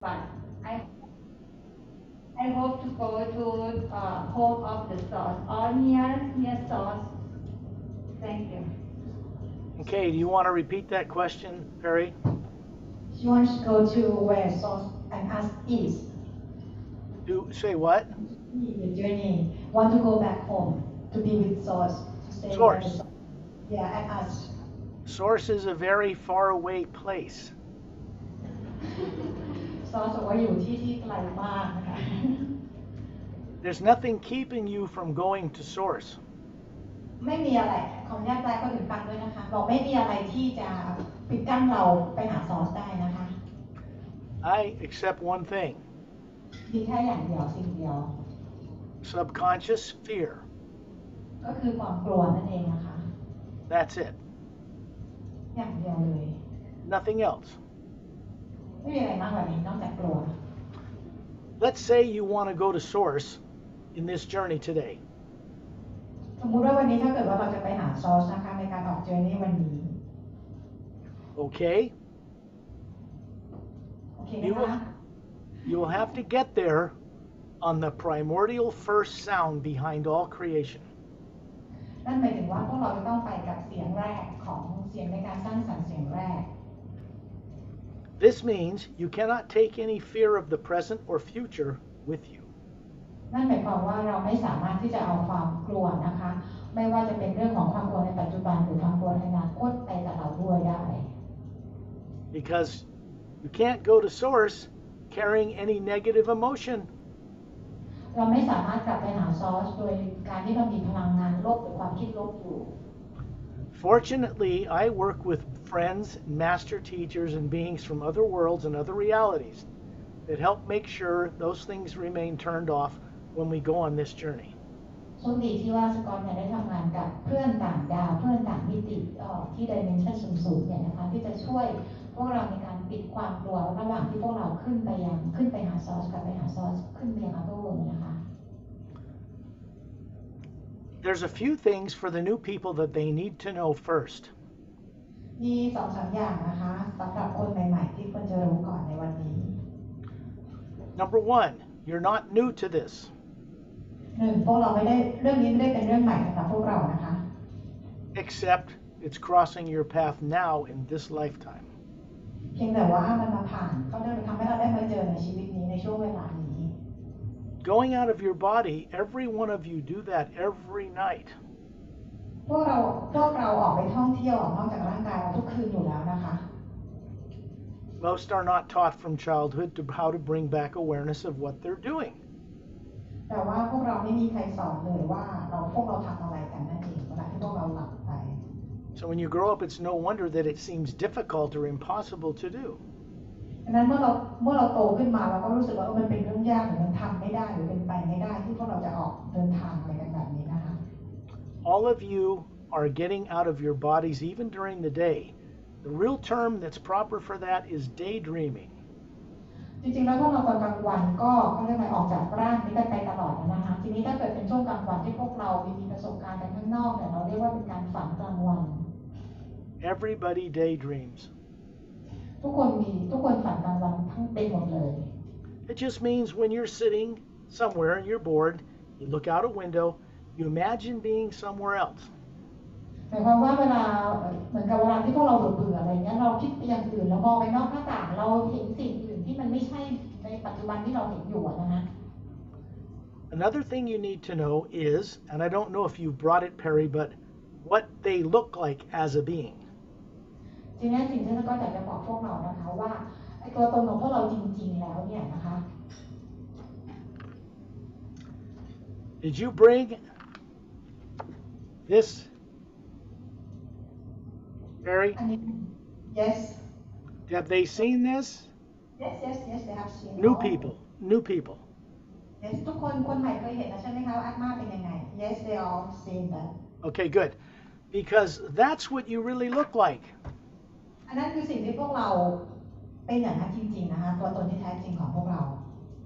but I I hope to go to home of the source or near source. Thank you. Okay, do you want to repeat that question, Perry? She wants to go to where source and ask is. Say what? The journey. Want to go back home to be with source. To stay where the Source. source. Yeah, and ask. Source is a very far away place. Source บอกว่าอยู่ที่ไกลมากนะคะ There's nothing keeping you from going to source. ไม่มีอะไรขออนุญาตแปลก็ถึงฟังด้วยนะคะบอกไม่มีอะไรที่จะปิดกั้นเราไปหาซอสได้นะคะ I accept one thing. มีแค่อย่างเดียวสิ่งเดียว Subconscious fear. ก็คือความกลัวนั่นเองนะคะ That's it. อย่างเดียวเลย Nothing else. ไม่มีอะไรมากกว่านี้นอกจากกลัว Let's say you want to go to source in this journey today. สมมุติว่าวันนี้ถ้าเกิดว่าเราจะไปหาซอสนะคะในการออกเจอร์นี่วันนี้ Okay? โอเคไหมคะ You will have to get there on the primordial first sound behind all creation. นั่นหมายถึงว่าพวกเราจะต้องไปกับเสียงแรกของเสียงในการสร้างสรรค์เสียงแรก This means you cannot take any fear of the present or future with you. นั่นหมายความว่าเราไม่สามารถที่จะเอาความกลัวนะคะไม่ว่าจะเป็นเรื่องของความกลัวในปัจจุบันหรือความกลัวในอนาคตไปกับเราด้วยได้ Because you can't go to source carrying any negative emotion. เราไม่สามารถกลับไปหาซอสโดยการที่เรามีพลังงานลบหรือความคิดลบอยู่ Fortunately, I work with friends, master teachers, and beings from other worlds and other realities that help make sure those things remain turned off when we go on this journey. โชคดีที่ว่าสกอตเนี่ยได้ทำงานกับเพื่อนต่างดาวเพื่อนต่างมิติที่ดิเมนชันสูงๆเนี่ยนะคะที่จะช่วยพวกเราในการปิดความกลัวระหว่างที่พวกเราขึ้นไปหาซอสกลับไปหาซอสขึ้นไปยังอัลโต้นะคะ There's a few things for the new people that they need to know first. มี2-3อย่างนะคะสำหรับคนใหม่ๆที่ควรจะรู้ก่อนในวันนี้ Number one, you're not new to this. พวกเราไม่ได้เรื่องนี้ไม่ได้เป็นเรื่องใหม่สำหรับพวกเรานะคะ Except it's crossing your path now in this lifetime. เพียงแต่ว่ามันมาผ่านเขาได้ทำให้เราได้มาเจอในชีวิตนี้ในช่วงเวลานี้ Going out of your body, every one of you do that every night. พวกเราออกไปท่องเที่ยวออกนอกจากร่างกายเราทุกคืนอยู่แล้วนะคะ Most are not taught from childhood to how to bring back awareness of what they're doing. แต่ว่าพวกเราไม่มีใครสอนเลยว่าพวกเราทำอะไรกันนั่นเองเวลาที่พวกเราหลับไป So when you grow up, it's no wonder that it seems difficult or impossible to do. ดังนั้นเมื่อเราโตขึ้นมาเราก็รู้สึกว่ามันเป็นเรื่องยากหรือมันทำไม่ได้หรือเป็นไปไม่ได้ที่พวกเราจะออกเดินทางอะไรกันแบบนี้นะคะ All of you are getting out of your bodies even during the day. The real term that's proper for that is daydreaming. จริงๆแล้วพวกเราตอนกลางวันก็เขาเรียกอะไรออกจากร่างนี้กันไปตลอดนะคะทีนี้ถ้าเกิดเป็นช่วงกลางวันที่พวกเรามีประสบการณ์กันข้างนอกเนี่ยเราเรียกว่าเป็นการฝันกลางวัน Everybody daydreams. ทุกคนฝันกลางวันทั้งเป็นหมดเลย It just means when you're sitting somewhere and you're bored, you look out a window, you imagine being somewhere else. หมายความว่าเวลาเหมือนกับเวลาที่พวกเราเบื่ออะไรเงี้ยเราคิดไปอย่างอื่นเรามองไปนอกหน้าต่างเราเห็นสิ่งอื่นที่มันไม่ใช่ในปัจจุบันที่เราเห็นอยู่นะฮะ Another thing you need to know is, and I don't know if you brought it, Perry, but what they look like as a being. ทีนี้สิ่งที่เราก็อยากจะบอกพวกเรานะคะว่าไอ้ตัวตนของพวกเราจริงๆแล้วเนี่ยนะคะ Did you bring this, Perry? Yes Have they seen this? yes they have seen New people. yes ทุกคนใหม่เคยเห็นแล้วใช่ไหมคะว่าอาตมาเป็นยังไง yes they all seen that Okay, good. Because that's what you really look like. อันนั้นคือสิ่งที่พวกเราเป็นอย่างนั้นจริงๆนะคะตัวตนที่แท้จริงของพวกเรา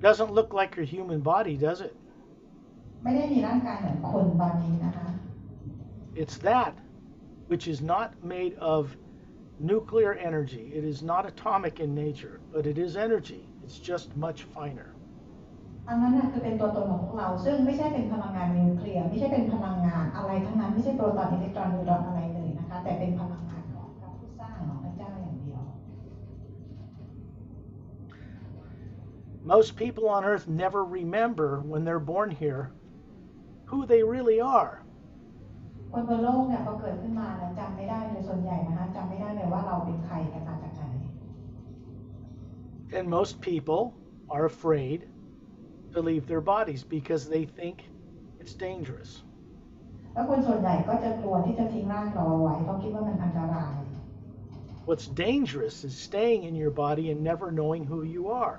Doesn't look like your human body, does it? ไม่ได้มีร่างกายเหมือนคนตอนนี้นะคะ It's that which is not made of nuclear energy. It is not atomic in nature, but it is energy. It's just much finer. อันนั้นน่ะคือเป็นตัวตนของพวกเราซึ่งไม่ใช่เป็นพลังงานนิวเคลียร์ไม่ใช่เป็นพลังงานอะไรทั้งนั้นไม่ใช่โปรตอนอิเล็กตรอนนิวตรอนอะไรเลยนะคะแต่เป็นพลังงานของพระผู้สร้างของพระเจ้าอย่างเดียว Most people on earth never remember when they're born here who they really are. คนบนโลกเนี่ยพอเกิดขึ้นมาแล้วจำไม่ได้โดยส่วนใหญ่นะคะจำไม่ได้เลยว่าเราเป็นใครกันมาจากไหน And most people are afraid to leave their bodies because they think it's dangerous. แล้วคนส่วนใหญ่ก็จะกลัวที่จะทิ้งร่างเราเอาไว้เพราะคิดว่ามันอันตราย What's dangerous is staying in your body and never knowing who you are.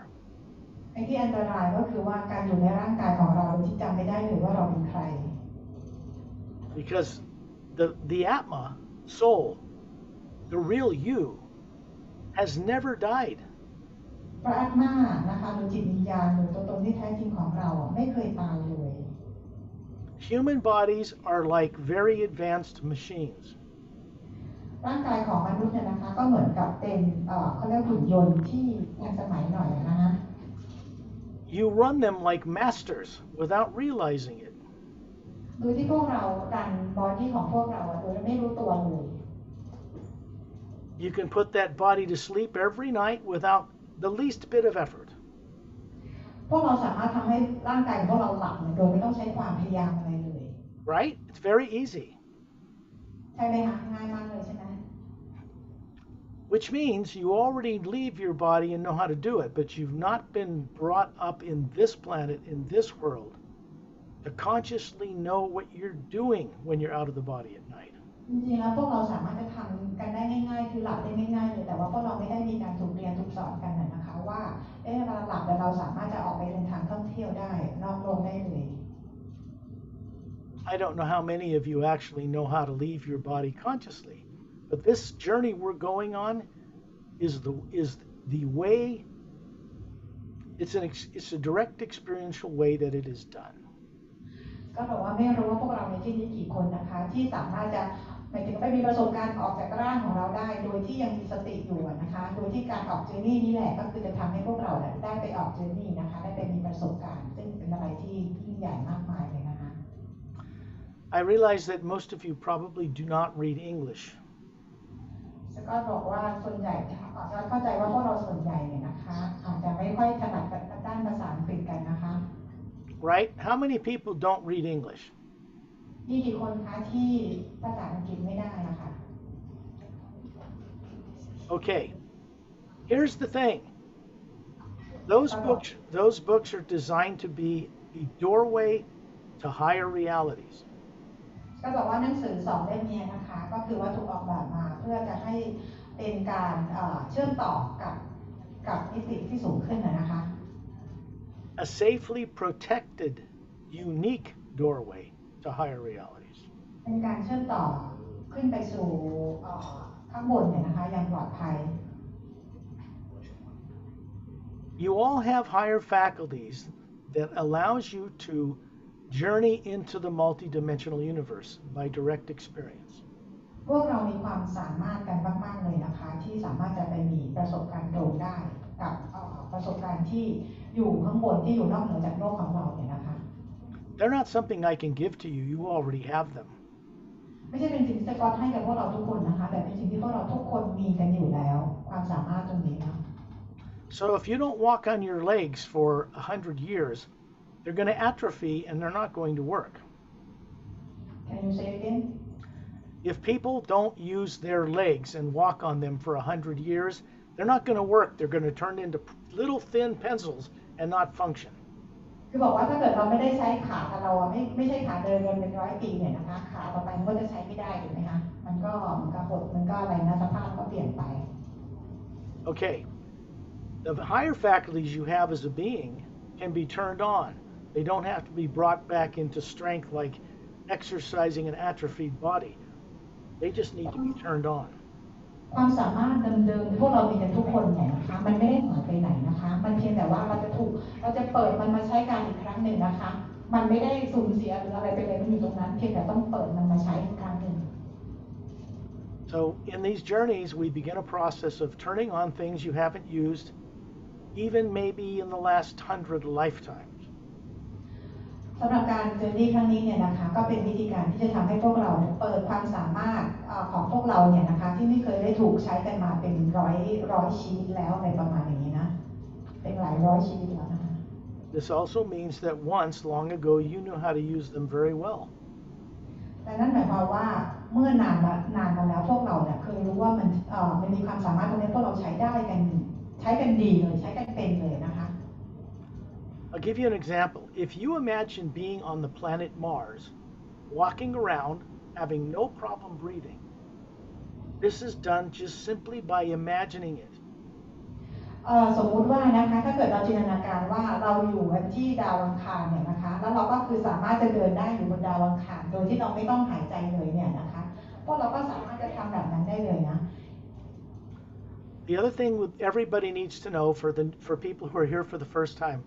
ไอ้ที่อันตรายก็คือว่าการอยู่ในร่างกายของเราโดยที่จำไม่ได้เลยว่าเราเป็นใคร Because the Atma, soul, the real you, has never died. พระอาตมานะคะหรือจิตวิญญาณหรือตัวตนที่แท้จริงของเราไม่เคยตายเลย Human bodies are like very advanced machines. ร่างกายของมนุษย์เนี่ยนะคะก็เหมือนกับเป็นเขาเรียกหุ่นยนต์ที่ทันสมัยหน่อยนะคะ You run them like masters without realizing it. โดยที่พวกเรารันบอดี้ของพวกเราโดยไม่รู้ตัวเลย You can put that body to sleep every night without the least bit of effort. พวกเราสามารถทำให้ร่างกายของพวกเราหลับโดยไม่ต้องใช้ความพยายามอะไรเลย Right? It's very easy. ใช่ไหมคะง่ายมากเลยใช่ไหม Which means you already leave your body and know how to do it, but you've not been brought up in this planet, in this world, to consciously know what you're doing when you're out of the body at night. จริงๆแล้วพวกเราสามารถจะทำกันได้ง่ายๆคือหลับได้ง่ายๆเลยแต่ว่าพวกเราไม่ได้มีการถูกเรียนถูกสอนกันนะคะว่าเวลาหลับแล้วเราสามารถจะออกไปเดินทางท่องเที่ยวได้นอกโลกได้เลย I don't know how many of you actually know how to leave your body consciously, but this journey we're going on is the way. It's a direct experiential way that it is done. ก็บอกว่าไม่รู้ว่าพวกเราในที่นี้กี่คนนะคะที่สามารถจะหมายถึงไปมีประสบการณ์ออกจากร่างของเราได้โดยที่ยังมีสติอยู่นะคะโดยที่การออกเจอร์นี่นี่แหละก็คือจะทำให้พวกเราได้ไปออกเจอร์นี่นะคะได้ไปมีประสบการณ์ซึ่งเป็นอะไรที่ยิ่งใหญ่มากมายเลยนะคะ I realize that most of you probably do not read English. ก็บอกว่าส่วนใหญ่เข้าใจว่าพวกเราส่วนใหญ่เนี่ยนะคะอาจจะไม่ค่อยถนัดด้านภาษาอังกฤษกันนะคะ Right? How many people don't read English? มีกี่คนคะที่ภาษาอังกฤษไม่ได้นะคะ Okay. Here's the thing. Those books are designed to be the doorway to higher realities. ก็บอกว่าหนังสือ2เล่มนี้นะคะก็คือว่าถูกออกแบบมาเพื่อจะให้เป็นการเชื่อมต่อกับมิติที่สูงขึ้นนะคะ A safely protected, unique doorway to higher realities. เป็นการเชื่อมต่อขึ้นไปสู่ข้างบนเนี่ยนะคะอย่างปลอดภัย You all have higher faculties that allows you to journey into the multidimensional universe by direct experience. พวกเรามีความสามารถกันมากๆเลยนะคะที่สามารถจะไปมีประสบการณ์ตรงได้กับประสบการณ์ที่อยู่ข้างบนที่อยู่นอกเหนือจากโลกของเราเนี่ยนะคะ They're not something I can give to you. You already have them. ไม่ใช่เป็นสิ่งที่ก๊อตให้กับพวกเราทุกคนนะคะแต่เป็นสิ่งที่พวกเราทุกคนมีกันอยู่แล้วความสามารถตรงนี้นะ So if you don't walk on your legs for 100 years, they're going to atrophy and they're not going to work. Can you say again? If people don't use their legs and walk on them for 100 years, they're not going to work. They're going to turn into little thin pencils and not function. คือบอกว่าถ้าเกิดเราไม่ได้ใช้ขาเราไม่ใช่ขาเดินเป็น100 ปีเนี่ยนะคะขาต่อไปมันก็จะใช้ไม่ได้ถูกไหมคะมันก็หดมันก็อะไรนะสภาพก็เปลี่ยนไป Okay. The higher faculties you have as a being can be turned on. They don't have to be brought back into strength like exercising an atrophied body. They just need to be turned on. ความสามารถเดิมๆที่พวกเรามีกันทุกคนเนี่ยนะคะมันไม่ได้หายไปไหนนะคะมันเพียงแต่ว่าเราจะเปิดมันมาใช้การอีกครั้งหนึ่งนะคะมันไม่ได้สูญเสียหรืออะไรไปเลยมันอยู่ตรงนั้นเพียงแต่ต้องเปิดมันมาใช้อีกครั้งหนึ่ง So in these journeys, we begin a process of turning on things you haven't used even maybe in the last 100 lifetimes. สำหรับการเจอร์นี่ครั้งนี้เนี่ยนะคะก็เป็นวิธีการที่จะทำให้พวกเราเปิดความสามารถของพวกเราเนี่ยนะคะที่ไม่เคยได้ถูกใช้กันมาเป็นร้อยชีวิตแล้วในประมาณอย่างนี้นะเป็นหลายร้อยชีวิตแล้วนะคะ This also means that once, long ago, you knew how to use them very well. แต่นั่นหมายความว่าเมื่อนานมาแล้วพวกเราเนี่ยเคยรู้ว่ามันมีความสามารถตรงนี้พวกเราใช้กันดีเลยใช้กันเป็นเลยนะคะ I'll give you an example. If you imagine being on the planet Mars, walking around, having no problem breathing, this is done just simply by imagining it. สมมุติว่านะคะถ้าเกิดเราจินตนาการว่าเราอยู่กันที่ดาวอังคารเนี่ยนะคะแล้วเราก็คือสามารถจะเดินได้อยู่บนดาวอังคารโดยที่เราไม่ต้องหายใจเลยเนี่ยนะคะพวกเราก็สามารถจะทำแบบนั้นได้เลยนะ The other thing everybody needs to know for people who are here for the first time.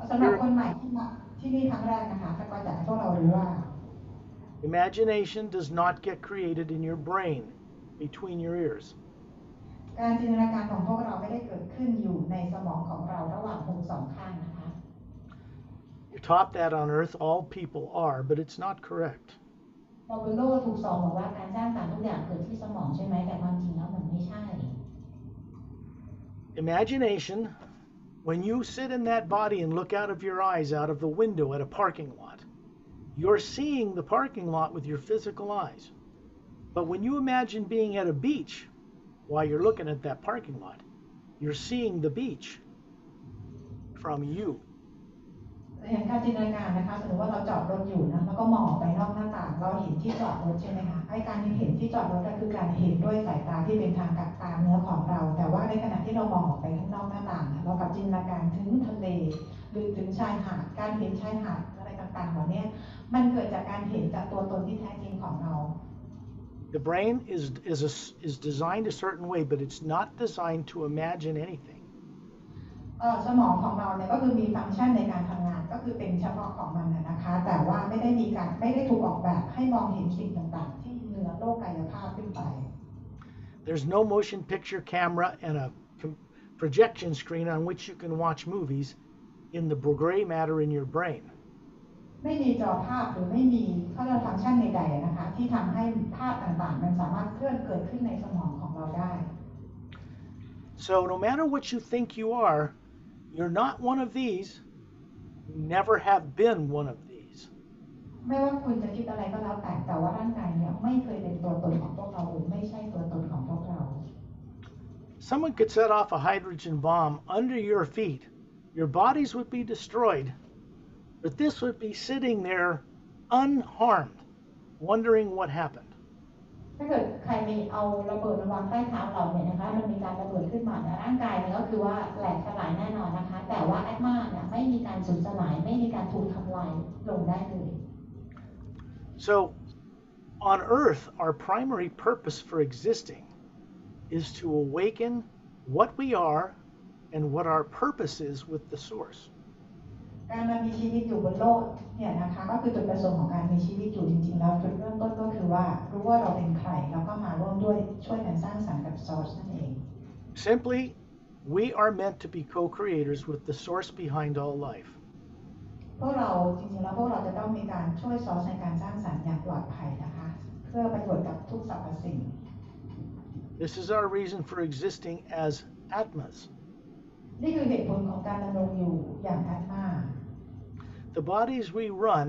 สำหรับคนใหม่ที่มาที่นี่ครั้งแรกนะคะถ้าก็อยากให้พวกเรารู้ว่า Imagination does not get created in your brain between your ears. การจินตนาการของพวกเราไม่ได้เกิดขึ้นอยู่ในสมองของเราระหว่างหูสองข้างนะคะ You're taught that on Earth, all people are, but it's not correct. เราบนโลกถูกสอนบอกว่าการสร้างสรรค์ทุกอย่างเกิดที่สมองใช่ไหมแต่ความจริงแล้วมันไม่ใช่ Imagination, when you sit in that body and look out of your eyes out of the window at a parking lot, you're seeing the parking lot with your physical eyes. But when you imagine being at a beach while you're looking at that parking lot, you're seeing the beach from you. เห็นการจินตนาการนะคะสมมติว่าเราจอดรถอยู่นะแล้วก็มองออกไปนอกหน้าต่างเราเห็นที่จอดรถใช่ไหมคะไอ้การเห็นที่จอดรถก็คือการเห็นด้วยสายตาที่เป็นทางกับตาเนื้อของเราแต่ว่าในขณะที่เรามองออกไปข้างนอกหน้าต่างเรากับจินตนาการถึงทะเลหรือถึงชายหาดการเห็นชายหาดอะไรต่างๆเหล่านี้มันเกิดจากการเห็นจากตัวตนที่แท้จริงของเรา The brain is designed a certain way, but it's not designed to imagine anything. สมองของเราเนี่ยก็คือมีฟังก์ชันในการทำงานก็คือเป็นเฉพาะของมันนะคะแต่ว่าไม่ได้ถูกออกแบบให้มองเห็นสิ่งต่างๆที่เหนือโลกกายภาพขึ้นไป There's no motion picture camera and a projection screen on which you can watch movies in the gray matter in your brain. ไม่มีจอภาพหรือไม่มีข้อเรียกฟังก์ชันใดๆนะคะที่ทำให้ภาพต่างๆมันสามารถเกิดขึ้นในสมองของเราได้ So no matter what you think you are, you're not one of these. You never have been one of these. ไม่ว่าคุณจะคิดอะไรก็แล้วแต่ว่าร่างกายเนี่ยไม่เคยเป็นตัวตนของพวกเราหรือไม่ใช่ตัวตนของพวกเรา Someone could set off a hydrogen bomb under your feet. Your bodies would be destroyed, but this would be sitting there unharmed, wondering what happened. ถ้าเกิดใครมีเอาระเบิดมาวางใต้เท้าเราเนี่ยนะคะมันมีการระเบิดขึ้นมาในร่างกายเนี่ยก็คือว่าแหลกสลายแน่นอนนะคะแต่ว่าแอตมาเนี่ยไม่มีการสูญสลายไม่มีการถูกทำลายลงได้เลย So on Earth, our primary purpose for existing is to awaken what we are and what our purpose is with the source. การมามีชีวิตอยู่บนโลกเนี่ยนะคะก็คือจุดประสงค์ของการมีชีวิตอยู่จริงๆแล้วจุดเริ่มต้นก็คือว่ารู้ว่าเราเป็นใครแล้วก็มาร่วมด้วยช่วยกันสร้างสรรค์กับ source นั่นเอง Simply, we are meant to be co-creators with the source behind all life. พวกเราจริงๆแล้วพวกเราจะต้องมีการช่วย source ในการสร้างสรรค์อย่างปลอดภัยนะคะเพื่อประโยชน์กับทุกสรรพสิ่ง This is our reason for existing as Atmas. นี่คือเหตุผลของการดำรงอยู่อย่างแอตมา The bodies we run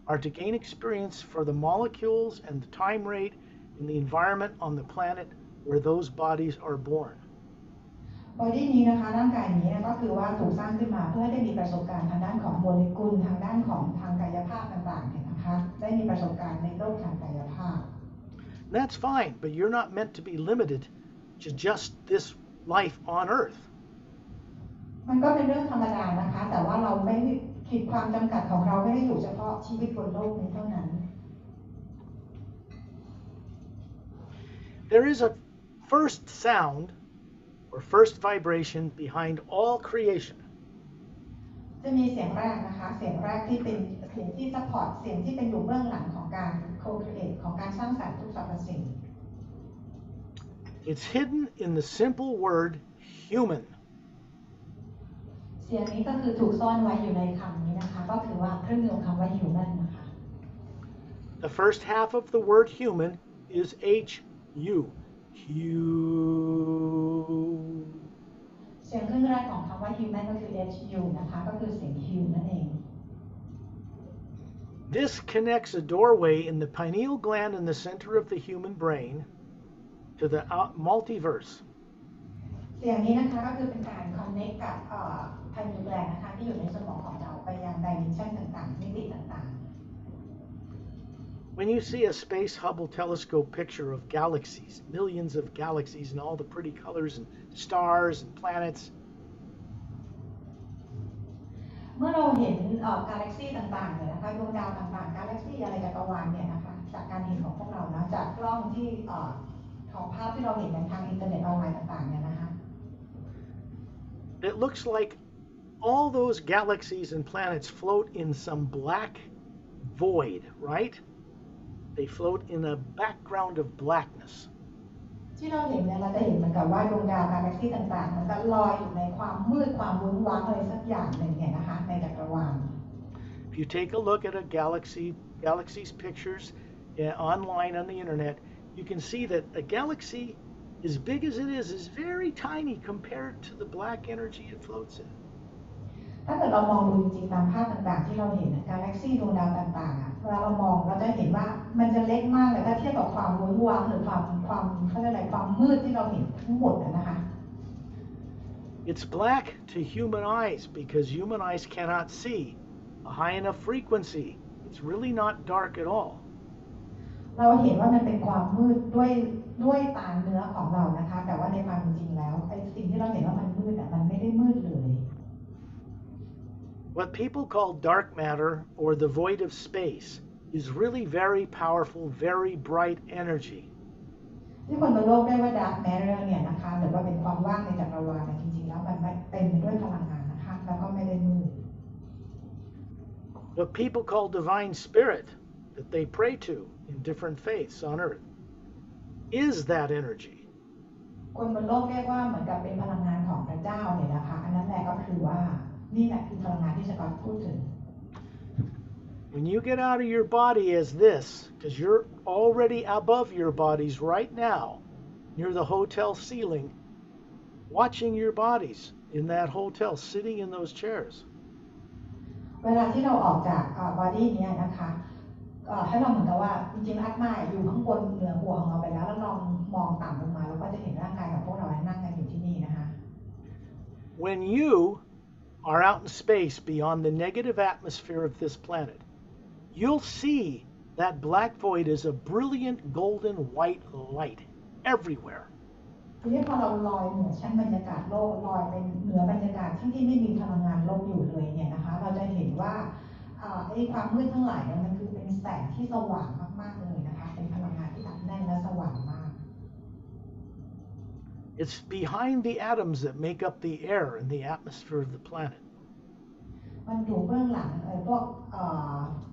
are to gain experience for the molecules and the time rate in the environment on the planet where those bodies are born. บอดี้นี้นะคะร่างกายนี้ก็คือว่าถูกสร้างขึ้นมาเพื่อให้ได้มีประสบการณ์ทางด้านของโมเลกุลทางด้านของทางกายภาพต่างๆเนี่ยนะคะได้มีประสบการณ์ในโลกทางกายภาพ That's fine, but you're not meant to be limited to just this life on Earth. มันก็เป็นเรื่องธรรมดานะคะแต่ว่าเราไม่ขีดความจำกัดของเราไม่ได้อยู่เฉพาะชีวิตบนโลกนี้เท่านั้น There is a first sound or first vibration behind all creation. จะมีเสียงแรกนะคะเสียงแรกที่เป็นเสียงที่ซัพพอร์ตเสียงที่เป็นอยู่เบื้องหลังของการโคครีเอทของการสร้างสรรค์ทุกสรรพสิ่ง It's hidden in the simple word human. สียงนี้ก็คือถูกซ่อนไว้อยู่ในคำนี้นะคะก็คือว่าเครื่องมือของคำว่า human นะคะ The first half of the word human is H-U. Hu. เสียงครึ่งแรกของคำว่า human ก็คือ hu นะคะก็คือเสียง hu นั่นเอง This connects a doorway in the pineal gland in the center of the human brain to the multiverse. เสียงนี้นะคะก็คือเป็นการ connect กับpineal gland นะคะที่อยู่ในสมองของเราไปยัง dimension ต่างๆมิติต่างๆ When you see a space Hubble telescope picture of galaxies, millions of galaxies and all the pretty colors and stars and planets, เมื่อเราเห็นกาแล็กซี่ต่างๆเนี่ยนะคะดวงดาวต่างๆกาแล็กซี่อะไรจักรวาลเนี่ยนะคะจากการเห็นของพวกเรานะจากกล้องที่ของภาพที่เราเห็นในทางอินเทอร์เน็ตออนไลน์ต่างๆเนี่ยนะคะ it looks like all those galaxies and planets float in some black void, right? They float in a background of blackness. ที่เราเห็นเนี่ยเราจะเห็นเหมือนกับว่าดวงดาวกาแล็กซี่ต่างๆมันก็ลอยอยู่ในความมืดความวุ้งว้างอะไรสักอย่างหนึ่งเนี่ยนะคะในจักรวาล If you take a look at a galaxy's pictures online on the internet, you can see that a galaxy, as big as it is very tiny compared to the black energy it floats in. ถ้าเกิดเรามองดูจริงๆตามภาพต่างๆที่เราเห็นกาแล็กซี่ดวงดาวต่างๆเวลาเรามองเราจะเห็นว่ามันจะเล็กมากเลยถ้าเทียบกับความวุ้งว้างหรือความเขาเรียกอะไรความมืดที่เราเห็นทั้งหมดนะคะ It's black to human eyes because human eyes cannot see a high enough frequency. It's really not dark at all. เราเห็นว่ามันเป็นความมืดด้วยตาเนื้อของเรานะคะแต่ว่าในความจริงแล้วไอ้สิ่งที่เราเห็นว่ามันมืดมันไม่ได้มืดเลย What people call dark matter or the void of space is really very powerful, very bright energy. ที่คนบนโลกได้ว่า dark matter เนี่ยนะคะหรือว่าเป็นความว่างในจักรวาลจริงๆแล้วมันเต็มไปด้วยพลังงานนะคะแล้วก็ไม่ได้มืด What people call divine spirit that they pray to in different faiths on earth is that energy. คนบนโลกเรียกว่าเหมือนกับเป็นพลังงานของพระเจ้าเนี่ยนะคะอันนั้นแหละก็คือว่านี่แหละคือพลังงานที่สกอตพูดถึง When you get out of your body as this, because you're already above your bodies right now, near the hotel ceiling, watching your bodies in that hotel, sitting in those chairs. เวลาที่เราออกจากบอดี้นี้นะคะให้เราเหมือนกับว่าจริงๆอาตมาอยู่ข้างบนเหนือหัวของเราไปแล้วลองมองต่ำลงมาเราก็จะเห็นร่างกายของพวกเรานั่งกันอยู่ที่นี่นะคะ When you are out in space beyond the negative atmosphere of this planet, you'll see that black void is a brilliant golden white light everywhere. ทีนี้พอเราลอยเหนือชั้นบรรยากาศโลกลอยไปเหนือบรรยากาศที่ไม่มีพลังงานโลกอยู่เลยเนี่ยนะคะเราจะเห็นว่าไอ้ความมืดทั้งหลายเนี่ยมันคือเป็นแสงที่สว่างมากๆเลยนะคะเป็นพลังงานที่หนักแน่นและสว่างมาก It's behind the atoms that make up the air in the atmosphere of the planet. มันอยู่เบื้องหลังพวก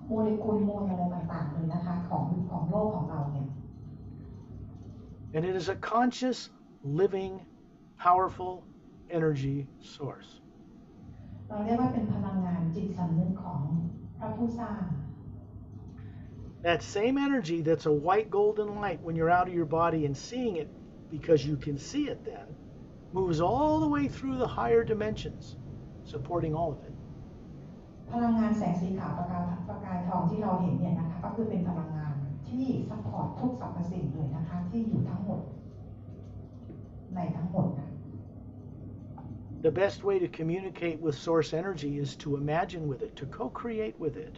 โมเลกุลมวลอะไรต่างๆเลยนะคะของโลกของเราเนี่ย And it is a conscious, living, powerful energy source. เราเรียกว่าเป็นพลังงานจิตสำนึกของพระผู้สร้าง That same energy that's a white golden light when you're out of your body and seeing it because you can see it then, moves all the way through the higher dimensions, supporting all of it. พลังงานแสงสีขาวประกายทองที่เราเห็นเนี่ยนะคะก็คือเป็นพลังงานที่ซัพพอร์ตทุกสรรพสิ่งเลยนะคะที่อยู่ทั้งหมดในทั้งหมดนะ The best way to communicate with source energy is to imagine with it, to co-create with it.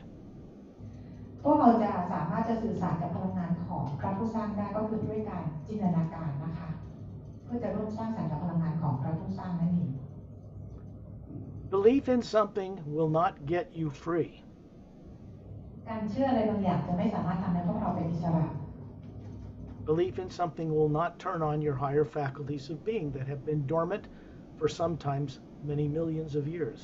พวกเราจะสามารถจะสื่อสารกับพลังงานของพระผู้สร้างได้ก็คือด้วยการจินตนาการนะคะเพื่อจะร่วมสร้างสรรค์กับพลังงานของพระผู้สร้างนั่นเอง Belief in something will not get you free. การเชื่ออะไรบางอย่างจะไม่สามารถทำให้พวกเราเป็นอิสระ Belief in something will not turn on your higher faculties of being that have been dormant for sometimes many millions of years.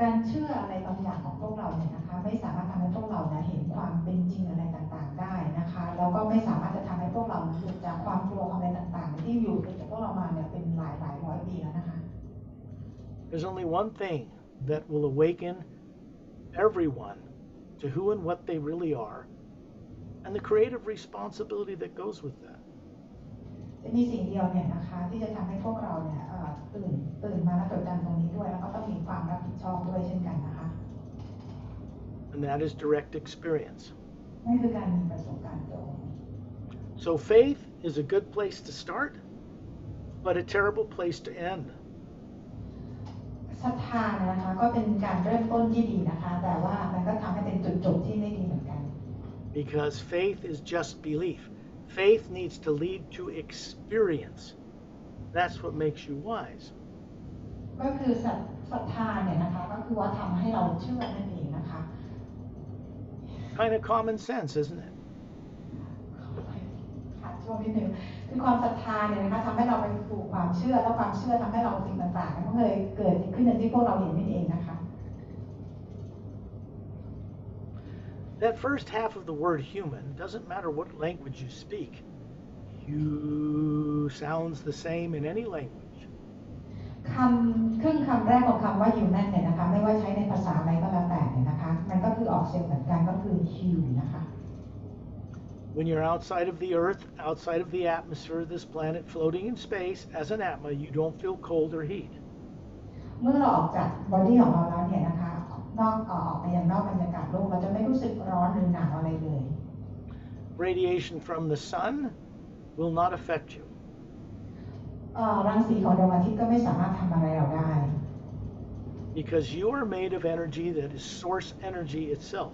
การเชื่ออะไรบางอย่างของพวกเราเนี่ยนะคะไม่สามารถทำให้พวกเราเห็นความเป็นจริงอะไรต่างๆได้นะคะแล้วก็ไม่สามารถจะทำให้พวกเราหลุดจากความกลัวอะไรต่างๆที่อยู่กับพวกเรามาเนี่ยเป็นหลายร้อยปีแล้วนะคะ There's only one thing that will awaken everyone to who and what they really are, and the creative responsibility that goes with that. จะมีสิ่งเดียวเนี่ยนะคะที่จะทำให้พวกเราเนี่ยตื่นมาและจดจำตรงนี้ด้วยแล้วก็ต้องมีความรับผิดชอบด้วยเช่นกันนะคะ And that is direct experience. นั่นคือการมีประสบการณ์ตรง So faith is a good place to start, but a terrible place to end. ศรัทธาเนี่ยนะคะก็เป็นการเริ่มต้นที่ดีนะคะแต่ว่ามันก็ทำให้เป็นจุดจบที่ไม่ดีเหมือนกัน Because faith is just belief. Faith needs to lead to experience. That's what makes you wise. ก็คือศรัทธาเนี่ยนะคะก็คือว่าทำให้เราเชื่อนั่นเองนะคะ Kind of common sense, isn't it? ค่ะช่วงนิดนึงคือความศรัทธาเนี่ยนะคะทำให้เราไปสู่ความเชื่อแล้วความเชื่อทำให้เราสิ่งต่างๆมันก็เลยเกิดขึ้นอย่างที่พวกเราเห็นนั่นเองนะคะ That first half of the word human doesn't matter what language you speak. You sounds the same in any language. ครึ่งคำแรกของคำว่า human เนี่ยนะคะไม่ว่าใช้ในภาษาอะไรก็แล้วแต่เนี่ยนะคะมันก็คือออกเสียงเหมือนกันก็คือ human นะคะ When you're outside of the earth, outside of the atmosphere of this planet, floating in space as an atma, you don't feel cold or heat. เมื่อเราออกจากบอดี้ของเราแล้วเนี่ยนะคะออกไปยังนอกบรรยากาศโลกเราจะไม่รู้สึกร้อนหรือหนาวอะไรเลย Radiation from the sun will not affect you. รังสีของดวงอาทิตย์ก็ไม่สามารถทำอะไรเราได้ Because you are made of energy that is source energy itself.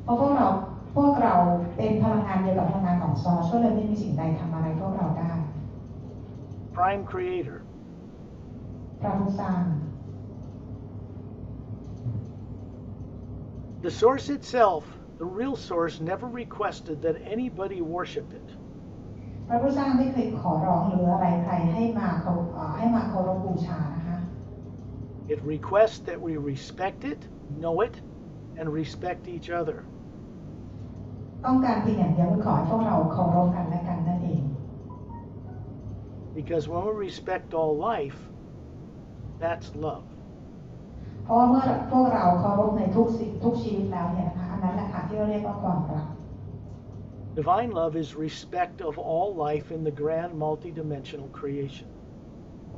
เพราะพวกเราเป็นพลังงานเดียวกับพลังงานของซอร์สก็เลยไม่มีสิ่งใดทำอะไรพวกเราได้ Prime creator. พระผู้สร้าง The source itself, the real source, never requested that anybody worship it. พระผู้สร้างไม่เคยขอร้องหรืออะไรใครให้มาเคารพบูชานะคะ It requests that we respect it, know it, and respect each other. ต้องการเพียงอย่างเดียวคือขอให้พวกเราเคารพกันและกันนั่นเอง Because when we respect all life, that's love. เพราะว่าเมื่อพวกเราเคารพในทุกสิ่งทุกชีวิตแล้วเนี่ยนะคะอันนั้นแหละค่ะที่เราเรียกว่าความรัก Divine love is respect of all life in the grand multidimensional creation.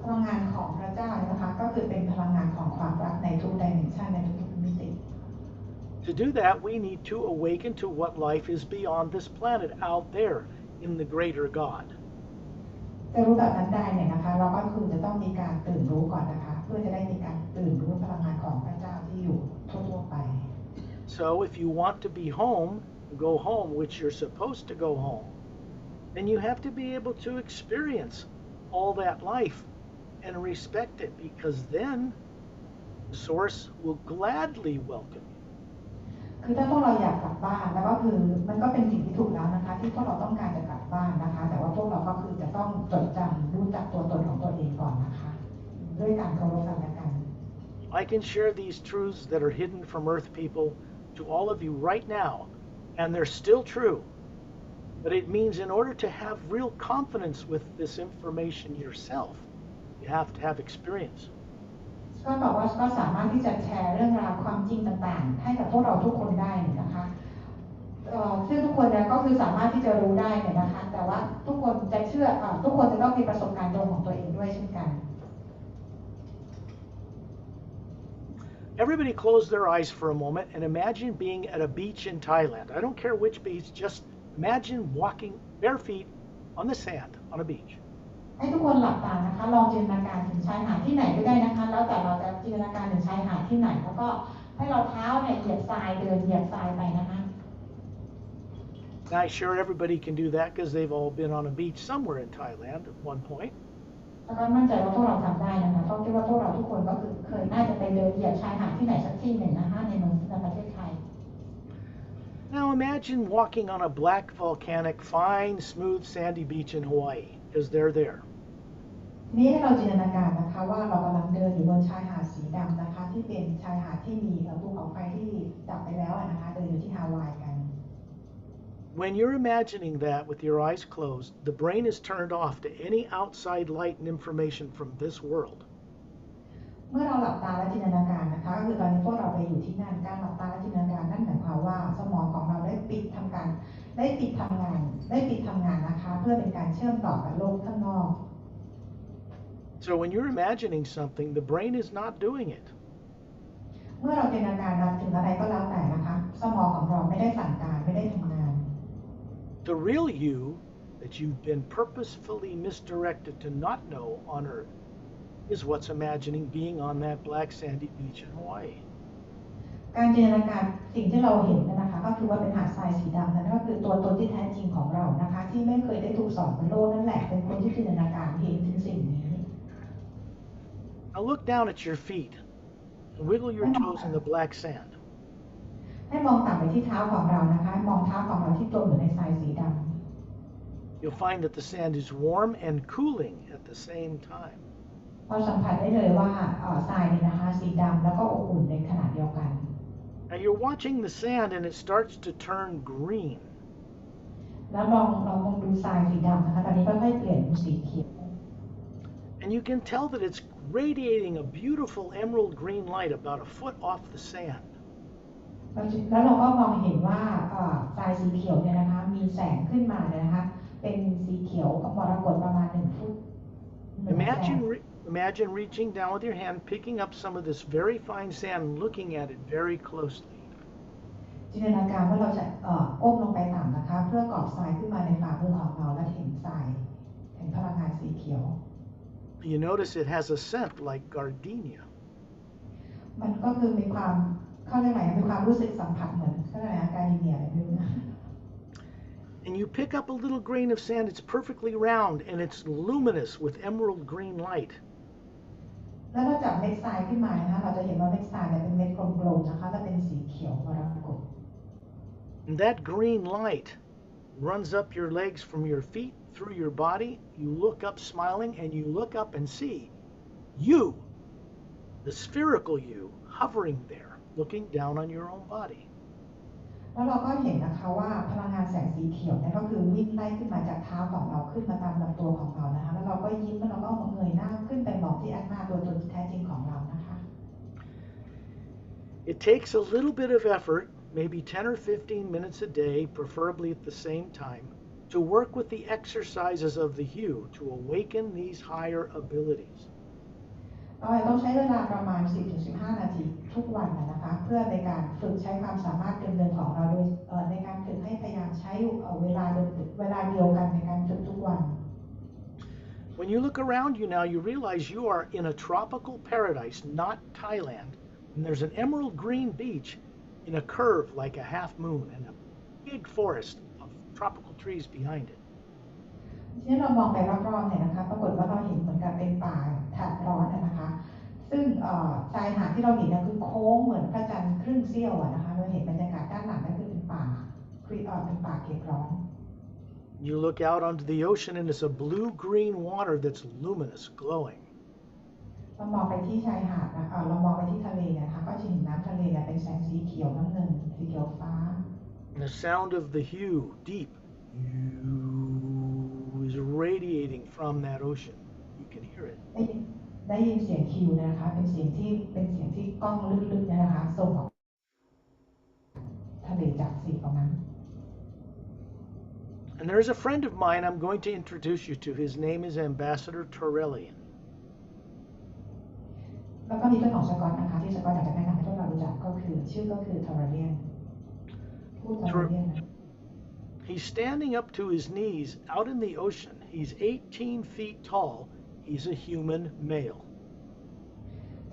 พลังงานของพระเจ้านะคะก็คือเป็นพลังงานของความรักในทุกดิเมนชันในทุกมิติ To do that, we need to awaken to what life is beyond this planet, out there in the greater God. จะรู้แบบนั้นได้เนี่ยนะคะเราก็คือจะต้องมีการตื่นรู้ก่อนนะคะเพื่อจะได้มีการตื่นรู้พลังงานของพระเจ้าที่อยู่ทั่วๆไป So if you want to be home, go home, which you're supposed to go home, then you have to be able to experience all that life and respect it, because then the source will gladly welcome you. คือถ้าพวกเราอยากกลับบ้านแล้วก็คือมันก็เป็นสิ่งที่ถูกแล้วนะคะที่พวกเราต้องการจะกลับบ้านนะคะแต่ว่าพวกเราก็คือจะต้องจดจำรู้จักตัวตนของตัวเองก่อนนะคะด้วยการเคารพกันและกัน I can share these truths that are hidden from Earth people to all of you right now, and they're still true. But it means in order to have real confidence with this information yourself, you have to have experience. ก็บอกว่าก็สามารถที่จะแชร์เรื่องราวความจริงต่างๆให้กับพวกเราทุกคนได้นะคะซึ่งทุกคนเนี่ยก็คือสามารถที่จะรู้ได้เนี่ยนะคะแต่ว่าทุกคนจะเชื่อทุกคนจะต้องมีประสบการณ์ตรงของตัวเองด้วยเช่นกัน Everybody close their eyes for a moment and imagine being at a beach in Thailand. I don't care which beach, just imagine walking bare feet on the sand on a beach. ให้ทุกคนหลับตานะคะลองจินตนาการถึงชายหาดที่ไหนก็ได้นะคะแล้วแต่เราจะจินตนาการถึงชายหาดที่ไหนแล้วก็ให้เราเท้าเนี่ยเหยียบทรายเดินเหยียบทรายไปนะคะ I'm sure everybody can do that because they've all been on a beach somewhere in Thailand at one point. แล้วก็มั่นใจว่าพวกเราทำได้นะคะเพราะคิดว่าพวกเราทุกคนก็คือเคยน่าจะไปเดินเหยียบชายหาดที่ไหนสักที่หนึ่งนะคะในประเทศไทย Now imagine walking on a black volcanic, fine, smooth, sandy beach in Hawaii, because they're there. นี่ให้เราจินตนาการนะคะว่าเรากำลังเดินอยู่บนชายหาดสีดำนะคะที่เป็นชายหาดที่มีภูเขาไฟที่ดับไปแล้วนะคะเดินอยู่ที่ฮาวายกัน When you're imagining that with your eyes closed, the brain is turned off to any outside light and information from this world. เมื่อเราหลับตาและจินตนาการนะคะก็คือตอนนี้พวกเราไปอยู่ที่นั่นการหลับตาและจินตนาการนั่นหมายความว่าสมองของเราได้ปิดทำงานนะคะเพื่อเป็นการเชื่อมต่อกับโลกข้างนอก So when you're imagining something, the brain is not doing it. เมื่อเราจินตนาการถึงอะไรก็แล้วแต่นะคะสมองของเราไม่ได้สั่งการไม่ได้ทำงาน The real you that you've been purposefully misdirected to not know on Earth is what's imagining being on that black sandy beach in Hawaii. การจินตนาการสิ่งที่เราเห็นนะคะก็คือว่าเป็นหาดทรายสีดำนั่นก็คือตัวตนที่แท้จริงของเรานะคะที่ไม่เคยได้ถูกสอนบนโลกนั่นแหละเป็นคนที่จินตนาการเห็นถึงสิ่งนี้ Now look down at your feet and wiggle your toes in the black sand. ให้มองต่ำไปที่เท้าของเรานะคะมองเท้าของเราที่จมอยู่ในทรายสีดำ You'll find that the sand is warm and cooling at the same time. เราสัมผัสได้เลยว่าทรายนี่นะคะสีดำแล้วก็อบอุ่นในขณะเดียวกัน Now you're watching the sand and it starts to turn green. แล้วลองดูทรายสีดำนะคะตอนนี้ค่อยๆเปลี่ยนเป็นสีเขียว And you can tell that it's radiating a beautiful emerald green light about a foot off the sand. แล้วเราก็มองเห็นว่าทรายสีเขียวเนี่ยนะคะมีแสงขึ้นมาเลยนะคะเป็นสีเขียวมรกตประมาณ1 ฟุต Imagine reaching down with your hand, picking up some of this very fine sand and looking at it very closely. จินตนาการว่าเราจะก้มลงไปต่ำนะคะเพื่อกอบทรายขึ้นมาในฝ่ามือของเราและเห็นทรายเห็นพลังงานสีเขียว You notice it has a scent like gardenia. มันก็คือมีความเข้าใจไหมมีความรู้สึกสัมผัสเหมือนเข้าใจไหมการดีเนียอะไรไม่รู้นะ And you pick up a little grain of sand, it's perfectly round and it's luminous with emerald green light. แล้วเราจับเม็ดทรายขึ้นมานะคะเราจะเห็นว่าเม็ดทรายเป็นเม็ดกลมๆนะคะและเป็นสีเขียวมรกต And that green light runs up your legs from your feet through your body. You look up smiling and you look up and see you, the spherical you, hovering there, looking down on your own body. แล้วเราก็เห็นนะคะว่าพลังงานแสงสีเขียวเนี่ยก็คือวิ่งไล่ขึ้นมาจากเท้าของเราขึ้นมาตามลำตัวของเรานะคะแล้วเราก็ยิ้มแล้วเราก็เงยหน้าขึ้นไปมองที่อันหน้าตัวตนที่แท้จริงของเรานะคะ It takes a little bit of effort, maybe 10 or 15 minutes a day, preferably at the same time, to work with the exercises of the hue to awaken these higher abilities. เราต้องใช้เวลาประมาณ 10-15 นาทีทุกวันนะคะเพื่อในการฝึกใช้ความสามารถเดิมๆของเราโดยในการฝึกให้พยายามใช้เวลาเดียวกันในการฝึกทุกวัน When you look around you now, you realize you are in a tropical paradise, not Thailand, and there's an emerald green beach in a curve like a half moon and a big forest of tropical trees behind it. ที่เรามองไปรอบๆเนี่ยนะคะปรากฏว่าเราเห็นเหมือนกับเป็นป่าแถบร้อนนะคะซึ่งชายหาดที่เราเห็นคือโค้งเหมือนพระจันทร์ครึ่งเสี้ยวนะคะเราเห็นบรรยากาศด้านหลังนั่นคือเป็นป่าเขตร้อน You look out onto the ocean and it's a blue-green water that's luminous, glowing. เรามองไปที่ชายหาดนะคะเรามองไปที่ทะเลนะคะก็จะเห็นน้ำทะเลเป็นแสงสีเขียวน้ำเงินสีเขียวฟ้า And the sound of the hue, deep, is radiating from that ocean. You can hear it. ได้ยินเสียงฮิวนะคะเป็นเสียงที่ก้องลึกๆนะคะส่งออกทะเลจากสีตรงนั้น And there's a friend of mine I'm going to introduce you to. His name is Ambassador Torellian. แล้วก็มีเพื่อนของสกอตนะคะที่สกอตอยากจะแนะนำให้พวกเรารู้จักก็คือชื่อก็คือทอร์เรียนพูดทอร์เรียนนะ He's standing up to his knees out in the ocean. He's 18 feet tall. He's a human male.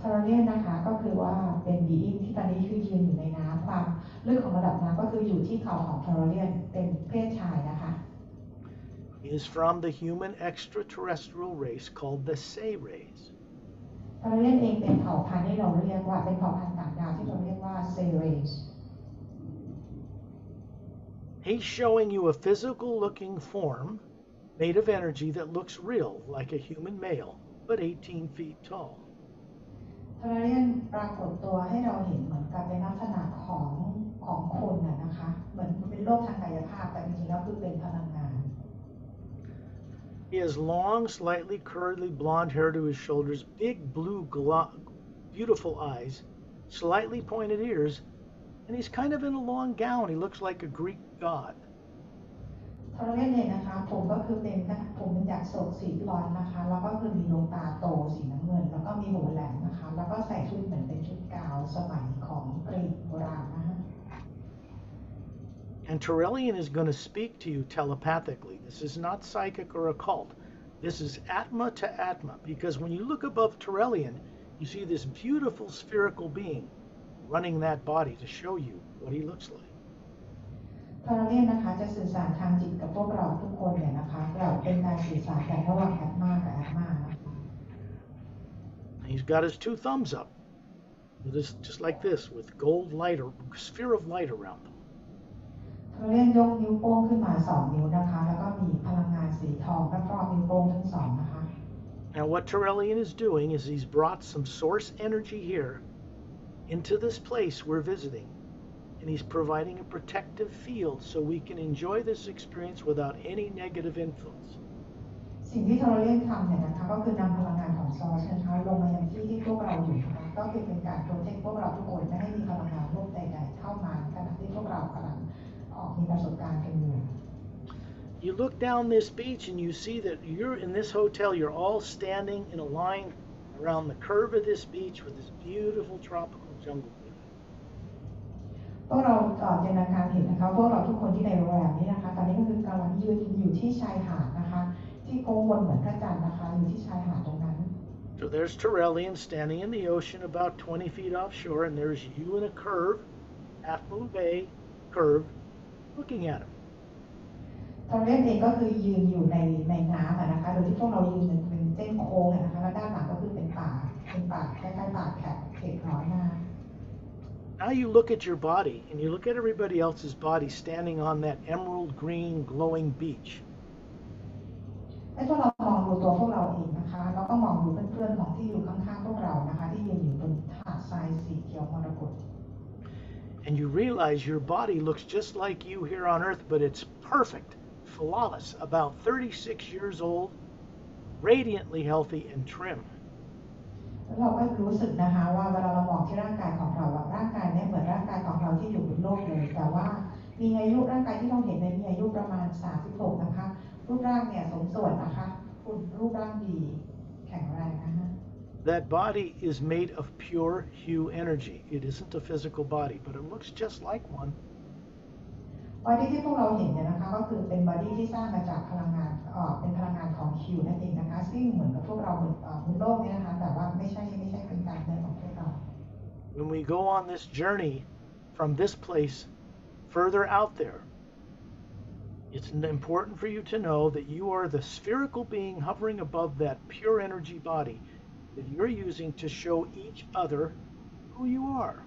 ทอร์เรียนนะคะก็คือว่าเป็นบีอิงที่ตอนนี้คือยืนอยู่ในน้ำความลึกของระดับน้ำก็คืออยู่ที่เข่าของทอร์เรียนเป็นเพศชายนะคะ He is from the human extraterrestrial race called the Say race. ทอร์เรียนเองเป็นเผ่าพันธุ์ที่เราเรียกว่าเป็นเผ่าพันธุ์ต่างดาวที่เราเรียกว่าเซเรส He's showing you a physical-looking form made of energy that looks real, like a human male, but 18 feet tall. ทอร์เรียนปรากฏตัวให้เราเห็นเหมือนกับเป็นลักษณะของคนนะคะเหมือนเป็นโลกทางกายภาพแต่จริงๆแล้วคือเป็นพลังงาน He has long, slightly curly blonde hair to his shoulders, big blue beautiful eyes, slightly pointed ears, and he's kind of in a long gown. He looks like a Greek god. ทอร์เรนเนี่ยนะคะผมก็คือเป็นจากโศกสีบลอนด์นะคะแล้วก็คือมีดวงตาโตสีน้ำเงินแล้วก็มีหูแหลมนะคะแล้วก็ใส่ชุดเหมือนเป็นชุดกาวสมัยของกรีกโบราณนะคะ And Turelian is going to speak to you telepathically. This is not psychic or occult. This is Atma to Atma, because when you look above Turelian, you see this beautiful spherical being running that body to show you what he looks like. ทอร์เรนนะคะจะสื่อสารทางจิตกับพวกเราทุกคนเนี่ยนะคะเราเป็นการสื่อสารกันระหว่างแอตมากับแอตมานะคะ He's got his two thumbs up, just like this, with gold light or sphere of light around them. ทอร์เรนยกนิ้วโป้งขึ้นมา2นิ้วนะคะแล้วก็มีพลังงานสีทองรอบๆนิ้วโป้งทั้งสองนะคะ Now what Turelian is doing is he's brought some source energy here into this place we're visiting, and he's providing a protective field so we can enjoy this experience without any negative influence. สิ่งที่ทอร์เรนทำเนี่ยนะคะก็คือนำพลังงานของซอสนะคะลงมายังที่พวกเราอยู่นะคะก็คือเป็นการโปรเทคพวกเราทุกคนไม่ให้มีพลังงานลบใดๆเข้ามาขณะที่พวกเรากำลังมีประสบการณ์กันอยู่ You look down this beach and you see that you're in this hotel, you're all standing in a line around the curve of this beach with this beautiful tropical jungle. พวกเราจินตนาการเห็นนะคะพวกเราทุกคนที่ในโรงแรมนี้นะคะตอนนี้ก็คือกำลังยืนอยู่ที่ชายหาดนะคะที่โค้งวนเหมือนพระจันทร์นะคะอยู่ที่ชายหาดตรงนั้น So there's Turelian standing in the ocean about 20 feet offshore, and there's you in a curve, Half Moon Bay curve, looking at him. ทอร์เรนเองก็คือยืนอยู่ในน้ำนะคะโดยที่พวกเรายืนเป็นเส้นโค้งนะคะแล้วด้านหลังก็คือเป็นป่าคล้ายๆป่าแขกเขตร้อนนะคะ Now you look at your body, and you look at everybody else's body standing on that emerald green glowing beach. ให้พวกเรามองดูตัวพวกเราเองนะคะแล้วก็มองดูเพื่อนๆของที่อยู่ข้างๆพวกเรานะคะที่ยืนอยู่บนหาดทรายสีเขียวมรกต And you realize your body looks just like you here on Earth, but it's perfect, flawless, about 36 years old, radiantly healthy and trim. เราก็รู้สึกนะคะว่าเวลาเรามองที่ร่างกายของเราร่างกายเนี่ยเหมือนร่างกายของเราที่อยู่บนโลกเลยแต่ว่ามีอายุร่างกายที่เราเห็นมีอายุประมาณ36นะคะรูปร่างเนี่ยสมส่วนนะคะคุณรูปร่างดีแข็งแรงนะคะ That body is made of pure hue energy. It isn't a physical body, but it looks just like one. บอดี้ที่พวกเราเห็นเนี่ยนะคะก็คือเป็นบอดี้ที่สร้างมาจากพลังงานเป็นพลังงานของฮิวนั่นเองนะคะซึ่งเหมือนกับพวกเราบนโลกนี้นะคะแต่ว่าไม่ใช่เป็นการเดินของพวกเรา When we go on this journey from this place further out there, it's important for you to know that you are the spherical being hovering above that pure energy body that you're using to show each other who you are.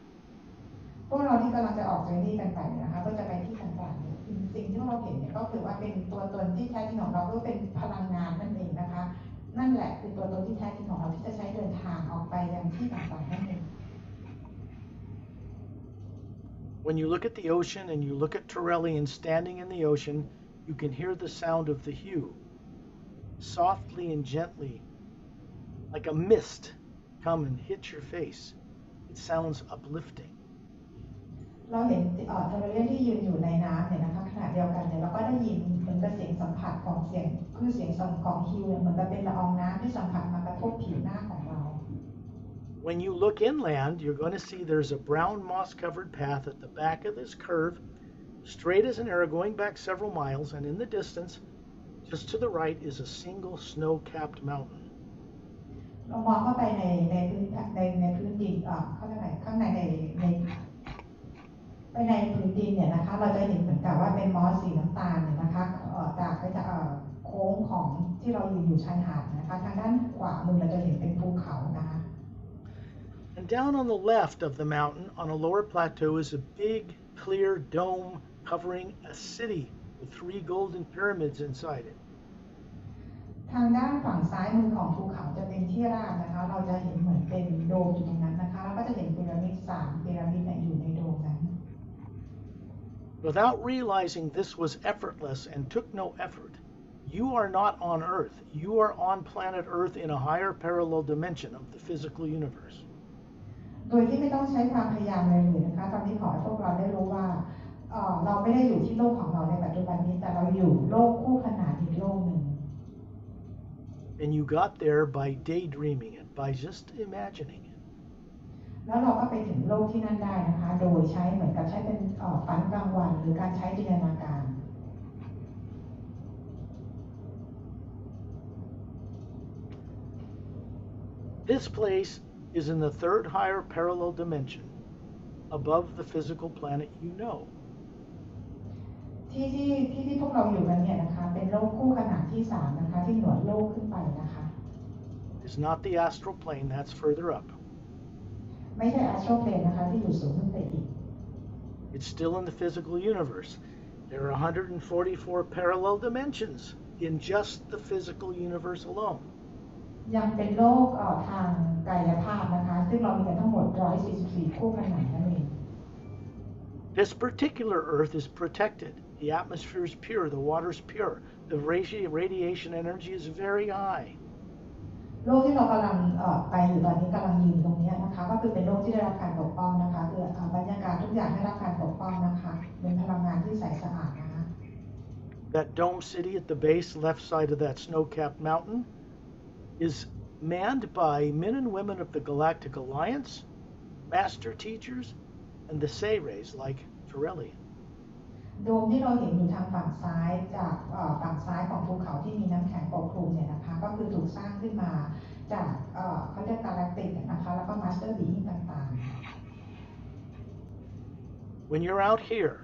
พวกเราที่กำลังจะออกเจอร์นี่กันไปนะคะก็จะไปที่ต่างๆสิ่งที่เราเห็นเนี่ยก็คือว่าเป็นตัวตนที่แท้จริงของเราก็เป็นพลังงานนั่นเองนะคะนั่นแหละคือตัวตนที่แท้จริงของเราที่จะใช้เดินทางออกไปยังที่ต่างๆนั่นเอง When you look at the ocean and you look at Turelian standing in the ocean, you can hear the sound of the hue, softly and gently, like a mist come and hit your face. It sounds uplifting. เราเห็นทอร์เรนที่ยืนอยู่ในน้ำเนี่ยนะคะขณะเดียวกันเนี่ยเราก็ได้ยินเหมือนกับเสียงสัมผัสของเสียงของฮิวเหมือนกับเป็นละอองน้ำที่สัมผัสมากระทบผิวหน้าของเรา When you look inland, you're going to see there's a brown moss-covered path at the back of this curve, straight as an arrow going back several miles, and in the distance, just to the right, is a single snow-capped mountain. เรามองเข้าไปในพื้นดินข้างในในพื้นดินเนี่ยนะคะเราจะเห็นเหมือนกับว่าเป็นมอสสีน้ำตาลเนี่ยนะคะจากโค้งของที่เราอยู่ชายหาดนะคะทางด้านขวามือเราจะเห็นเป็นภูเขานะคะ And down on the left of the mountain, on a lower plateau, is a big, clear dome covering a city with 3 golden pyramids inside it. ทางด้านฝั่งซ้ายมือของภูเขาจะเป็นที่ราบนะคะเราจะเห็นเหมือนเป็นโดมอยู่ตรงนั้นนะคะแล้วก็จะเห็นพีระมิด3พีระมิดอยู่ในโดมนั้น Without realizing this was effortless and took no effort, you are not on Earth. You are on planet Earth in a higher parallel dimension of the physical universe. โดยที่ไม่ต้องใช้ความพยายามเลยนะคะตอนนี้ขอให้พวกเราได้รู้ว่าเราไม่ได้อยู่ที่โลกของเราในปัจจุบันนี้แต่เราอยู่โลกคู่ขนานอีกโลกหนึ่ง And you got there by daydreaming it, by just imagining it. แล้วเราก็ไปถึงโลกที่นั่นได้นะคะโดยใช้เหมือนกับใช้เป็นฝันกลางวันหรือการใช้จินตนาการ This place is in the third higher parallel dimension, above the physical planet you know. ที่พวกเราอยู่กันเนี่ยนะคะเป็นโลกคู่ขนานที่3นะคะที่เหนือโลกขึ้นไปนะคะ It's not the astral plane, that's further up. ไม่ใช่ astral plane นะคะที่อยู่สูงขึ้นไปอีก It's still in the physical universe. There are 144 parallel dimensions in just the physical universe alone. ยังเป็นโลกทางกายภาพนะคะซึ่งเรามีกันทั้งหมด144คู่ขนานนั่นเอง This particular Earth is protected. The atmosphere is pure, the water is pure, the radiation energy is very high. โลกที่เรากำลังไปอยู่ตอนนี้กำลังยืนตรงนี้นะคะก็คือเป็นโลกที่ได้รับการปกป้องนะคะคือบรรยากาศทุกอย่างได้รับการปกป้องนะคะเป็นพลังงานที่ใสสะอาดนะคะ That dome city at the base, left side of that snow-capped mountain, is manned by men and women of the Galactic Alliance, master teachers, and the Seres like Torellian. โดมที่เราเห็นอยู่ทางฝั่งซ้ายจากฝั่งซ้ายของภูเขาที่มีน้ำแข็งปกคลุมเนี่ยนะคะก็คือถูกสร้างขึ้นมาจากเขาเรียก Galactic นะคะแล้วก็ Master Being ต่างๆ When you're out here,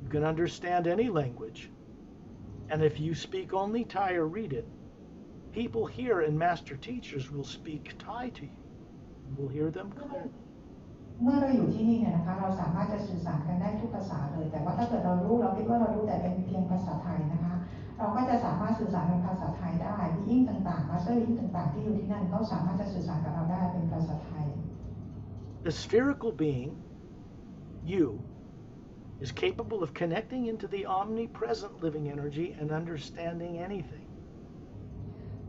you can understand any language, and if you speak only Thai or read it, people here and master teachers will speak Thai to you. You will hear them clearly. เมื่อเราอยู่ที่นี่เนี่ยนะคะเราสามารถจะสื่อสารกันได้ทุกภาษาเลยแต่ว่าถ้าเกิดเราคิดว่าเรารู้แต่เป็นเพียงภาษาไทยนะคะเราก็จะสามารถสื่อสารเป็นภาษาไทยได้ยิ่งต่างๆมาสเตอร์ยิ่งต่างๆที่อยู่ที่นั่นเขาสามารถจะสื่อสารกับเราได้เป็นภาษาไทย The spherical being, you, is capable of connecting into the omnipresent living energy and understanding anything.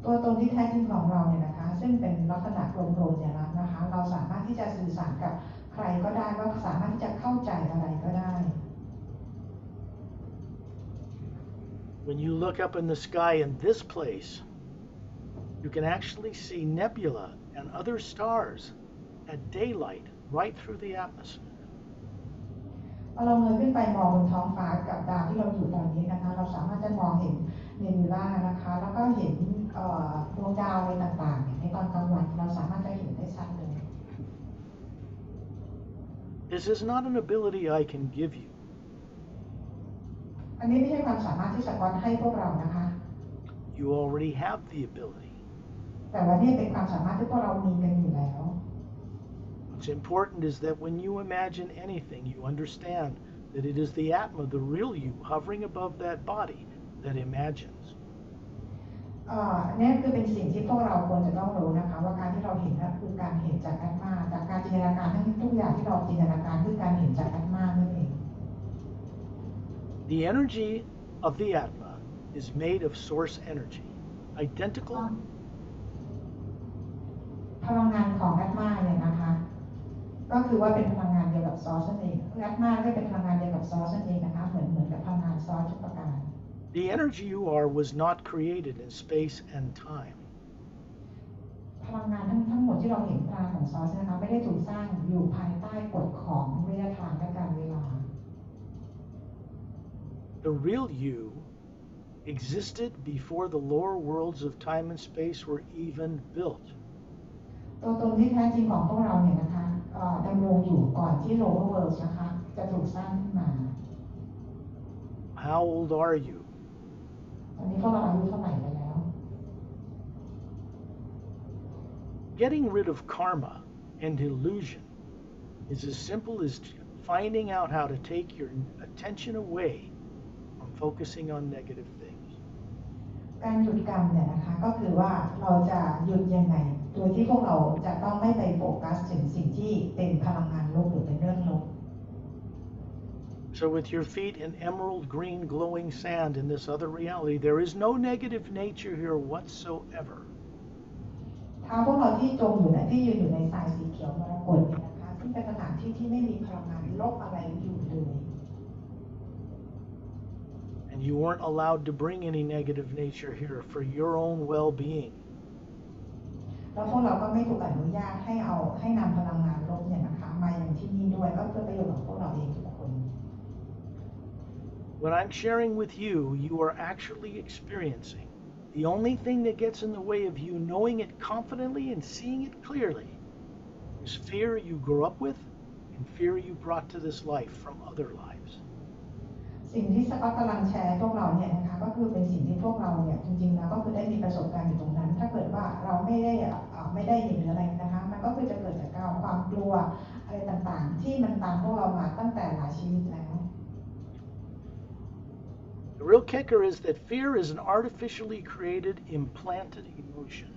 ตัวตนที่แท้จริงของเราเนี่ยนะคะซึ่งเป็นลักษณะกลมโกลมอย่างนั้นนะคะเราสามารถที่จะสื่อสารกับใครก็ได้ว่าสามารถที่จะเข้าใจอะไรก็ได้ When you look up in the sky in this place, you can actually see nebula and other stars at daylight right through the atmosphere. พอเราเงยขึ้นไปมองบนท้องฟ้ากับดาวที่เราอยู่ตอนนี้นะคะเราสามารถจะมองเห็นเนบิวล่านะคะแล้วก็เห็นดวงดาวอะไรต่างๆในตอนกลางวันเราสามารถจะเห็นได้ชัดเลย This is not an ability I can give you. อันนี้ไม่ใช่ความสามารถที่สกอตให้พวกเรานะคะ You already have the ability. แต่ว่านี่เป็นความสามารถที่พวกเรามีกันอยู่แล้ว What's important is that when you imagine anything, you understand that it is the Atma, the real you, hovering above that body that imagines. นี่คือเป็นสิ่งที่พวกเราควรจะต้องรู้นะคะว่าการที่เราเห็นนั่นคือการเห็นจากอัตมาจากการจินตนาการทั้งทุกอย่างที่เราจินตนาการคือการเห็นจากอัตมานั่นเอง The energy of the Atma is made of source energy, identical. พลังงานของอัตมาเนี่ยนะคะก็คือว่าเป็นพลังงานเดียวกับซอสนั่นเองอัตมาก็เป็นพลังงานเดียวกับซอสนั่นเองนะคะเหมือนกับพลังงานซอสทุกประการ The energy you are was not created in space and time. พลังงานทั้งหมดที่เราเห็นพลังของซอสนะคะไม่ได้ถูกสร้างอยู่ภายใต้กฎของระยะทางและการเวลา The real you existed before the lower worlds of time and space were even built. ตัวตนที่แท้จริงของพวกเราเนี่ยนะคะดำรงอยู่ก่อนที่ lower worlds นะคะจะถูกสร้างขึ้นมา How old are you? ตอนนี้พวกเราอายุเท่าไหร่ไปแล้ว Getting rid of karma and illusion is as simple as finding out how to take your attention away from focusing on negative things. การหยุดกรรมเนี่ยนะคะก็คือว่าเราจะหยุดยังไงโดยที่พวกเราจะต้องไม่ไปโฟกัสถึงสิ่งที่เป็นพลังงานลบหรือเป็นเรื่องลบ So with your feet in emerald green glowing sand in this other reality, there is no negative nature here whatsoever. เท้าพวกเราที่จมอยู่ที่ยืนอยู่ในทรายสีเขียวมรกตเนี่ย ลังงานลบอะไรอยู่เลย And you weren't allowed to bring any negative nature here for your own well-being. แล้วพวกเราก็ไม่ถูกอนุญาตให้นำพลังงานลบเนี่ยนะคะมาอย่างที่นี่ด้วยก็เพื่อประโยชน์ของพวกเราเองทุกคน What I'm sharing with you, you are actually experiencing. The only thing that gets in the way of you knowing it confidently and seeing it clearly is fear you grew up with and fear you brought to this life from other lives. สิ่งที่สก๊อตกำลังแชร์พวกเราเนี่ยนะคะก็คือเป็นสิ่งที่พวกเราเนี่ยจริงๆแล้วก็คือได้มีประสบการณ์อยู่ตรงนั้นถ้าเกิดว่าเราไม่ได้เห็นอะไรนะคะมันก็คือจะเกิดจากความกลัวอะไรต่างๆที่มันตามพวกเรามาตั้งแต่หลายชีวิตแล้ว The real kicker is that fear is an artificially created, implanted emotion.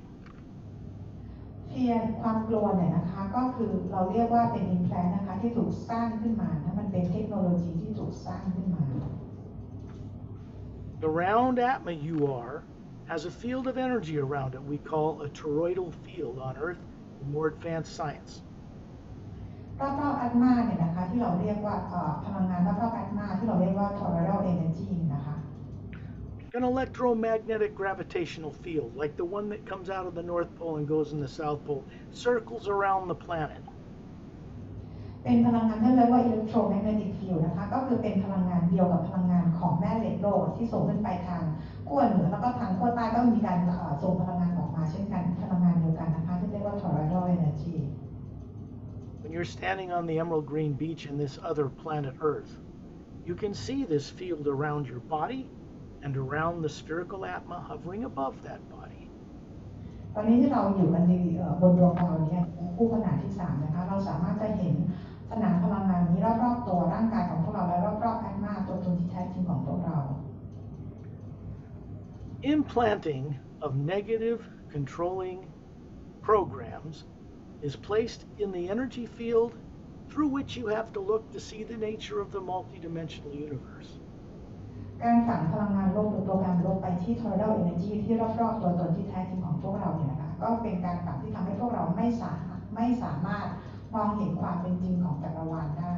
เพียรความกลัวเนี่ยนะคะก็คือเราเรียกว่าเป็น implant นะคะที่ถูกสร้างขึ้นมานะมันเป็นเทคโนโลยีที่ถูกสร้างขึ้นมา The round atma you are has a field of energy around it we call a toroidal field on Earth in more advanced science. รอบๆแอตมาเนี่ยนะคะที่เราเรียกว่าพลังงานรอบๆแอตมาที่เราเรียกว่า toroidal energy นะคะ An electromagnetic gravitational field, like the one that comes out of the North Pole and goes in the South Pole, circles around the planet. เป็นพลังงานที่เรียกว่า electromagnetic field นะคะก็คือเป็นพลังงานเดียวกับพลังงานของแม่เหล็กโลกที่ส่งขึ้นไปทางขั้วเหนือแล้วก็ทางขั้วใต้ก็มีการส่งพลังงานออกมาเช่นกันพลังงานเดียวกันนะคะที่เรียกว่า toroidal energy. When you're standing on the emerald green beach in this other planet Earth, you can see this field around your body and around the spherical atma hovering above that body. ตอนนี้ที่เราอยู่กันบนดวงดาวนี้คู่ขนานที่3นะคะเราสามารถจะเห็นสนามพลังงานนี้รอบๆตัวร่างกายของพวกเราและรอบๆแอตมาตัวตนที่แท้จริงของพวกเรา Implanting of negative controlling programs is placed in the energy field through which you have to look to see the nature of the multidimensional universe. การฝังพลังงานลบหรือโปรแกรมลบไปที่ toroidal energy ที่รอบๆตัวตนที่แท้จริงของพวกเราเนี่ยนะคะก็เป็นการฝังที่ทำให้พวกเราไม่สามารถมองเห็นความเป็นจริงของจักรวาลได้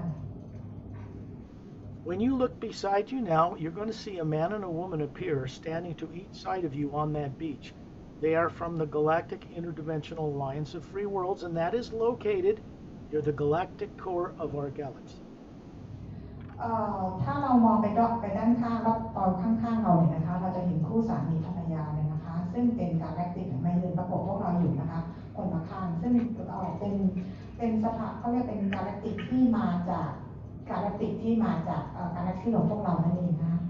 When you look beside you now, you're going to see a man and a woman appear standing to each side of you on that beach. They are from the Galactic Interdimensional Alliance of Free Worlds, and that is located near the galactic core of our galaxy. ถ้าเรามองไปด้านข้างรอบตอนข้างๆเราเนี่ยนะคะเราจะเห็นคู่สามีภรรยาเลยนะคะซึ่งเป็นกาแล็กติกมายืนประกบพวกเราอยู่นะคะคนละข้างซึ่งเป็นสถานเขาเรียกเป็นกาแล็กติกที่มาจากกาแล็กกซี่ของพวกเรานั่นเองนะ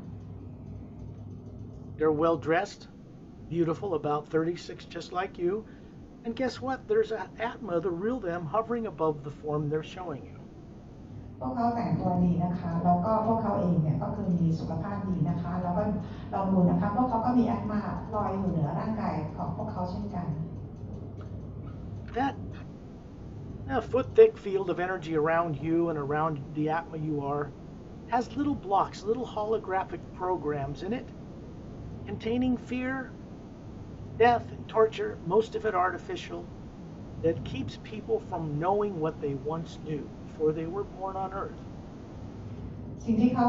They're well dressed, beautiful, about 36, just like you. And guess what? There's an atma, the real them, hovering above the form they're showing you. พวกเขาแต่งตัวดีนะคะแล้วก็พวกเขาเองเนี่ยก็คือมีสุขภาพดีนะคะแล้วก็ลองดูนะคะพวกเขาก็มีแอตมาลอยอยู่เหนือร่างกายของพวกเขาเช่นกัน That foot-thick field of energy around you and around the atma you are has little blocks, little holographic programs in it containing fear, death, and torture, most of it artificial, that keeps people from knowing what they once knew before they were born on Earth. สิ่งที่พว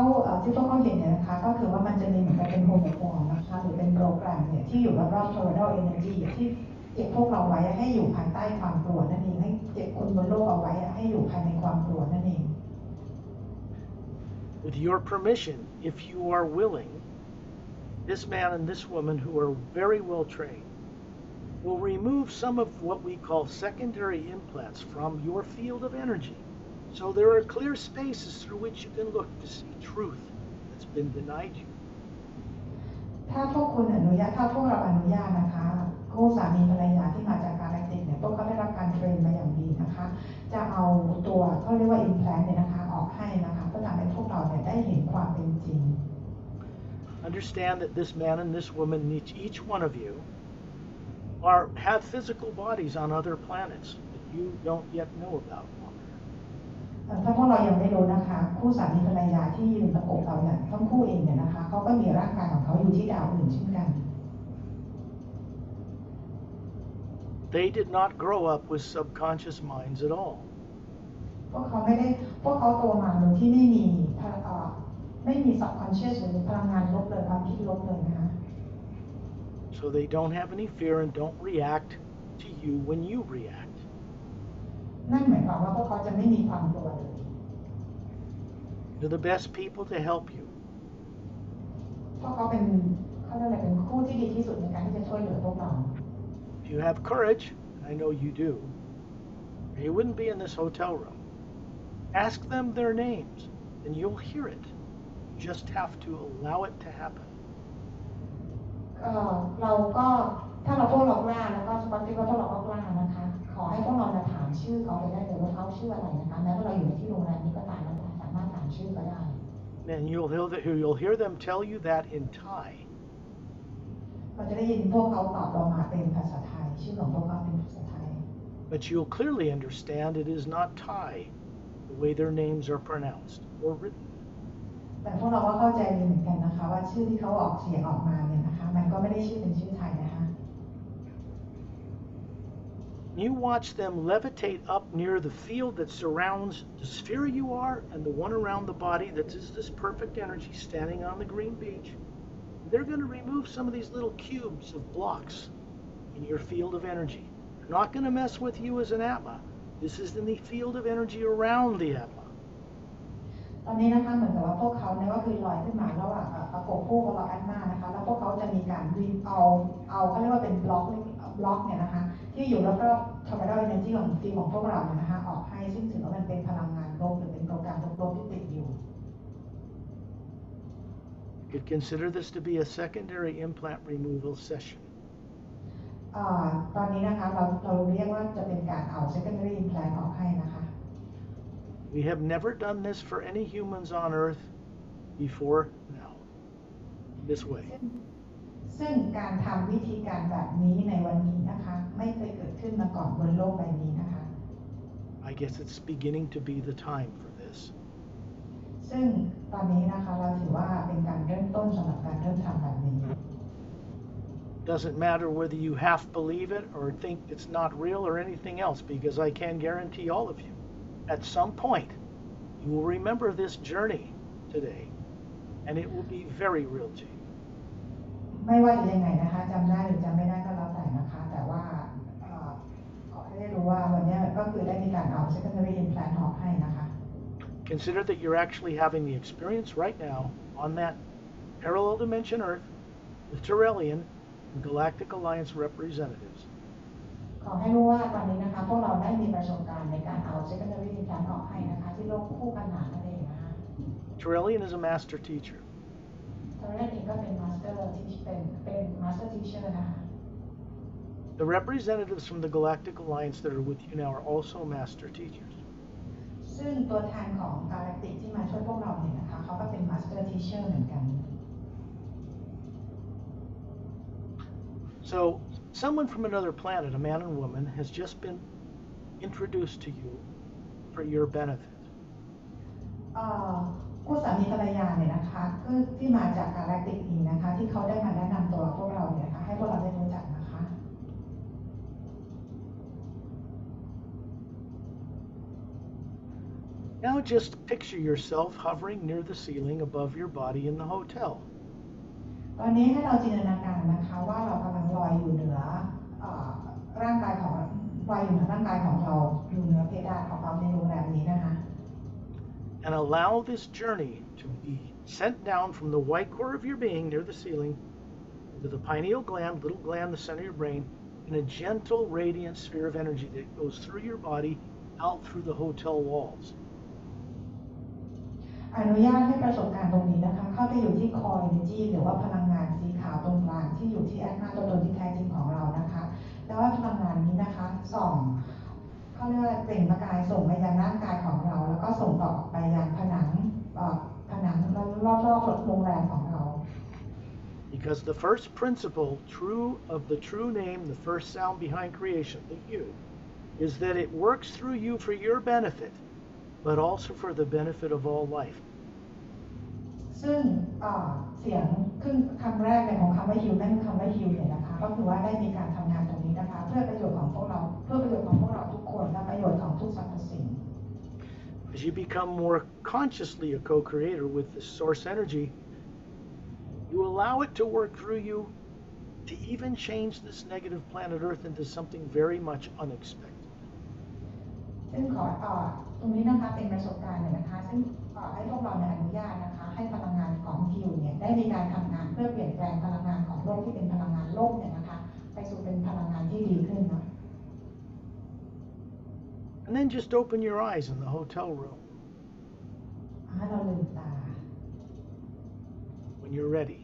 กเขาเห็นเนี่ยนะคะก็คือว่ามันจะมีเหมือนกับเป็นโฮโลแกรมนะคะหรือเป็นโปรแกรมเนี่ยที่อยู่รอบๆ toroidal energy ที่เก็บพวกเราไว้ให้อยู่ภายใต้ความกลัวนั่นเองให้เก็บคนบนโลกเอาไว้ให้อยู่ภายในความกลัวนั่นเอง With your permission, if you are willing, this man and this woman who are very well trained will remove some of what we call secondary implants from your field of energy. So there are clear spaces through which you can look to see truth that's been denied you. ถ้าพวกเราอนุญาตนะคะคู่สามีภรรยาที่มาจากกาแล็กติกเนี่ยพวกเขาได้รับการเทรนมาอย่างดีนะคะจะเอาตัวเขาเรียกว่า implant เนี่ยนะคะออกให้นะคะเพื่อทำให้พวกเราเนี่ยได้เห็นความเป็นจริง Understand that this man and this woman, each one of you, have physical bodies on other planets that you don't yet know about. ถ้าพวกเรายังไม่รู้นะคะคู่สามีภรรยาที่ยืนประกบเราเนี่ยทั้งคู่เองเนี่ยนะคะเขาก็มีร่างกายของเขาอยู่ที่ดาวอื่นเช่นกัน They did not grow up with subconscious minds at all. พวกเขาไม่ได้ พวกเขาโตมาโดยที่ไม่มี subconscious หรือพลังงานลบเลยความคิดลบเลยนะคะ So they don't have any fear and don't react to you when you react. นั่นหมายความว่าพวกเขาจะไม่มีความกลัวเลย They're the best people to help you. พวกเขาเป็นคู่ที่ดีที่สุดในการที่จะช่วยเหลือพวกเรา If you have courage, and I know you do, you wouldn't be in this hotel room. Ask them their names, and you'll hear it. You just have to allow it to happen. เราก็ถ้าพวกเรากล้าแล้วก็สปอตที่ว่าพวกเราก็กล้านะคะขอให้พวกเราถามชื่อเขาไปได้เลยว่าเขาชื่ออะไรนะคะแม้ว่าเราอยู่ในที่โรงแรมนี้ก็ตามเราสามารถถามชื่อเขาได้ And you'll hear them tell you that in Thai. เราจะได้ยินพวกเขาตอบเรามาเป็นภาษาไทยชื่อของพวกเขาเป็นภาษาไทย But you'll clearly understand it is not Thai, the way their names are pronounced or written. แต่พวกเราก็เข้าใจดีเหมือนกันนะคะว่าชื่อที่เขาออกเสียงออกมาเนี่ยนะคะมันก็ไม่ได้ชื่อเป็นชื่อไทยนะคะ You watch them levitate up near the field that surrounds the sphere you are and the one around the body that is this perfect energy standing on the green beach. They're going to remove some of these little cubes of blocks in your field of energy. They're not going to mess with you as an Atma. This is in the field of energy around the Atma. ตอนนี้นะคะเหมือนกับว่าพวกเขาเนี่ยก็คือลอยขึ้นมาระหว่างประกบคู่กับเราแอดมานะคะแล้วพวกเขาจะมีการเอาเขาเรียกว่าเป็นบล็อกเนี่ยนะคะที่อยู่รอบๆ total energy ของฟิลของพวกเราเนี่ยนะคะออกให้ซึ่งถือว่ามันเป็นพลังงานลบหรือเป็นโปรแกรมลบที่ติดอยู่ You could consider this to be a secondary implant removal session. ตอนนี้นะคะเราเรียกว่าจะเป็นการเอา secondary implant ออกให้นะคะ We have never done this for any humans on Earth before now, this way. ซึ่งการทำวิธีการแบบนี้ในวันนี้นะคะไม่เคยเกิดขึ้นมาก่อนบนโลกใบนี้นะคะ I guess it's beginning to be the time for this. ซึ่งตอนนี้นะคะเราถือว่าเป็นการเริ่มต้นสำหรับการเริ่มทำแบบนี้ Doesn't matter whether you half believe it or think it's not real or anything else, because I can guarantee all of you, at some point, you will remember this journey today, and it will be very real to you. ไม่ว่าจะยังไงนะคะจำได้หรือจำไม่ได้ก็แล้วแต่นะคะแต่ว่าขอให้ได้รู้ว่าวันนี้ก็คือได้มีการเอา secondary implant ออกให้นะคะ Consider that you're actually having the experience right now on that parallel dimension Earth with Terrellian and Galactic Alliance representatives. ขอให้รู้ว่าตอนนี้นะคะพวกเราได้มีประสบการณ์ในการเอา secondary implant ออกให้นะคะที่โลกคู่ขนานนั่นเองนะคะ Terrellian is a master teacher. Galactic ก็เป็น master teacher นะคะ The representatives from the Galactic Alliance that are with you now are also master teachers. ซึ่งตัวแทนของ Galactic ที่มาช่วยพวกเราเนี่ยนะคะเขาก็เป็น master teacher เหมือนกัน So, someone from another planet, a man and woman, has just been introduced to you for your benefit. คู่สามีภรรยาเนี่ยนะคะคือที่มาจาก Galactic นี้นะคะที่เขาได้มาแนะนำตัวพวกเราเนี่ยนะคะให้พวกเราได้รู้จักนะคะ Now just picture yourself hovering near the ceiling above your body in the hotel. ตอนนี้ให้เราจินตนาการนะคะว่าเรากำลังลอยอยู่เหนือร่างกายของเราอยู่เหนือเพดานของเราในโรงแรมนี้นะคะ And allow this journey to be sent down from the white core of your being near the ceiling to the pineal gland, little gland, the center of your brain, in a gentle, radiant sphere of energy that goes through your body, out through the hotel walls. อนุญาตให้ประสบการณ์ตรงนี้นะคะเข้าไปอยู่ที่ core energy หรือว่าพลังงานสีขาวตรงกลางที่อยู่ที่แอดมาตัวตนที่แท้จริงของเรานะคะแล้วว่าพลังงานนี้นะคะส่องเขาเรียกว่าเปล่งประกายส่งไปยังร่างกายของเราแล้วก็ส่งต่อไปยังผนังรอบๆโรงแรมของเรา Because the first principle of the true name, the first sound behind creation, the you, is that it works through you for your benefit, but also for the benefit of all life. ซึ่งเสียงขึ้นคำแรกของคำว่าฮิวนั่นคำว่าฮิวเนี่ยนะคะก็คือว่าได้มีการทำงานตรงนี้นะคะเพื่อประโยชน์ของพวกเราทุกคนและประโยชน์ของทุกสรรพสิ่ง As you become more consciously a co-creator with the source energy, you allow it to work through you to even change this negative planet Earth into something very much unexpected. ซึ่งขอตรงนี้นะคะเป็นประสบการณ์เนี่ยนะคะซึ่งให้พวกเราเนี่ยอนุญาตนะคะให้พลังงานของทิวเนี่ยได้มีการทำงานเพื่อเปลี่ยนแปลงพลังงานของโลกที่เป็นพลังงานโลกเนี่ยนะคะไปสู่เป็นพลังงานที่ดีขึ้นเนาะ And then just open your eyes in the hotel room ให้เราลืมตา when you're ready.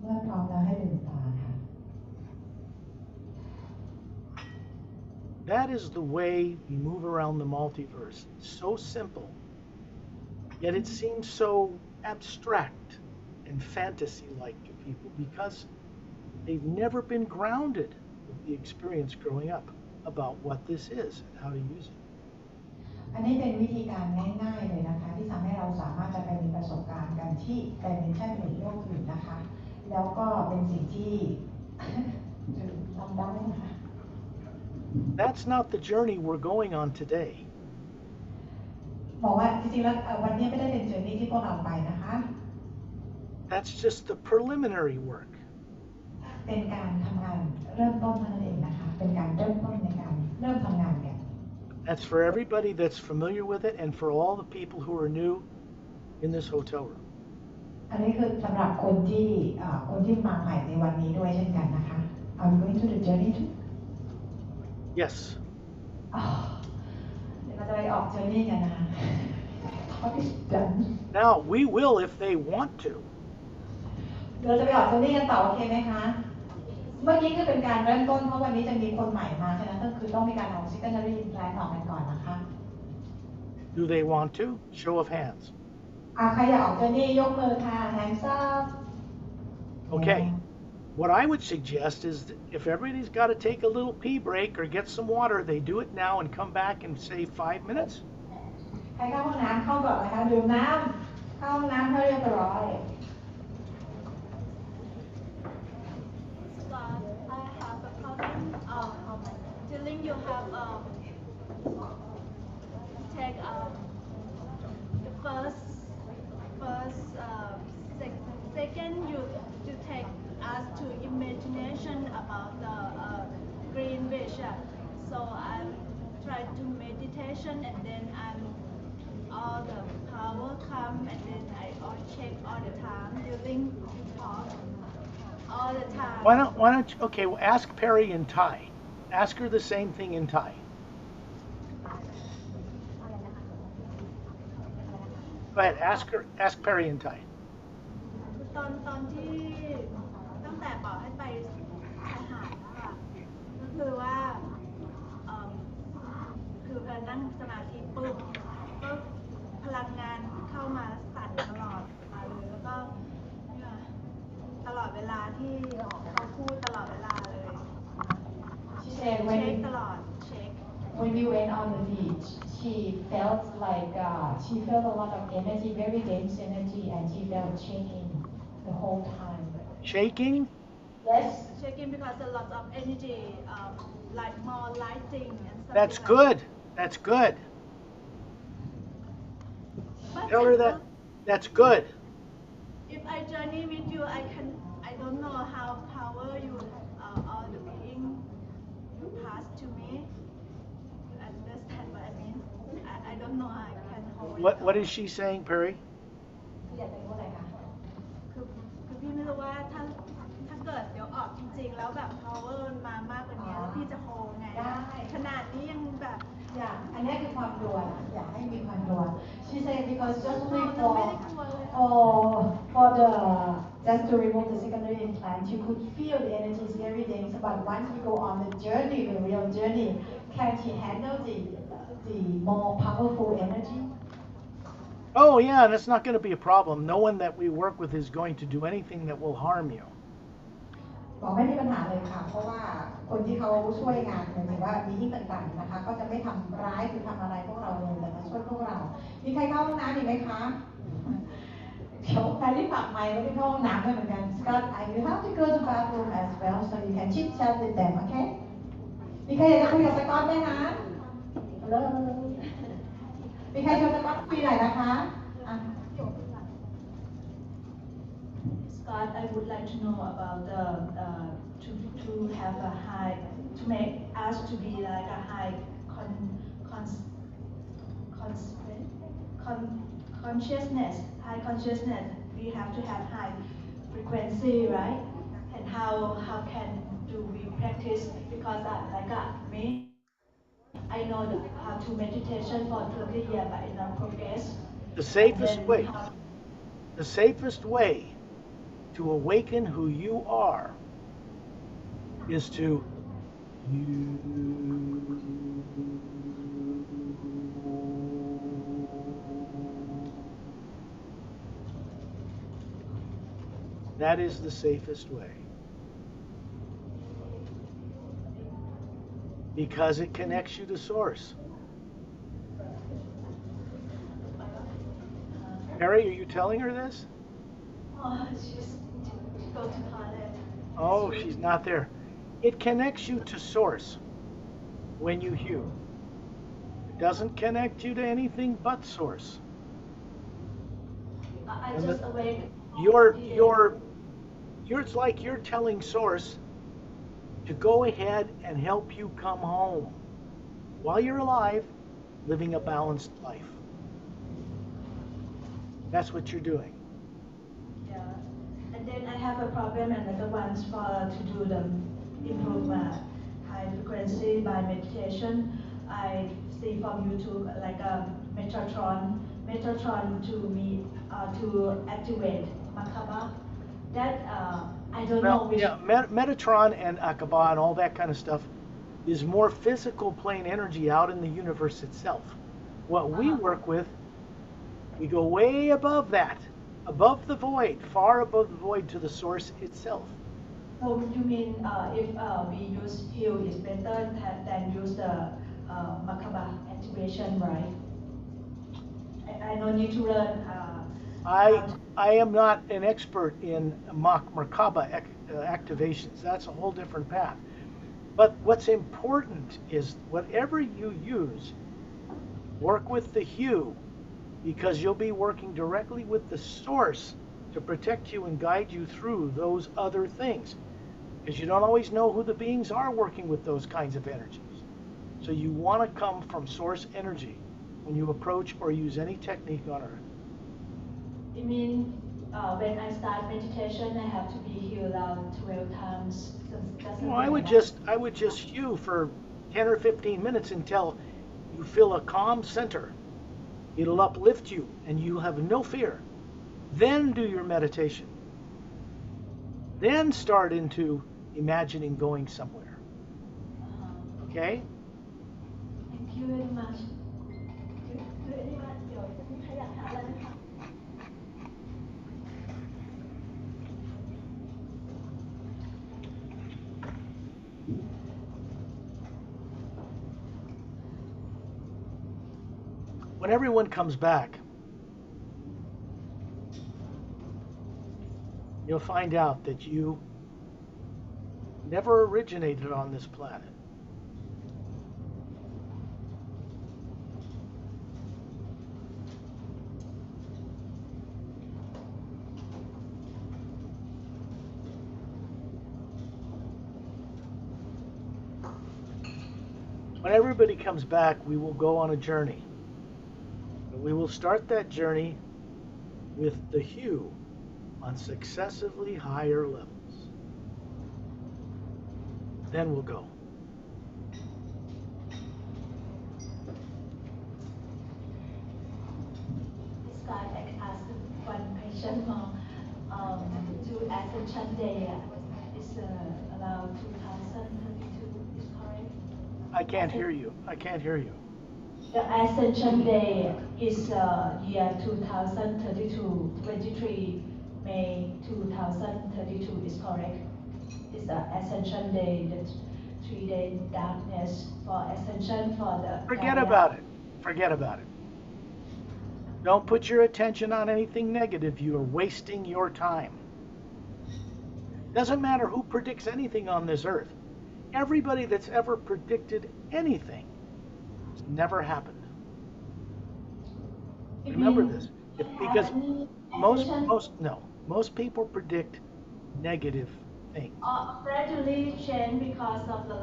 เมื่อพร้อมแล้วให้ลืมตาค่ะ That is the way we move around the multiverse. So simple, yet it seems so abstract and fantasy-like to people because they've never been grounded with the experience growing up about what this is and how to use it. อันนี้เป็นวิธีการง่ายๆเลยนะคะที่ทำให้เราสามารถจะไปมีประสบการณ์กันที่ดิเมนชันอื่นโลกอื่นนะคะแล้วก็เป็นสิ่งที่ ทำได้นะคะ That's not the journey we're going on today. บอกว่าจริงๆแล้ววันนี้ไม่ได้เป็นเจอร์นี่ที่พวกเราไปนะคะ That's just the preliminary work. เป็นการทำงานเริ่มต้นเท่านั้นเองนะคะเป็นการเริ่มต้นในการเริ่มทำงานเนี่ย That's for everybody that's familiar with it and for all the people who are new in this hotel room. อันนี้คือสำหรับคนที่มาใหม่ในวันนี้ด้วยเช่นกันนะคะ Are we going to the journey too? Yes. เดี๋ยวเราจะไปออกเจอร์นี่กันนะคะ What is done? Now, we will if they want to. เราจะไปออกเจอร์นี่กันต่อโอเคไหมคะ เมื่อกี้คือเป็นการเริ่มต้นเพราะวันนี้จะมีคนใหม่มาฉะนั้นก็คือต้องมีการเอา secondary implant ออกกันก่อนนะคะ Do they want to? Show of hands. ใครอยากออกเจอร์นี่ยกมือค่ะ hands up. Okay. What I would suggest is that if everybody's got to take a little pee break or get some water, they do it now and come back in, say, 5 minutes. ใครเข้าห้องน้ำเข้าก่อนนะคะดื่มน้ำเข้าห้องน้ำให้เรียบร้อย I have a problem. During you have take the second you take us to imagination about the green vision. So I try to meditation and then all the power come and then I all check all the time during talk. All the time. Why don't you, okay, well, ask Perry in Thai. Ask her the same thing in Thai. Go ahead, ask Perry in Thai. ตอนที่ตั้งแต่บอกให้ไปอาหารนะคะก็คือว่าคือพอนั่งสมาธิปุ๊บก็พลังงานเข้ามาสั่นตลอดมาเลยแล้วก็ตลอดเวลาที่เขาพูดตลอดเวลาเลย She said เช็คตลอดเช็ค when we went on the beach she felt like she felt a lot of energy very dense energy and she felt shaking the whole time Shaking? yes shaking because a lot of energy like more lighting and stuff. That's like good. That's good. But Tell her that. That's good. If I journey with you, I don't know how power you, all the being you pass to me. You understand what I mean? I don't know how I can hold. What is she saying, Perry? อยากจะรู้อะไรคะ คือพี่ไม่รู้ว่าถ้าเกิดเดี๋ยวออกจริงๆแล้วแบบ power มันมามากกว่านี้แล้วพี่จะโฮไง ได้ ขนาดนี้ยังแบบ อยากอันนี้คือความกลัวนะอยากให้มีความกลัว she said because just only เราไม่ได้กลัวเลย for the just to remove the secondary implant you could feel the energy is very dense but once we go on the journey the real journey can she handle the more powerful energy Oh, yeah, that's not going to be a problem. No one that we work with is going to do anything that will harm you. บอกไม่มีปัญหาเลยค่ะเพราะว่าคนที่เขาช่วยงานหมายถึงว่ามีที่ต่างๆนะคะก็จะไม่ทำร้ายหรือทำอะไรพวกเราเลยแต่มาช่วยพวกเรามีใครเข้าห้องน้ำอีกไหมคะเดี๋ยวใครที่ปรับไมค์ก็ไปเข้าห้องน้ำด้วยเหมือนกัน Scott I will have to go to bathroom as well so you can chit chat with them okay มีใครอยากจะคุยกับสกอตไหมคะ Hello คุยหน่อยนะคะอ่ะ Scott, I would like to know about the to have a high to make us to be like a high con, con, consciousness, high consciousness. We have to have high frequency, right? And how can do we practice? Because me, I know how to meditation for 30 years, but it's not progress. The safest way to awaken who you are is to That is the safest way. Because it connects you to source. Harry, are you telling her this? Oh, she's to go to Thailand. Oh, she's not there. It connects you to source when you hew. It doesn't connect you to anything but source. I just awake. It's like you're telling source to go ahead and help you come home while you're alive, living a balanced life. That's what you're doing. Yeah, and then I have a problem, another one to do the improve my high frequency by meditation. I see from YouTube like a Metatron to me to activate Makaba. That I don't know which. Yeah, Metatron and Akaba and all that kind of stuff is more physical plane energy out in the universe itself. What we work with, we go way above that, above the void, far above the void to the source itself. So you mean if we use heal is better than use the Makaba activation, right? I don't need to learn. I am not an expert in Merkaba activations. That's a whole different path. But what's important is whatever you use, work with the hue, because you'll be working directly with the source to protect you and guide you through those other things. Because you don't always know who the beings are working with those kinds of energies. So you want to come from source energy when you approach or use any technique on Earth. You mean when I start meditation, I have to be healed out 12 times? No, I would just hew for 10 or 15 minutes until you feel a calm center. It'll uplift you and you have no fear. Then do your meditation. Then start into imagining going somewhere. Okay? Thank you very much. When everyone comes back, you'll find out that you never originated on this planet. When everybody comes back, we will go on a journey. We will start that journey with the hue on successively higher levels. Then we'll go. Scott, I can ask one question more. To Ascension Day is about 2032, is correct? I can't hear you. The Ascension Day is year 2032, 23 May 2032 is correct. It's the Ascension Day, the 3-day darkness for Ascension for the. Forget about it. Don't put your attention on anything negative. You are wasting your time. Doesn't matter who predicts anything on this earth. Everybody that's ever predicted anything, it's never happened. Remember this, because any most ascension? most people predict negative things. Gradually change because of the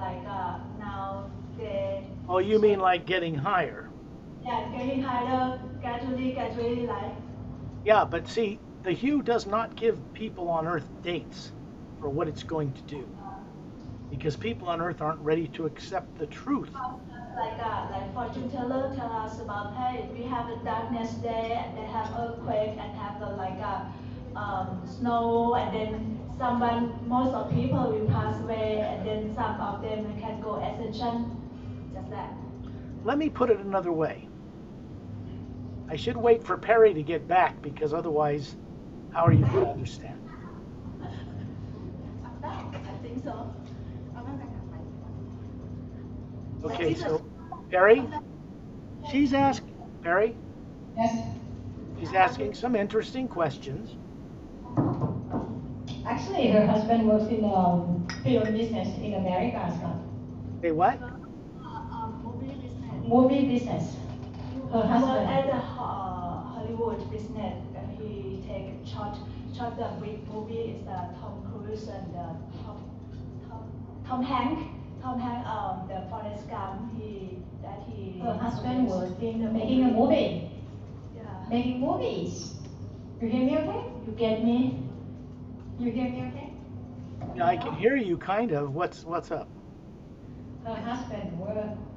now they Oh, you mean like getting higher? getting higher gradually Yeah, but see, the hue does not give people on Earth dates for what it's going to do, because people on Earth aren't ready to accept the truth. like fortune teller tell us about, hey, we have a darkness day and they have earthquake and have the snow, and then most of people will pass away, and then some of them can go ascension, just that. Let me put it another way. I should wait for Perry to get back, because otherwise, how are you going to understand? I think so. Okay, so Perry, Perry, Yes. she's asking some interesting questions. Actually, her husband works in film business in America, so Hey, what? Movie business. movie business. Her Work husband. at the Hollywood business. He take shot the big movie is the Tom Cruise and Tom Hanks. Tom Hanks, the Forrest Gump. Her husband works in the making a movie. Yeah. Making movies. You hear me okay? You get me? You hear me okay? Yeah, I can hear you, kind of. What's up? Her husband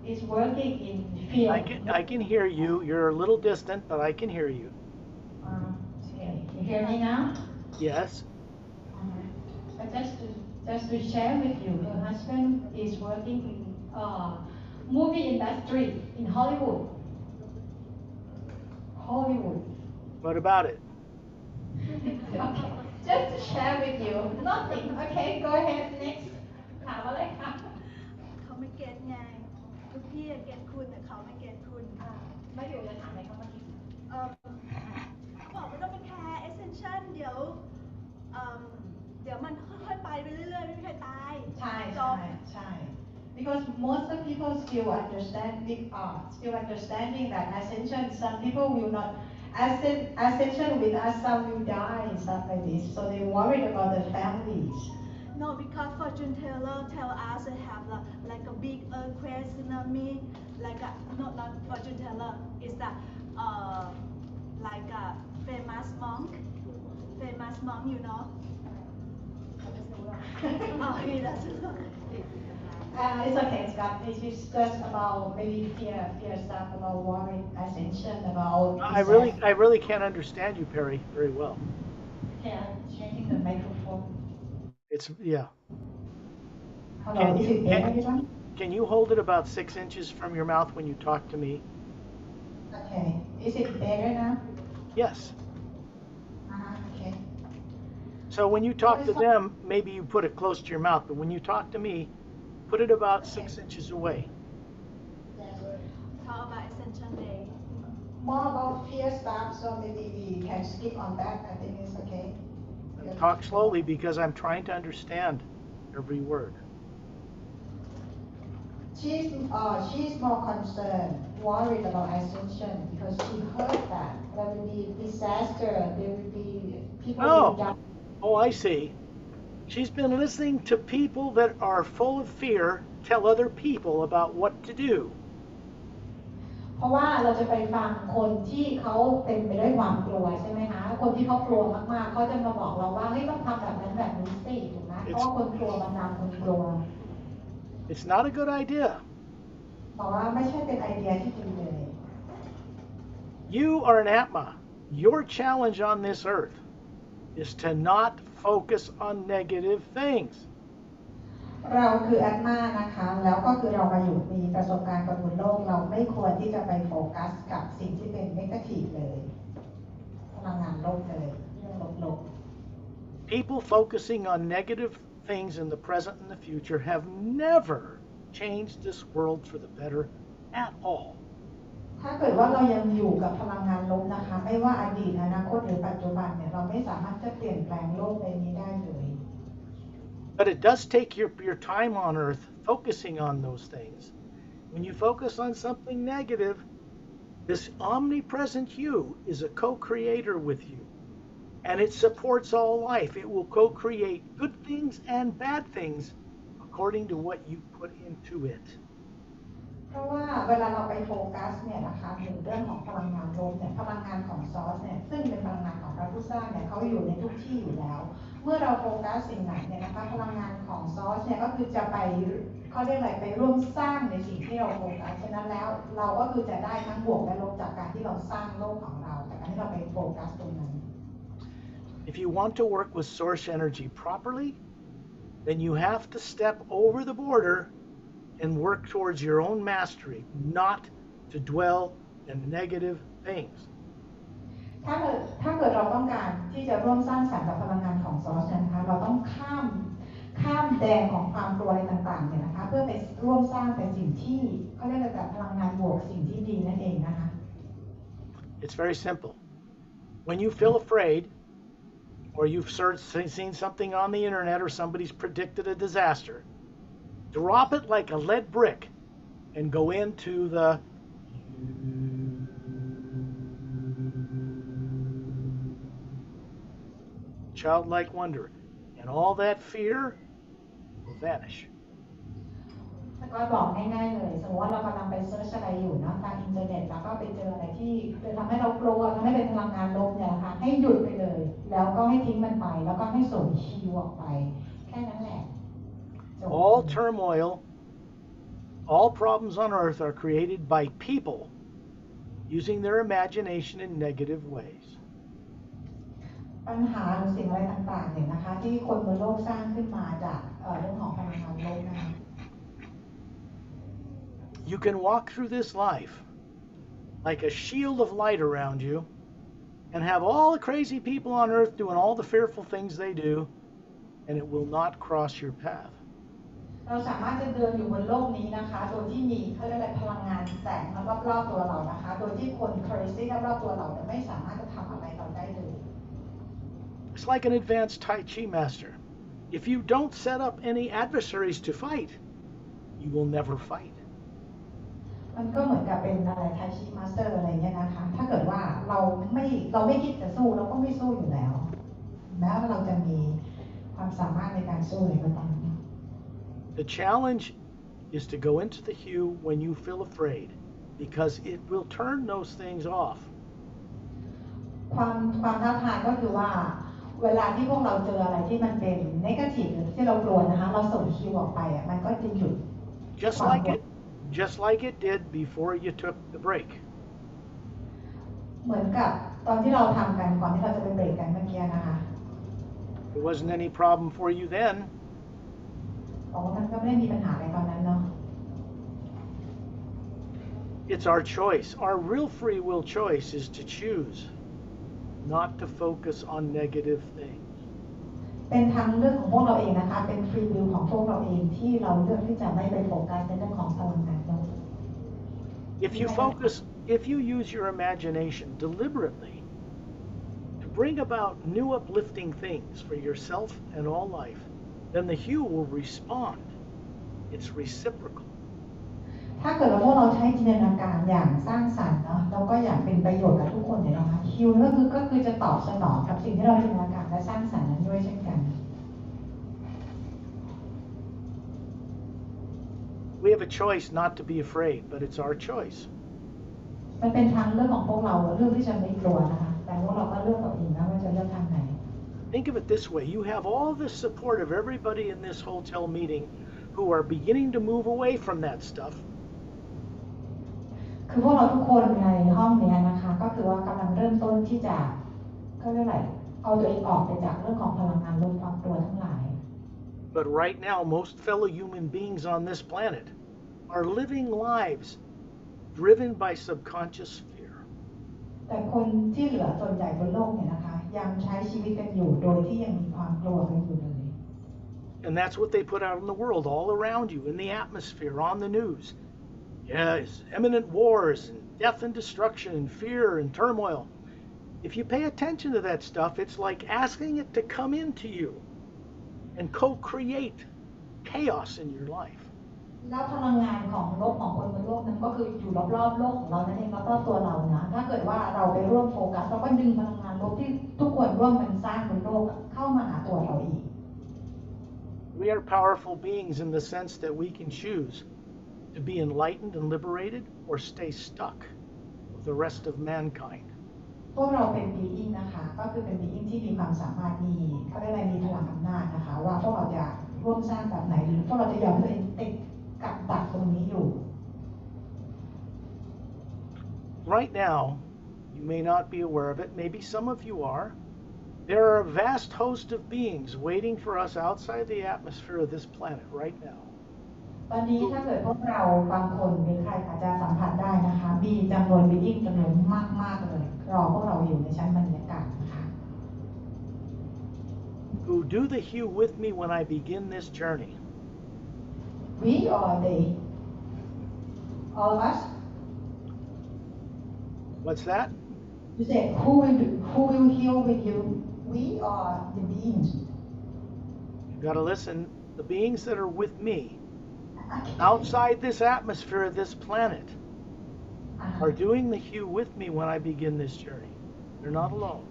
is working in film. I can hear you. You're a little distant, but I can hear you. Okay. You hear me now? Yes. But just to share with you, her husband is working in movie industry in Hollywood. Hollywood. What about it? Okay. Just to share with you. Nothing. Okay, go ahead. Next. ถามอะไรคะ เขาไม่เก็ตไงคือพี่เก็ตคุณแต่เขาไม่เก็ตคุณ ไม่อยู่จะถามอะไรเขาเมื่อกี้ บอกไม่ต้องไปแคร์ Ascension เดี๋ยวมันค่อยๆไปเรื่อยๆไม่มีใครตาย ใช่ จบ ใช่ because most of people still understanding that ascension, some people will not ascension with us, some will die and stuff like this, so they worried about the families. No, because fortune teller tell us to have like a big earthquake, tsunami, not fortune teller, is that like a famous monk, you know. Oh, he doesn't know. It's okay, Scott. It's just about maybe fear stuff, about worry, ascension, about. I really can't understand you, Perry, very well. Okay, I'm changing the microphone. It's yeah. Hello, is it better, this one? Can you hold it about 6 inches from your mouth when you talk to me? Okay. Is it better now? Yes. Okay. So when you talk to them, maybe you put it close to your mouth, but when you talk to me, put it about 6 inches away. Talk about Ascension Day. More about fear stuff, so maybe we can skip on that. I think it's okay. Talk slowly because I'm trying to understand every word. She's more concerned, worried about ascension because she heard that there will be disaster, there will be people will die. Oh, I see. She's been listening to people that are full of fear tell other people about what to do. เพราะว่าเราจะไปฟังคนที่เขาเต็มไปด้วยความกลัวใช่ไหมคะคนที่เขากลัวมากๆเขาจะมาบอกเราว่าเฮ้ยต้องทำแบบนั้นแบบนี้สิถูกไหมเพราะว่าคนกลัวมันนำคนกลัว It's not a good idea. บอกว่าไม่ใช่เป็นไอเดียที่ดีเลย You are an Atma. Your challenge on this earth is to not focus on negative things. เราคือแอตมานะคะแล้วก็คือเรามาอยู่มีประสบการณ์กับบนโลกเราไม่ควรที่จะไปโฟกัสกับสิ่งที่เป็นเนกาทีฟเลยพลังงานลบเลยเรื่องลบ People focusing on negative things in the present and the future have never changed this world for the better at all. ถ้าเกิดว่าเรายังอยู่กับพลังงานลบนะคะไม่ว่าอดีตอนาคตหรือปัจจุบันเนี่ยเราไม่สามารถจะเปลี่ยนแปลงโลกใบนี้ได้เลย But it does take your time on earth focusing on those things. When you focus on something negative, This omnipresent you is a co-creator with you, and it supports all life. It will co-create good things and bad things according to what you put into it. เพราะว่าเวลาเราไปโฟกัสเนี่ยนะคะถึงเรื่องของพลังงานลบเนี่ยพลังงานของซอสเนี่ยซึ่งเป็นพลังงานของพระผู้สร้างเนี่ยเขาอยู่ในทุกที่อยู่แล้วเมื่อเราโฟกัสสิ่งไหนเนี่ยนะคะพลังงานของซอสเนี่ยก็คือจะไปเขาเรียกอะไรไปร่วมสร้างในสิ่งที่เราโฟกัสฉะนั้นแล้วเราก็คือจะได้ทั้งบวกและลบจากการที่เราสร้างโลกของเราจากการที่เราไปโฟกัสตรงนั้น If you want to work with source energy properly, then you have to step over the border and work towards your own mastery, not to dwell in negative things. ถ้าเกิดเราต้องการที่จะร่วมสร้างสรรค์กับพลังงานของซอสนะคะเราต้องข้ามแดนของความกลัวอะไรต่างๆเนี่ยนะคะเพื่อไปร่วมสร้างแต่สิ่งที่เขาเรียกแบบพลังงานบวกสิ่งที่ดีนั่นเองนะคะ It's very simple. When you feel afraid, or you've seen something on the internet, or somebody's predicted a disaster, drop it like a lead brick and go into the childlike wonder, and all that fear will vanish. ก็บอกง่ายๆเลยสมมติว่าเรากำลังไปเซิร์ชอะไรอยู่นะทางอินเทอร์เน็ตแล้วก็ไปเจออะไรที่จะทำให้เรากลัวทำให้เป็นพลังงานลบเนี่ยนะคะให้หยุดไปเลยแล้วก็ให้ทิ้งมันไปแล้วก็ให้ส่งฮิวออกไปแค่นั้นแหละ All turmoil, all problems on earth are created by people using their imagination in negative ways. ปัญหาหรือสิ่งอะไรต่างๆเนี่ยนะคะที่คนบนโลกสร้างขึ้นมาจากเรื่องของพลังงานลบนะคะ You can walk through this life like a shield of light around you and have all the crazy people on earth doing all the fearful things they do, and it will not cross your path. เราสามารถจะเดินอยู่บนโลกนี้นะคะโดยที่มีเขาเรียกอะไรพลังงานแสงรอบๆตัวเรานะคะโดยที่คน crazy รอบๆตัวเราไม่สามารถจะทำอะไรเราได้เลย It's like an advanced Tai Chi master. If you don't set up any adversaries to fight, you will never fight. มันก็เหมือนกับเป็นอะไรไทชิมาสเตอร์อะไรเงี้ยนะคะถ้าเกิดว่าเราไม่คิดจะสู้เราก็ไม่สู้อยู่แล้วแม้ว่าเราจะมีความสามารถในการสู้อะไรก็ตาม The challenge is to go into the hue when you feel afraid, because it will turn those things off. ความท้าทายก็คือว่าเวลาที่พวกเราเจออะไรที่มันเป็นเนกาทีฟหรือที่เรากลัวนะคะเราส่งฮิวออกไปอ่ะมันก็จะหยุด Just like it did before you took the break. เหมือนกับตอนที่เราทำกันก่อนที่เราจะไปเบรกกันเมื่อกี้นะคะ There wasn't any problem for you then. มันก็ไม่ได้มีปัญหาอะไรตอนนั้นเนาะ It's our choice. Our real free will choice is to choose not to focus on negative things. เป็นทางเลือกของพวกเราเองนะคะเป็นฟรีวิลของพวกเราเองที่เราเลือกที่จะไม่ไปโฟกัสในเรื่องของพลังงานลบ If you use your imagination deliberately to bring about new uplifting things for yourself and all life, then the hue will respond. It's reciprocal. ถ้าเกิดว่าพวกเราใช้จินตนาการอย่างสร้างสรรค์เนาะแล้วก็อยากเป็นประโยชน์กับทุกคนเนี่ยนะคะฮิวก็คือจะตอบสนองกับสิ่งที่เราจินตนาการและสร้างสรรค์นั้นด้วยเช่นกัน We have a choice not to be afraid, but it's our choice. มันเป็นทางเลือกของพวกเราเลือกที่จะไม่กลัวนะคะแต่พวกเราก็เลือกเอาเองนะว่าจะเลือกทางไหน Think of it this way. You have all the support of everybody in this hotel meeting who are beginning to move away from that stuff. คือพวกเราทุกคนในห้องนี้นะคะก็คือว่ากำลังเริ่มต้นที่จะก็เรียกอะไรเอาตัวเองออกไปจากเรื่องของพลังงานลบความกลัวทั้งหลาย But right now, most fellow human beings on this planet are living lives driven by subconscious fear. แต่คนที่เหลือส่วนใหญ่บนโลกเนี่ยนะคะยังใช้ชีวิตกันอยู่โดยที่ยังมีความกลัวกันอยู่เลย And that's what they put out in the world, all around you, in the atmosphere, on the news. Yes, imminent wars, and death and destruction, and fear and turmoil. If you pay attention to that stuff, it's like asking it to come into you and co-create chaos in your life. แล้วพลังงานของโลกของคนบนโลกนั้นก็คืออยู่รอบๆโลกของเรานั่นเองรอบๆตัวเรานะถ้าเกิดว่าเราไปร่วมโฟกัสเราก็ดึงพลังงานลบที่ทุกคนร่วมกันสร้างบนโลกเข้ามาหาตัวเราอีก We are powerful beings in the sense that we can choose to be enlightened and liberated or stay stuck with the rest of mankind. พวกเราเป็นบีอิงนะคะก็คือเป็นบีอิงที่มีความสามารถมีเขาเรียกอะไรมีพลังอำนาจนะคะว่าพวกเราจะร่วมสร้างแบบไหนหรือพวกเราจะยอมตัวเองติดกับดักตรงนี้อยู่ Right now, you may not be aware of it, maybe some of you are. There are a vast host of beings waiting for us outside the atmosphere of this planet right now. ตอนนี้ถ้าเกิดพวกเราบางคนหรือใครอาจจะสัมผัสได้นะคะมีจำนวนบีอิงจำนวนมากๆเลยรอพวกเราอยู่ในชั้นบรรยากาศนะคะ Who do the hue with me when I begin this journey. We are they all of us What's that? you say who will heal with you we are the beings You've got to listen. The beings that are with me outside this atmosphere of this planet are doing the hue with me when I begin this journey. They're not alone.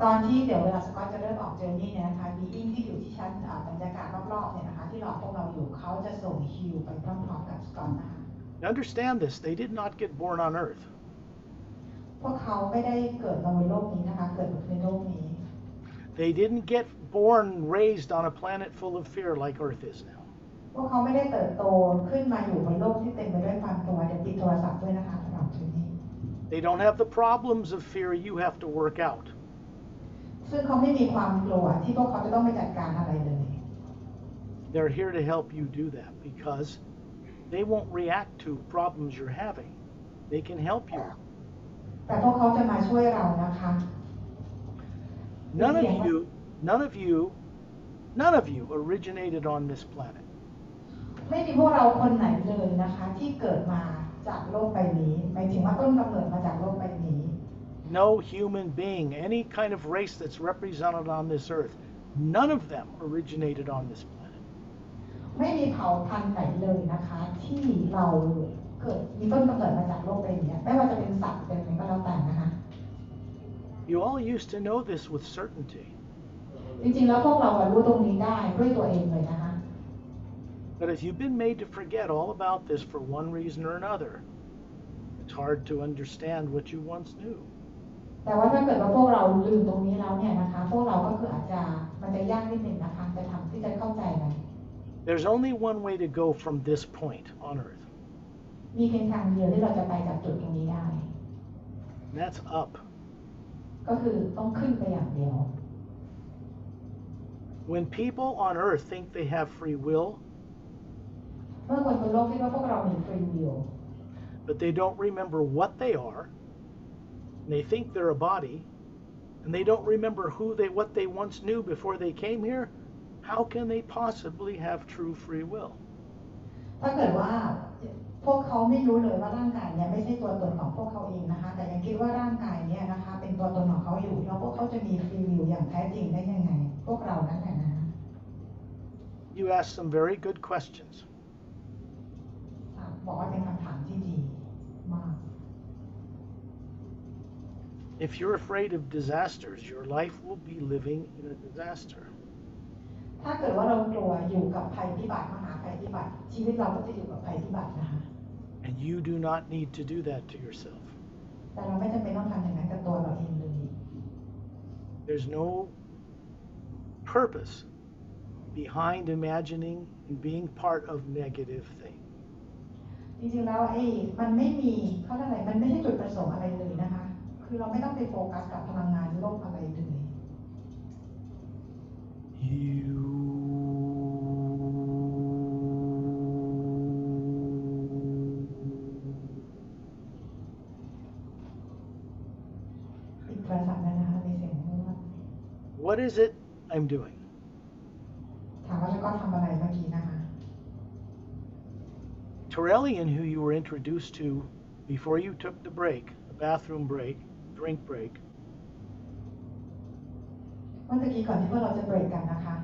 ตอนที่เดี๋ยวเวลาสกอตจะเริ่มออกเจอร์นี่เนี่ยนะคะบีอิงที่อยู่ที่ชั้นบรรยากาศรอบๆเนี่ยนะคะที่รอพวกเราอยู่เขาจะส่งฮิวไปพร้อมๆกับสกอตนะคะ Understand this. They did not get born on Earth. พวกเขาไม่ได้เกิดมาบนโลกนี้นะคะเกิดในโลกนี้ They didn't get born, raised on a planet full of fear like Earth is now. พวกเขาไม่ได้เติบโตขึ้นมาอยู่บนโลกที่เต็มไปด้วยความกลัวเดี๋ยวปิดโทรศัพท์ด้วยนะคะสำหรับทีนี้ They don't have the problems of fear you have to work out. ซึ่งเขาไม่มีความกลัวที่พวกเขาจะต้องไปจัดการอะไรเลย They're here to help you do that because they won't react to problems you're having. They can help you. แต่พวกเขาจะมาช่วยเรานะคะ None of you originated on this planet. ไม่มีพวกเราคนไหนเลยนะคะที่เกิดมาจากโลกใบนี้หมายถึงว่าต้นกำเนิดมาจากโลกใบนี้ No human being, any kind of race that's represented on this earth, none of them originated on this planet. ไม่มีเผ่าพันธุ์ไหนเลยนะคะที่เราเกิดมีต้นกำเนิดมาจากโลกใบนี้ไม่ว่าจะเป็นสัตว์เป็นอะไรก็แล้วแต่นะคะ You all used to know this with certainty. จริงๆแล้วพวกเรารู้ตรงนี้ได้ด้วยตัวเองเลยนะคะ But if you've been made to forget all about this for one reason or another, it's hard to understand what you once knew. แต่ว่าถ้าเกิดว่าพวกเราลืมตรงนี้แล้วเนี่ยนะคะพวกเราก็คืออาจจะมันจะยากนิดหนึ่งนะคะจะทำที่จะเข้าใจมัน There's only one way to go from this point on Earth. มีเพียงทางเดียวที่เราจะไปจากจุดตรงนี้ได้ And that's up. ก็คือต้องขึ้นไปอย่างเดียว When people on Earth think they have free will, เมื่อคนบนโลกคิดว่าพวกเรามีฟรีวิล but they don't remember what they are, and they think they're a body, and they don't remember what they once knew before they came here, how can they possibly have true free will? ถ้าเกิดว่าพวกเขาไม่รู้เลยว่าร่างกายเนี่ยไม่ใช่ตัวตนของพวกเขาเองนะคะแต่ยังคิดว่าร่างกายเนี่ยนะคะเป็นตัวตนของเขาอยู่แล้วพวกเขาจะมีฟรีวิลอย่างแท้จริงได้ยังไงพวกเรานั่นแหละนะ You asked some very good questions. บอกว่าเป็นคำถามที่ดีมาก If you're afraid of disasters, your life will be living in a disaster. ถ้าเกิดว่าเรากลัวอยู่กับภัยพิบัติมหาภัยพิบัติชีวิตเราก็จะอยู่กับภัยพิบัตินะคะ And you do not need to do that to yourself. แต่เราไม่จำเป็นต้องทำอย่างนั้นกับตัวเราเองเลย There's no purpose behind imagining and being part of negative things. จริงๆแล้วมันไม่มีเขาเรียกอะไรมันไม่ใช่จุดประสงค์อะไรเลยนะคะคือเราไม่ต้องไปโฟกัสกับพลังงานโลกอะไรเลย ปิดโทรศัพท์แล้วนะคะมีเสียงไม่ว่า What is it I'm doing? ถามว่าจะก็ทำอะไรเมื่อกี้นะคะ Terrellian, who you were introduced to before you took the break, the bathroom break, drink break, เมื่อกี้ก่อนที่พวกเราจะเบรกกันนะคะ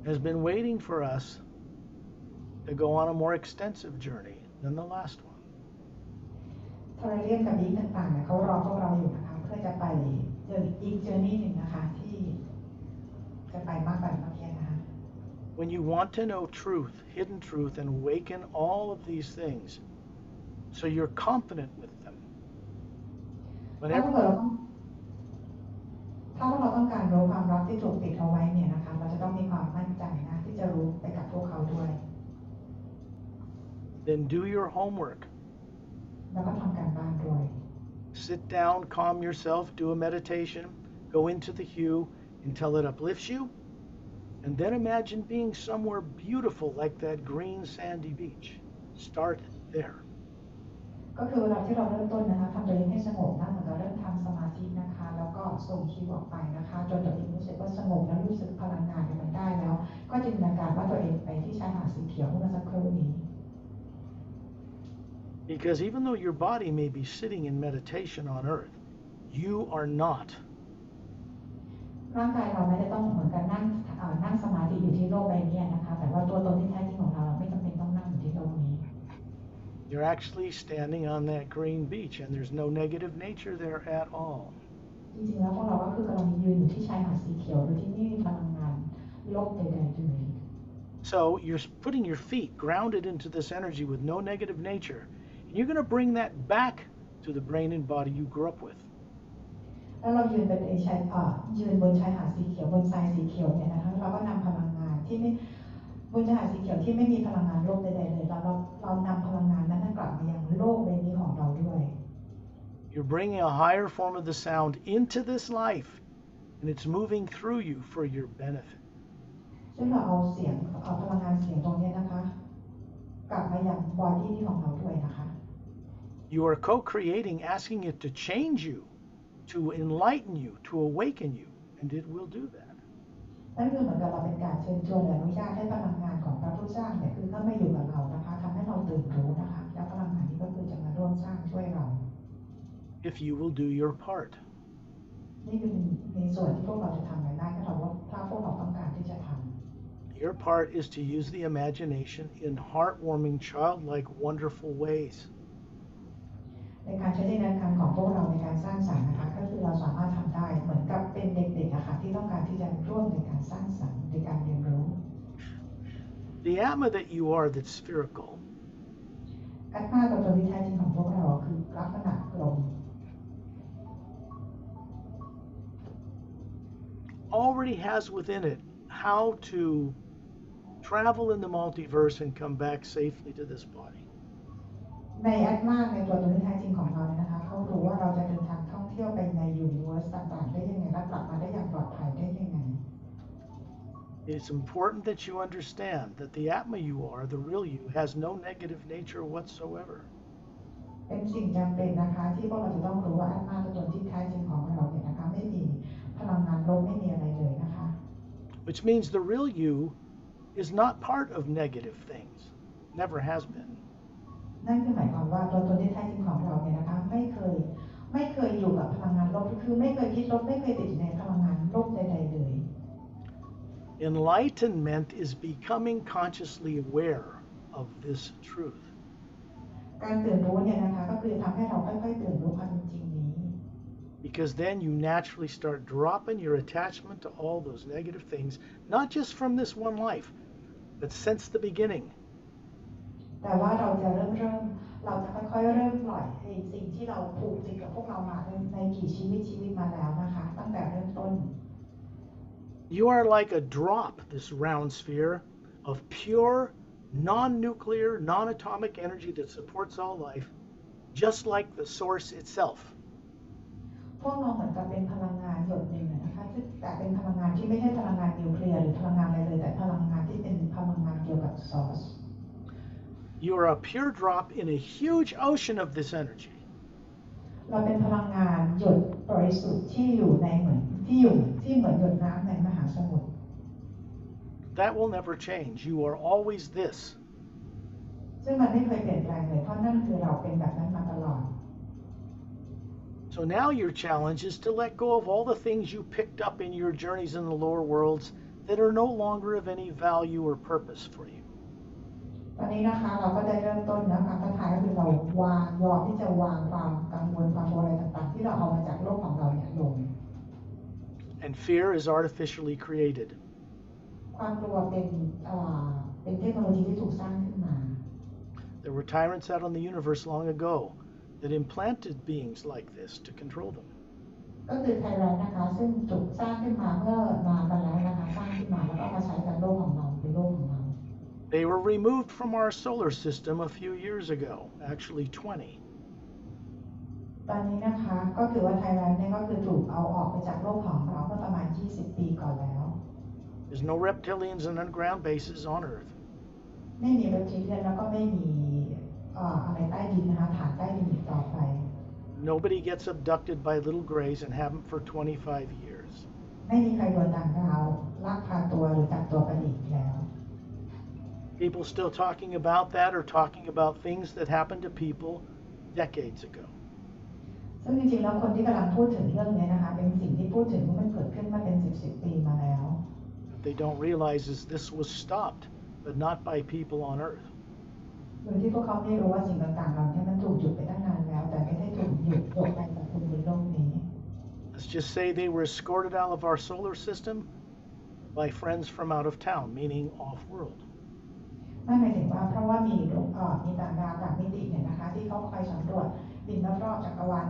has been waiting for us to go on a more extensive journey than the last one. ทรเรียนกับบีต่างๆเนี่ยเขารอพวกเราอยู่นะคะเพื่อจะไปเจออีกเจอร์นี่หนึ่งนะคะที่จะไปมากกว่าเมื่อกี้นะคะ When you want to know truth, hidden truth, and awaken all of these things, so you're confident with them. ถ้าพวกเราต้องการรู้ความลับที่ถูกปิดเอาไว้เนี่ยนะคะเราจะต้องมีความมั่นใจนะที่จะรู้ไปกับพวกเขาด้วย Then do your homework. แล้วก็ทำการบ้านด้วย Sit down, calm yourself, do a meditation, go into the hue until it uplifts you, and then imagine being somewhere beautiful like that green sandy beach. Start there. ก็คือเวลาที่เราเริ่มต้นนะคะทำตัวเองให้สงบนะเหมือนเราเริ่มทำสมาธินะคะแล้วก็ส่งคิวออกไปนะคะจนตัวเองรู้สึกว่าสงบและรู้สึกพลังงานมันได้แล้วก็จินตนาการว่าตัวเองไปที่ชายหาดสีเขียวเมื่อสักครู่นี้ Because even though your body may be sitting in meditation on earth, you are not. ร่างกายเราไม่ได้ต้องเหมือนกันนั่งสมาธิอยู่ที่โลกใบนี้นะคะแต่ว่าตัวตนที่แท้จริงของเราไม่จำเป็นต้องนั่งอยู่ที่โลกนี้ You're actually standing on that green beach and there's no negative nature there at all. จริงๆแล้วพวกเราก็คือกำลังยืนอยู่ที่ชายหาดสีเขียวโดยที่ไม่มีพลังงานลบใดๆเลย So you're putting your feet grounded into this energy with no negative nature, and you're going to bring that back to the brain and body you grew up with. แล้วเรายืนบนชายหาดสีเขียวบนทรายสีเขียวเนี่ยนะคะเราก็นำพลังงานที่ไม่บนชายหาดสีเขียวที่ไม่มีพลังงานลบใดๆเลยเรานำพลังงานนั้นกลับมายังโลกใบนี้ของเราด้วย You're bringing a higher form of the sound into this life, and it's moving through you for your benefit. ซึ่งเราเอาพลังงานเสียงตรงนี้นะคะกลับมายังบอดี้นี้ของเราด้วยนะคะ You are co-creating, asking it to change you, to enlighten you, to awaken you, and it will do that. นั่นคือเหมือนกับเราเป็นการเชิญชวนและอนุญาตให้พลังงานของพระผู้สร้างเนี่ยคือเข้ามาอยู่กับเรานะคะทำให้เราตื่นรู้นะคะแล้วพลังงานนี้ก็คือจะมาร่วมสร้างช่วยเรา If you will do your part. นี่คือในส่วนที่พวกเราจะทำได้ถ้าพวกเราต้องการที่จะทำ Your part is to use the imagination in heartwarming, childlike, wonderful ways. ในการใช้จินตนาการของพวกเราในการสร้างสรรค์นะคะก็คือเราสามารถทำได้เหมือนกับเป็นเด็กๆนะคะที่ต้องการที่จะร่วมในการสร้างสรรค์ในการเรียนรู้ The Atma that you are that's spherical อัตมาตัวตนที่แท้จริงของพวกเราคือลักษณะกลม already has within it how to travel in the multiverse and come back safely to this body. ในอัตมาในตัวตนที่แท้จริงของเราเนี่ยนะคะเขารู้ว่าเราจะเดินทางท่องเที่ยวไปในยูนิเวอร์สต่างๆได้ยังไงและกลับมาได้อย่างปลอดภัยได้ยังไง It's important that you understand that the Atma you are, the real you, has no negative nature whatsoever. เป็นสิ่งจำเป็นนะคะที่พวกเราจะต้องรู้ว่าอัตมาตัวตนที่แท้จริงของเราเนี่ยนะคะไม่มีพลังงานลบไม่มีอะไรเลยนะคะ Which means the real you is not part of negative things. Never has been. นั่นคือหมายความว่าตัวตนที่แท้จริงของเราเนี่ยนะคะไม่เคยอยู่กับพลังงานลบคือไม่เคยคิดลบไม่เคยติดในพลังงานลบใดๆเลย Enlightenment is becoming consciously aware of this truth. การตื่นรู้เนี่ยนะคะก็คือทำให้เราค่อยๆตื่นรู้ความจริงนี้ Because then you naturally start dropping your attachment to all those negative things, not just from this one life, but since the beginning. แต่ว่าเราจะเราจะค่อยๆเริ่มปล่อยสิ่งที่เราผูกติดกับพวกเรามาในกี่ชีวิตมาแล้วนะคะตั้งแต่เริ่มต้น You are like a drop, this round sphere, of pure, non-nuclear, non-atomic energy that supports all life, just like the source itself. พวกเราเหมือนกับเป็นพลังงานหยดหนึ่งนะคะแต่เป็นพลังงานที่ไม่ใช่พลังงานนิวเคลียร์หรือพลังงานอะไรเลยแต่พลังงานที่เป็นพลังงานเกี่ยวกับ source You are a pure drop in a huge ocean of this energy. เราเป็นพลังงานหยดบริสุทธิ์ที่เหมือนหยดน้ำในมหาสมุทร That will never change. You are always this. ซึ่งมันไม่เคยเปลี่ยนแปลงเลยเพราะนั่นคือเราเป็นแบบนั้นมาตลอด So now your challenge is to let go of all the things you picked up in your journeys in the lower worlds that are no longer of any value or purpose for you. ตอนนี้นะคะเราก็ได้เริ่มต้นนะคะท้าทายก็คือเราวางยอมที่จะวางความกังวลความกลัวอะไรต่างๆที่เราเอามาจากโลกของเราเนี่ยลง And fear is artificially created. ความกลัวเป็นเทคโนโลยีที่ถูกสร้างขึ้นมา There were tyrants out on the universe long ago that implanted beings like this to control them. ก็คือไทแรนนะคะซึ่งถูกสร้างขึ้นมาเมื่อนานมาแล้วนะคะสร้างขึ้นมาแล้วก็มาใช้กับโลกของเราเป็นโลกของเรา They were removed from our solar system a few years ago, actually 20. ตอนนี้นะคะก็คือว่าไทแรนเนี่ยก็คือถูกเอาออกไปจากโลกของเราเมื่อประมาณ20 ปีก่อนแล้ว There's no reptilians and underground bases on Earth. ไม่มีเรปทิเลียนแล้วก็ไม่มีอะไรใต้ดินนะคะฐานใต้ดินอีกต่อไป Nobody gets abducted by little grays and haven't for 25 years. ไม่มีใครโดนต่างดาวลักพาตัวหรือจับตัวไปอีกแล้ว People still talking about that or talking about things that happened to people decades ago. ซึ่งจริงๆแล้วคนที่กำลังพูดถึงเรื่องนี้นะคะเป็นสิ่งที่พูดถึงมันเกิดขึ้นมาเป็น10 ปีมาแล้ว What they don't realize is this was stopped, but not by people on Earth. โดยที่พวกเขาไม่รู้ว่าสิ่งต่างๆเหล่านี้มันถูกหยุดไปตั้งนานแล้วแต่ไม่ได้ถูกหยุดลงไปจากคนบนโลกนี้ Let's just say they were escorted out of our solar system by friends from out of town, meaning off-world. นั่นหมายถึงว่าเพราะว่ามีต่างดาวต่างมิติเนี่ยนะคะที่เขาคอยสำรวจบินรอบๆจักรวาล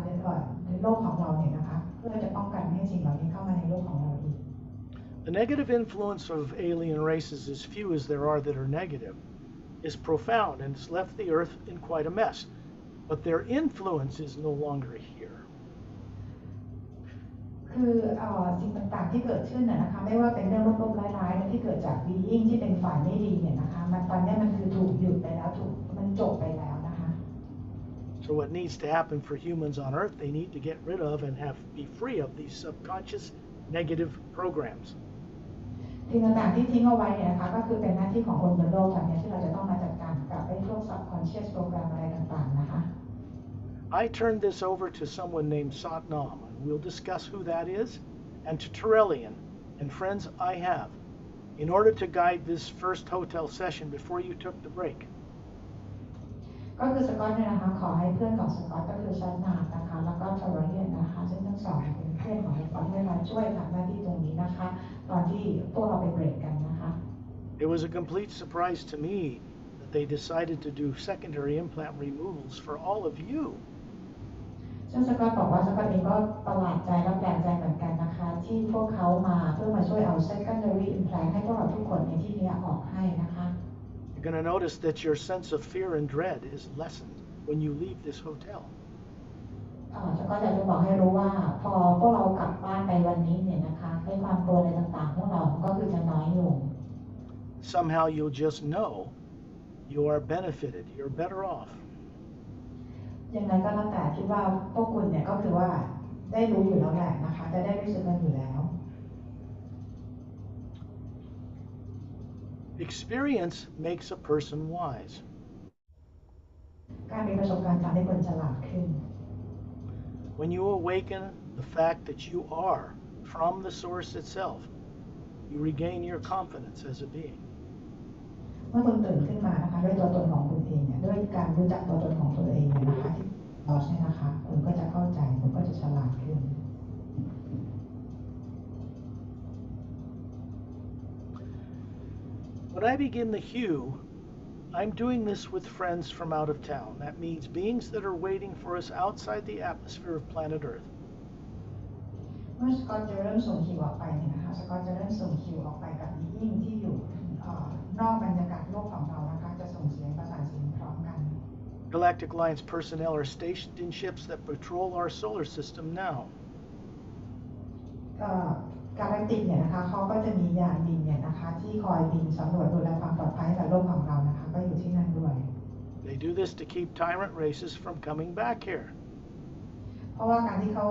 ในโลกของเราเนี่ยนะคะเพื่อจะป้องกันไม่ให้สิ่งเหล่านี้เข้ามาในโลกของเราอีก The negative influence of alien races, as few as there are that are negative, is profound and has left the Earth in quite a mess. But their influence is no longer here. คือสิ่งต่างๆที่เกิดขึ้นนะคะไม่ว่าเป็นเรื่องลบๆร้ายๆที่เกิดจากบีอิงที่เป็นฝ่ายไม่ดีเนี่ยนะคะมันตอนนี้มันคือถูกหยุดไปแล้วมันจบไปแล้วนะคะ So what needs to happen for humans on Earth, they need to get rid of and be free of these subconscious negative programs. สิ่งต่างๆที่ทิ้งเอาไว้เนี่ยนะคะก็คือเป็นหน้าที่ของคนบนโลกแบบนี้ที่เราจะต้องมาจัดการกับไอ้พวก subconscious program อะไรต่างๆนะคะ I turned this over to someone named Satnam, and we'll discuss who that is, and to Torellian and friends I have, in order to guide this first hotel session before you took the break. ก็คือสกอตเนี่ยนะคะขอให้เพื่อนของสกอตก็คือชัดนาดนะคะแล้วก็ทอร์เรียนนะคะซึ่งทั้งสองเป็นเพื่อนของสกอตให้มาช่วยทำหน้าที่ตรงนี้นะคะตอนที่พวกเราไปเบรกกันนะคะ It was a complete surprise to me that they decided to do secondary implant removals for all of you. ซึ่งสกอตบอกว่าสกอตเองก็ประหลาดใจและแปลกใจเหมือนกันนะคะที่พวกเขามาเพื่อมาช่วยเอา secondary implant ให้พวกเราทุกคนในที่นี้ออกให้นะคะ You're going to notice that your sense of fear and dread is lessened when you leave this hotel. สกอตอยากจะบอกให้รู้ว่าพอพวกเรากลับบ้านไปวันนี้เนี่ยนะคะในความกลัวอะไรต่างๆพวกเราก็คือจะน้อยลง Somehow you'll just know you are benefited, you're better off. ยังไงก็แล้วแต่คิดว่าพวกคุณเนี่ยก็คือว่าได้รู้อยู่แล้วแหละนะคะจะได้รู้สึกกันอยู่แล้ว Experience makes a person wise. การมีประสบการณ์ทำให้คนฉลาดขึ้น When you awaken the fact that you are from the source itself, you regain your confidence as a being. เมื่อคุณตื่นขึ้นมานะคะด้วยตัวตนของคุณเองเนี่ยด้วยการรู้จักตัวตนของตัวเองเนี่ยนะคะที่เราใช่นะคะคุณก็จะเข้าใจคุณก็จะฉลาดขึ้น When I begin the hue, I'm doing this with friends from out of town. That means beings that are waiting for us outside the atmosphere of planet Earth. เมื่อสกอตจะเริ่มส่งคิวออกไปเนี่ยนะคะสกอตจะเริ่มส่งคิวออกไปกับบีอิงที่อยู่นอกบรรยากาศโลกของเรานะคะจะส่งเสียงประสานเสียงพร้อมกัน Galactic Alliance personnel are stationed in ships that patrol our solar system now. Galactic เนี่ยนะคะเขาก็จะมียานบินเนี่ยนะคะที่คอยบินสำรวจดูแลความปลอดภัยกับโลกของเรานะคะก็อยู่ที่นั่นด้วย They do this to keep tyrant races from coming back here. เพราะว่าการที่เขา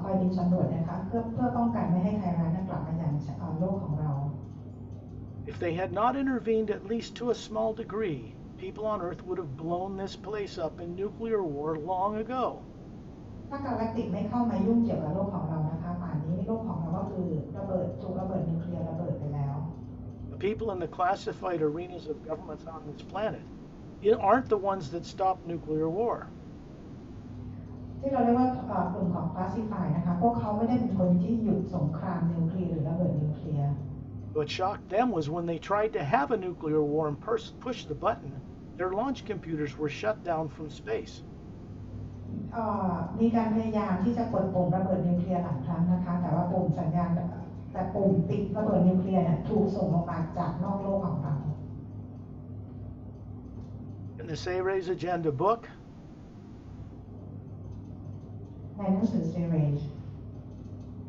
คอยบินสำรวจนะคะเพื่อป้องกันไม่ให้ไทยร้ายกลับมาอย่างโลกของเรา If they had not intervened at least to a small degree, people on Earth would have blown this place up in nuclear war long ago. ถ้ากาแล็กติกไม่เข้ามายุ่งเกี่ยวกับโลกของเรานะคะป่านนี้โลกของเราก็คือถูกระเบิดนิวเคลียร์ระเบิดไปแล้ว The people in the classified arenas of governments on this planet aren't the ones that stop nuclear war. ที่เราเรียกว่ากลุ่มของ classified นะคะพวกเขาไม่ได้เป็นคนที่หยุดสงครามนิวเคลียร์หรือระเบิดนิวเคลียร์ What shocked them was when they tried to have a nuclear war and push the button, their launch computers were shut down from space. มีการพยายามที่จะกดปุ่มระเบิดนิวเคลียร์หลายครั้งนะคะแต่ว่าปุ่มสัญญาณแต่ปุ่มปิดระเบิดนิวเคลียร์เนี่ยถูกส่งลงมาจากนอกโลกของเรา In the Seres Agenda book, ในหนังสือ Seres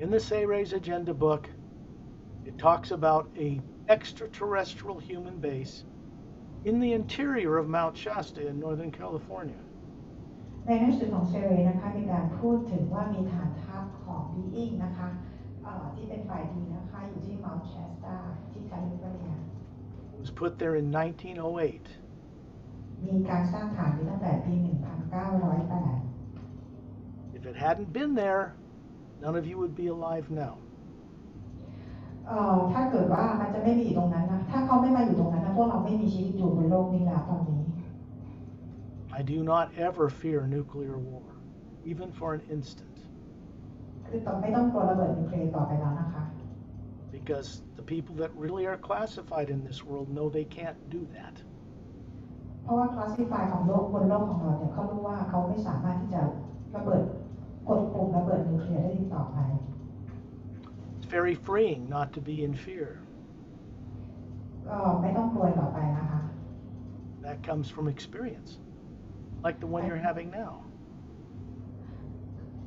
in the Seres Agenda book, it talks about a extraterrestrial human base in the interior of Mount Shasta in Northern California. ในหนังสือของ Seres นะคะมีการพูดถึงว่ามีฐานทัพของ being นะคะที่เป็นฝ่ายดีนะคะอยู่ที่ Mount Shasta ที่แคลิฟอร์เนีย It was put there in 1908. มีการสร้างฐานนี้ตั้งแต่ปี 1908 If it hadn't been there, none of you would be alive now. ถ้าเกิดว่ามันจะไม่มีอยู่ตรงนั้นนะถ้าเขาไม่มาอยู่ตรงนั้นนะพวกเราไม่มีชีวิตอยู่บนโลกนี้แล้วตอนนี้ I do not ever fear nuclear war, even for an instant. คือต่อไม่ต้องกลัวระเบิดนิวเคลียร์ต่อไปแล้วนะคะ Because the people that really are classified in this world know they can't do that. เพราะว่า classify ของโลกบนโลกของเราเนี่ยเขารู้ว่าเขาไม่สามารถที่จะระเบิดกดปุ่มระเบิดนิวเคลียร์ได้อีกต่อไป It's very freeing not to be in fear. ไม่ต้องกลัวต่อไปนะคะ That comes from experience, like the one you're having now.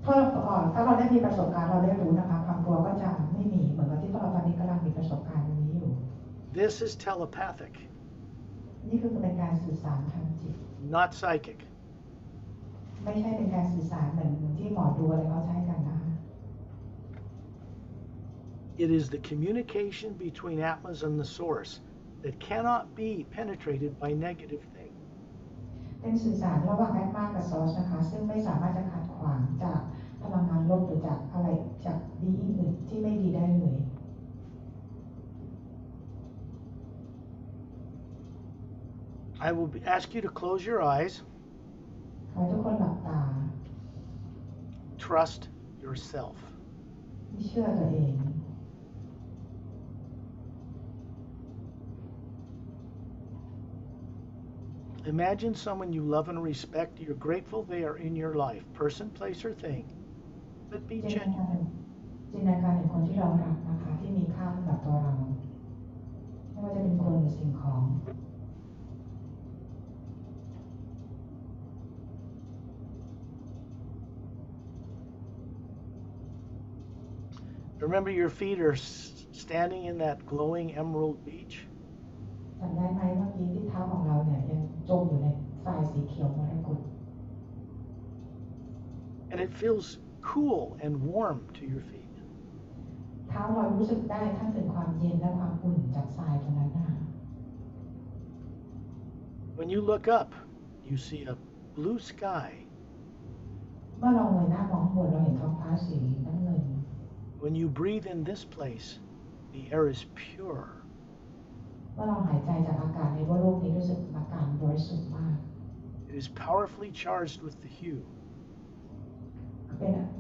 เพราะถ้าเราได้มีประสบการณ์เราได้รู้นะคะความกลัวก็จะไม่มีเหมือนกับที่พวกเราตอนนี้กำลังมีประสบการณ์นี้อยู่ This is telepathic, นี่คือเป็นการสื่อสารทางจิต not psychic. ไม่ใช่เป็นการสื่อสารเหมือนที่หมอดูอะไรเขาใช้กันนะคะ It is the communication between Atmas and the source that cannot be penetrated by negative things. เป็นสื่อสารระหว่างแอดมากับซอสนะคะซึ่งไม่สามารถจะขัดขวางจากพลังงานลบหรือจากอะไรจากดีอื่นที่ไม่ดีได้เลย I will ask you to close your eyes. ขอทุกคนหลับตา Trust yourself. เชื่อตัวเอง Imagine someone you love and respect. You're grateful they are in your life, person, place, or thing. But be จินตนา genuine. จินตนาการถึงคนที่เรารักนะคะที่มีค่าสำหรับตัวเราไม่ว่าจะเป็นคนหรือสิ่งของ Remember, your feet are standing in that glowing emerald beach. จำได้ไหมเมื่อกี้ที่เท้าของเราเนี่ยยังจมอยู่ในทรายสีเขียวมรกต And it feels cool and warm to your feet. เท้าเรารู้สึกได้ทั้งถึงความเย็นและความอุ่นจากทรายตรงนั้นนะคะ When you look up, you see a blue sky. เมื่อเราเงยหน้ามองข้างบนเราเห็นท้องฟ้าสีน้ำเงิน When you breathe in this place, the air is pure. เมื่อเราหายใจจากอากาศในโลกนี้รู้สึกอากาศบริสุทธิ์มาก It is powerfully charged with the hue.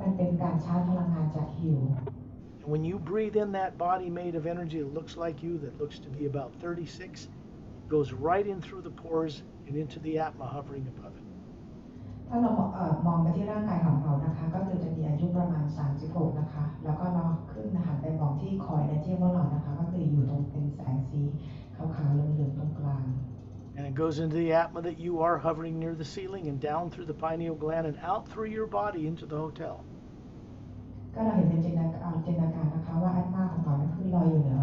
มันเป็นการชาร์จพลังงานจากฮิว And when you breathe in that body made of energy that looks like you, that looks to be about 36, it goes right in through the pores and into the atma hovering above it. ถ้าเรามองไปที่ร่างกายของเรานะคะก็คือจะมีอายุประมาณ36นะคะแล้วก็เราขึ้นหันไปมองที่คอยและที่ว่าเรานะคะก็คืออยู่ตรงเป็นแสงสีขาวๆเหลืองๆตรงกลาง And it goes into the atma that you are hovering near the ceiling and down through the pineal gland and out through your body into the hotel. ก็เราเห็นเป็นจินตนาการนะคะว่าอัตมาของเรานั้นคือลอยอยู่เหนือ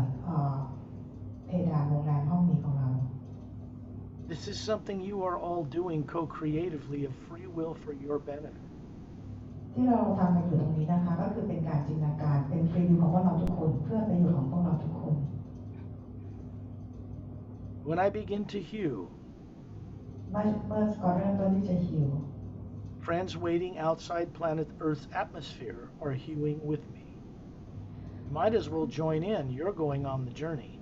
เพดานโรงแรมห้องนี้ของเรา This is something you are all doing co-creatively of free will for your benefit. ที่เราทำกันอยู่ตรงนี้นะคะก็คือเป็นการจินตนาการเป็นฟรีวิวของพวกเราทุกคนเพื่อประโยชน์ของพวกเราทุกคน When I begin to hew, เมื่อสกอตเริ่มต้นที่จะฮิว Friends waiting outside planet Earth's atmosphere are hewing with me. You might as well join in. You're going on the journey.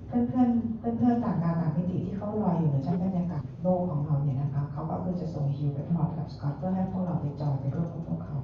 เพื่อนๆเพื่อนๆต่างดาวต่างมิติที่เขาลอยอยู่ในชั้นบรรยากาศโลกของเราเนี่ยนะคะเขาก็คือจะส่งฮิวไปพร้อมกับสกอตเพื่อให้พวกเราไปจอยไปร่วมกับพวกเขา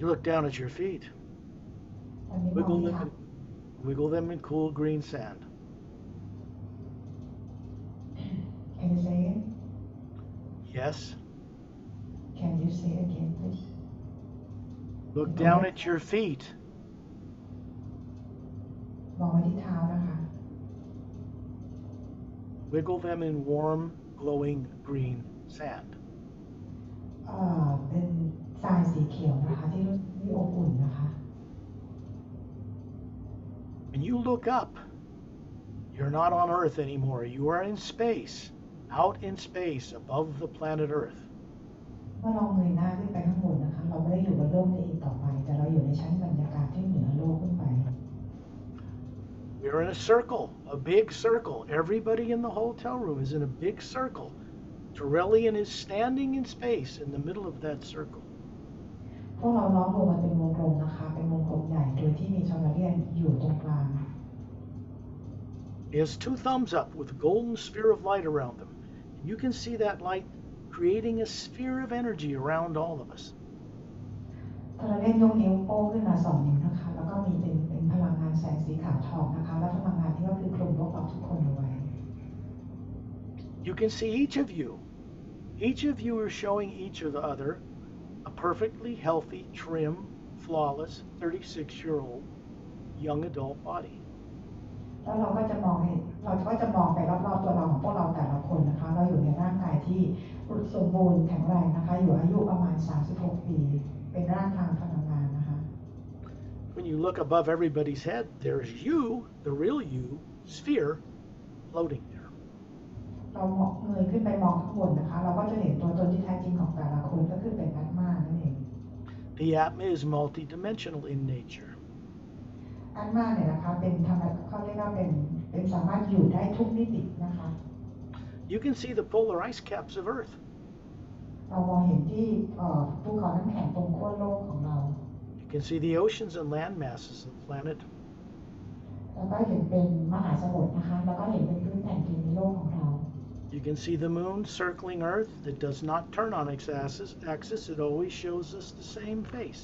You look down at your feet. ตอนนี้มองที่เท้า Wiggle them in cool green sand. Can you say it? Yes. Can you say it again, please? Look down at your feet. มองไว้ที่เท้านะคะ Wiggle them in warm, glowing green sand. เป็นทรายสีเขียวนะคะที่รู้สึกที่อบอุ่นนะคะ When you look up, you're not on Earth anymore. You are in space, out in space, above the planet Earth. เมื่อเราเงยหน้าขึ้นไปข้างบนนะคะเราไม่ได้อยู่บนโลกนี้อีกต่อไปแต่เราอยู่ในชั้นบรรยากาศที่เหนือโลกขึ้นไป We're in a circle, a big circle. Everybody in the hotel room is in a big circle. Torellian is standing in space in the middle of that circle. พวกเราล้อมวงกันเป็นวงกลมนะคะเป็นวงกลมใหญ่โดยที่มีชาวเลียนอยู่ตรงกลาง He has two thumbs up with a golden sphere of light around them. And you can see that light creating a sphere of energy around all of us. เล่นยกนิ้วโป้งขึ้นมา2 นิ้วนะคะแล้วก็มีเป็นพลังงานแสงสีขาวทองนะคะและพลังงานที่ก็คือคลุมพวกเราทุกคนเอาไว้ You can see each of you. Each of you are showing each of the other a perfectly healthy, trim, flawless, 36-year-old young adult body. แล้วเราก็จะมองไปรอบๆตัวเราของพวกเราแต่ละคนนะคะเราอยู่ในร่างกายที่สมบูรณ์แข็งแรงนะคะอยู่อายุประมาณ36 ปีเป็นร่างทางพลังงานนะคะ When you look above everybody's head, there's you, the real you, sphere, floating there. เราเงยขึ้นไปมองข้างบนนะคะเราก็จะเห็นตัวตนที่แท้จริงของแต่ละคนก็คือเป็นอาตมานั่นเอง The Atma is multidimensional in nature. อาตมาเนี่ยนะคะเป็นธรรมะเขาเรียกว่าเป็นสามารถอยู่ได้ทุกมิตินะคะ You can see the polar ice caps of Earth. เรามองเห็นที่ภูเขาน้ำแข็งตรงขั้วโลกของเรา You can see the oceans and land masses of the planet. แล้วก็เห็นเป็นมหาสมุทรนะคะแล้วก็เห็นเป็นพื้นแผ่นดินในโลกของเรา You can see the moon circling Earth that does not turn on its axis. It always shows us the same face.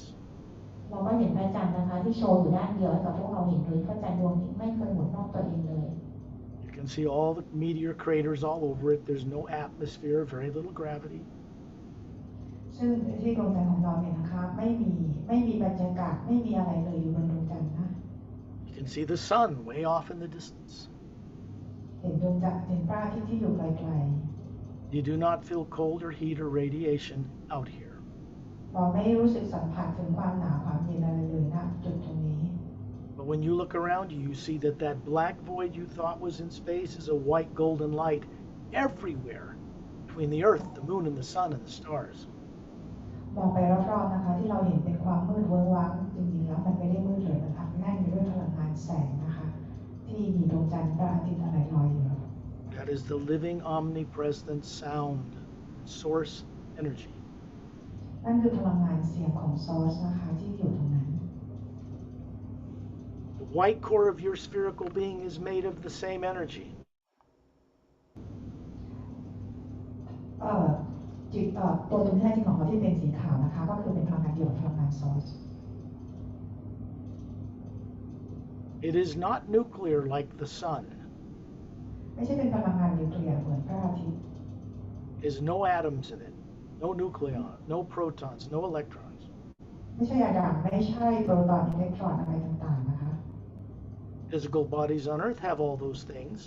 เราก็เห็นพระจันทร์นะคะที่โชว์อยู่ด้านเดียวกับพวกเราเห็นโดยพระจันทร์ดวงนี้ไม่เคยหมุนรอบตัวเองเลย You can see all the meteor craters all over it. There's no atmosphere, very little gravity. ซึ่งที่ดวงจันทร์ของเราเนี่ยนะคะไม่มีบรรยากาศไม่มีอะไรเลยอยู่บนดวงจันทร์นะ You can see the sun way off in the distance. เห็นดวงจันทร์เห็นพระอาทิตย์ที่อยู่ไกล You do not feel cold or heat or radiation out here. ๆเราไม่รู้สึกสัมผัสถึงความหนาวความเย็นอะไรเลยณจุดตรงนี้ But when you look around you, you see that black void you thought was in space is a white golden light everywhere between the earth, the moon, and the sun and the stars. มองไปรอบๆนะคะที่เราเห็นเป็นความมืดเวิ้งว้างจริงๆแล้วมันไม่ได้มืดเลยนะคะแน่นไปด้วยพลังงานแสงนะคะที่มีดวงจันทร์พระอาทิตย์อะไรลอยอยู่ That is the living, omnipresent sound, source energy. นั่นคือพลังงานเสียงของซอสนะคะที่อยู่ตรงนั้น The white core of your spherical being is made of the same energy. ตัวตรงที่แท้จริงของเขาที่เป็นสีขาวนะคะก็คือเป็นพลังงานเดียวกับพลังงานซอส It is not nuclear like the sun. ไม่ใช่เป็นพลังงานนิวเคลียร์เหมือนพระอาทิตย์ There's no atoms in it, no nucleon, no protons, no electrons. ไม่ใช่อะตอมไม่ใช่โปรตอนอิเล็กตรอนอะไรต่างๆนะคะ Physical bodies on Earth have all those things.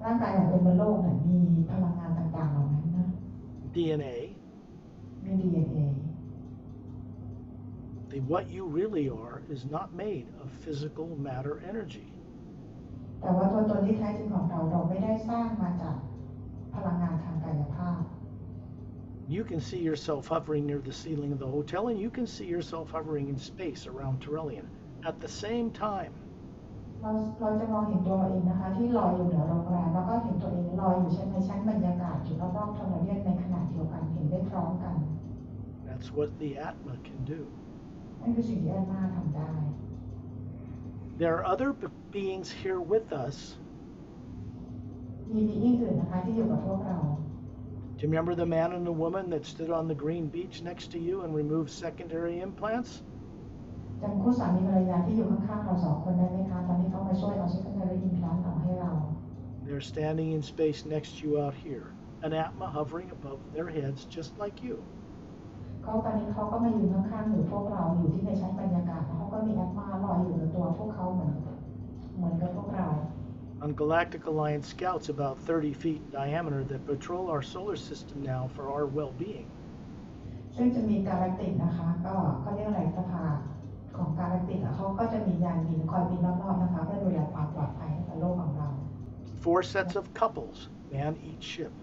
ร่างกายของคนบนโลกเนี่ยมีพลังงานต่างๆเหล่านั้นนะ DNA. มี DNA What you really are is not made of physical matter energy. แต่ว่าตัวตนที่แท้จริงของเราไม่ได้สร้างมาจากพลังงานทางกายภาพ You can see yourself hovering near the ceiling of the hotel, and you can see yourself hovering in space around Trillion at the same time. เราจะมองเห็นตัวเราเองนะคะที่ลอยอยู่เหนือโรงแรมแล้วก็เห็นตัวเองลอยอยู่ในชั้นบรรยากาศอยู่รอบๆทรเลียนในขณะเดียวกันเห็นได้พร้อมกัน That's what the Atma can do. นั่นคือสิ่งที่อาตมาทำได้ There are other beings here with us. มีบีอิงอื่นนะคะที่อยู่กับพวกเรา Do you remember the man and the woman that stood on the green beach next to you and removed secondary implants? จำคู่สามีภรรยาที่อยู่ข้างๆเรา2 คนได้ไหมคะตอนที่เขามาช่วยเอาsecondary implantออกให้เรา They're standing in space next to you out here, an Atma hovering above their heads just like you. ตอนนี้เขาก็มายืนข้างๆอยู่พวกเราอยู่ที่ในชั้นบรรยากาศแล้วเขาก็มีอาตมาลอยอยู่ในตัวพวกเขาเหมือนกับพวกเรา On Galactic Alliance scouts about 30 feet in diameter that patrol our solar system now for our well-being. ซึ่งจะมีกาแล็กติกนะคะก็เรียกอะไรสภาของกาแล็กติกเขาก็จะมียานบินคอยบินรอบๆนะคะเพื่อดูแลความปลอดภัยให้กับโลกของเรา 4 sets of couples man each ship.